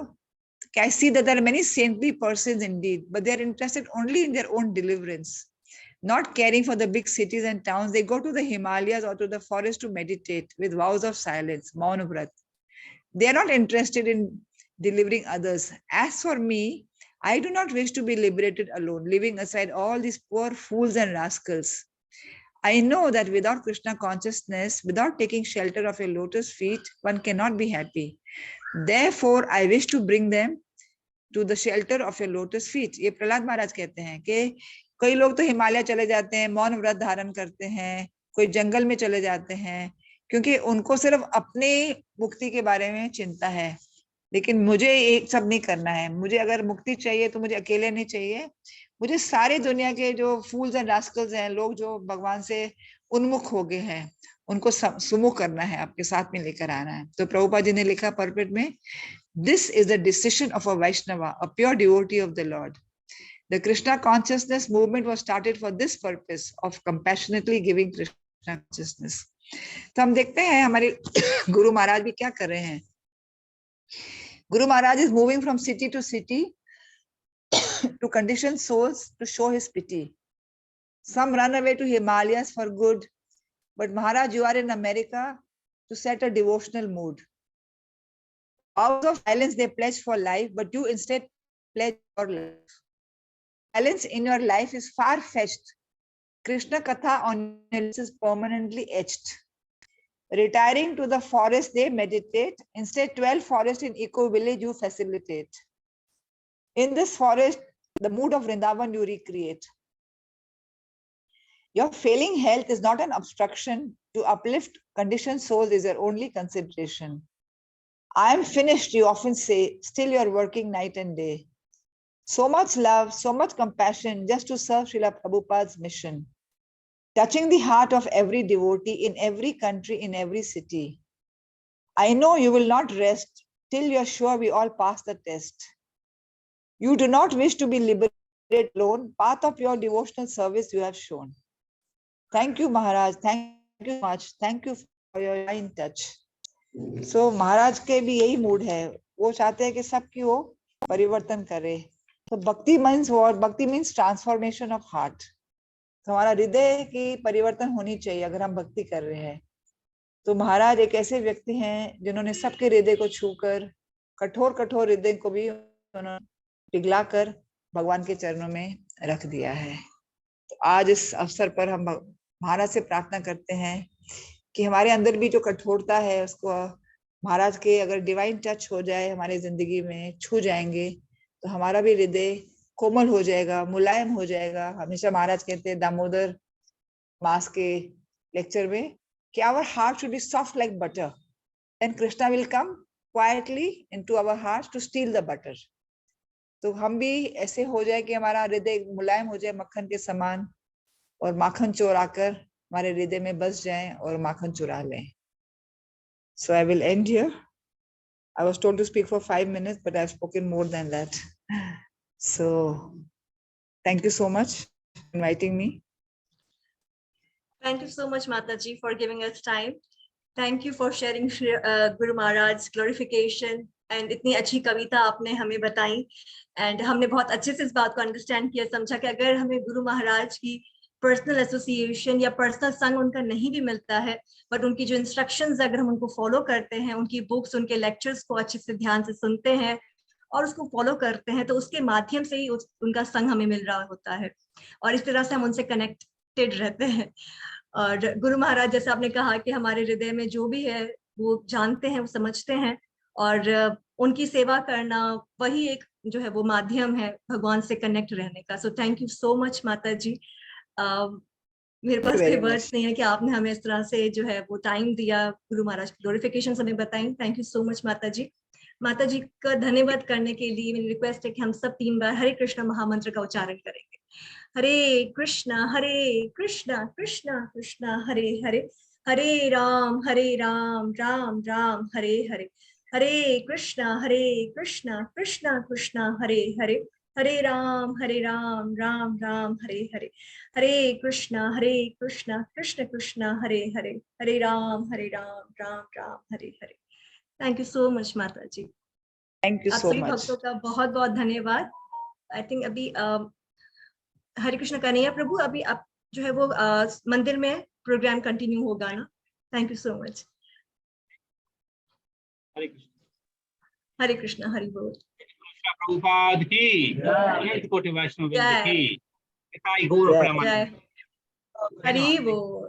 S4: I see that there are many saintly persons indeed, but they are interested only in their own deliverance, not caring for the big cities and towns. They go to the Himalayas or to the forest to meditate with vows of silence, Mauna Vrat. They are not interested in delivering others. As for me, I do not wish to be liberated alone, leaving aside all these poor fools and rascals. I know that without Krishna consciousness, without taking shelter of your lotus feet, one cannot be happy. Therefore, I wish to bring them to the shelter of your lotus feet. ये प्रहलाद महाराज कहते हैं कि कई लोग तो हिमालय चले जाते हैं, मौन व्रत धारण करते हैं, कोई जंगल में चले जाते हैं, क्योंकि उनको सिर्फ अपने मुक्ति के बारे में चिंता है। लेकिन मुझे ये सब नहीं करना है। मुझे अगर मुक्ति चाहिए तो मुझे अकेले नहीं चाहिए, मुझे सारे दुनिया के जो फूल्स एंड रास्कल्स हैं, लोग जो भगवान से उन्मुख हो गए हैं, उनको सुमुख करना है, आपके साथ में लेकर आना है। तो प्रभुपाद जी ने लिखा परपेट में, This is the decision of a Vaishnava, a pure devotee of the Lord. The Krishna consciousness movement was started for this purpose of compassionately giving Krishna consciousness. तो हम देखते हैं हमारे गुरु महाराज भी क्या कर रहे हैं। Guru Maharaj is moving from city to city to condition souls to show his pity. Some run away to Himalayas for good, but Maharaj, you are in America to set a devotional mood. Vows of silence they pledge for life, but you instead pledge for life. Silence in your life is far-fetched. Krishna Katha on your lips is permanently etched. Retiring to the forest, they meditate. Instead, 12 forests in eco village you facilitate. In this forest, the mood of Vrindavan you recreate. Your failing health is not an obstruction. To uplift conditioned souls is your only consideration. I am finished, you often say, still you are working night and day. So much love, so much compassion just to serve Srila Prabhupada's mission. Touching the heart of every devotee in every country, in every city. I know you will not rest till you are sure we all pass the test. You do not wish to be liberated alone. Path of your devotional service you have shown. Thank you, Maharaj. Thank you much. Thank you for your in touch. So महाराज के भी यही mood है, वो चाहते हैं कि सबकी वो परिवर्तन करे. तो भक्ति मीन्स ट्रांसफॉर्मेशन ऑफ हार्ट. तो हमारा हृदय की परिवर्तन होनी चाहिए अगर हम भक्ति कर रहे हैं. तो महाराज एक ऐसे व्यक्ति हैं जिन्होंने सबके हृदय को छूकर, कठोर हृदय को भी उन्होंने पिघलाकर भगवान के चरणों में रख दिया है. तो आज इस अवसर पर हम महाराज से प्रार्थना करते हैं कि हमारे अंदर भी जो कठोरता है उसको महाराज के अगर डिवाइन टच हो जाए, हमारे जिंदगी में छू जाएंगे तो हमारा भी हृदय कोमल हो जाएगा, मुलायम हो जाएगा. हमेशा महाराज कहते हैं दामोदर मास के लेक्चर में कि our heart should be soft like butter, then Krishna will come quietly into our heart to steal the butter. तो हम भी ऐसे हो जाए कि हमारा हृदय मुलायम हो जाए मक्खन के समान, और माखन चोर आकर हमारे हृदय में बस जाएं और माखन चुरा लें. So I will end here. I was told to speak for 5 minutes, but I've spoken more than that. So thank you so much for inviting me.
S1: Thank you so much, Mataji, for giving us time. Thank you for sharing Guru Maharaj's glorification and इतनी अच्छी कविता आपने हमें बताई. And हमने बहुत अच्छे से इस बात को अंडरस्टैंड किया, समझा कि अगर हमें गुरु महाराज की पर्सनल एसोसिएशन या पर्सनल संग उनका नहीं भी मिलता है, बट उनकी जो इंस्ट्रक्शंस अगर हम उनको फॉलो करते हैं, उनकी बुक्स, उनके लेक्चर्स को अच्छे से ध्यान से सुनते हैं और उसको फॉलो करते हैं, तो उसके माध्यम से ही उनका संग हमें मिल रहा होता है और इस तरह से हम उनसे कनेक्टेड रहते हैं. और गुरु महाराज जैसे आपने कहा कि हमारे हृदय में जो भी है वो जानते हैं, वो समझते हैं, और उनकी सेवा करना वही एक जो है वो माध्यम है भगवान से कनेक्ट रहने का. So thank you so much माता जी. मेरे पास कोई वर्ड्स नहीं है कि आपने हमें इस तरह से जो है वो टाइम दिया, गुरु महाराज की ग्लोरिफिकेशन हमें बताई. थैंक यू सो मच माता जी. माता जी का धन्यवाद करने के लिए मेरी रिक्वेस्ट है कि हम सब 3 बार हरे कृष्णा महामंत्र का उच्चारण करेंगे. Hare Krishna Krishna Krishna Hare Hare, Hare Ram Ram Ram Hare Hare, Hare Krishna Krishna Krishna Hare Hare, Hare Ram Ram Ram Hare Hare, Hare Krishna Krishna Krishna Hare Hare, Hare Ram Ram Ram Hare Hare. Thank you so much माता जी.
S4: थैंक यू
S1: आप
S4: सो
S1: सभी
S4: मच.
S1: भक्तों का बहुत बहुत धन्यवाद. आई थिंक अभी हरे कृष्ण कन्हैया प्रभु अभी आप जो है वो मंदिर में प्रोग्राम कंटिन्यू होगा ना. Thank you so much. Hare Krishna Hari बोल.
S5: प्रभुपाद की अनंत कोटि वैष्णव वृंद की. गौर
S1: जय हरि बोल.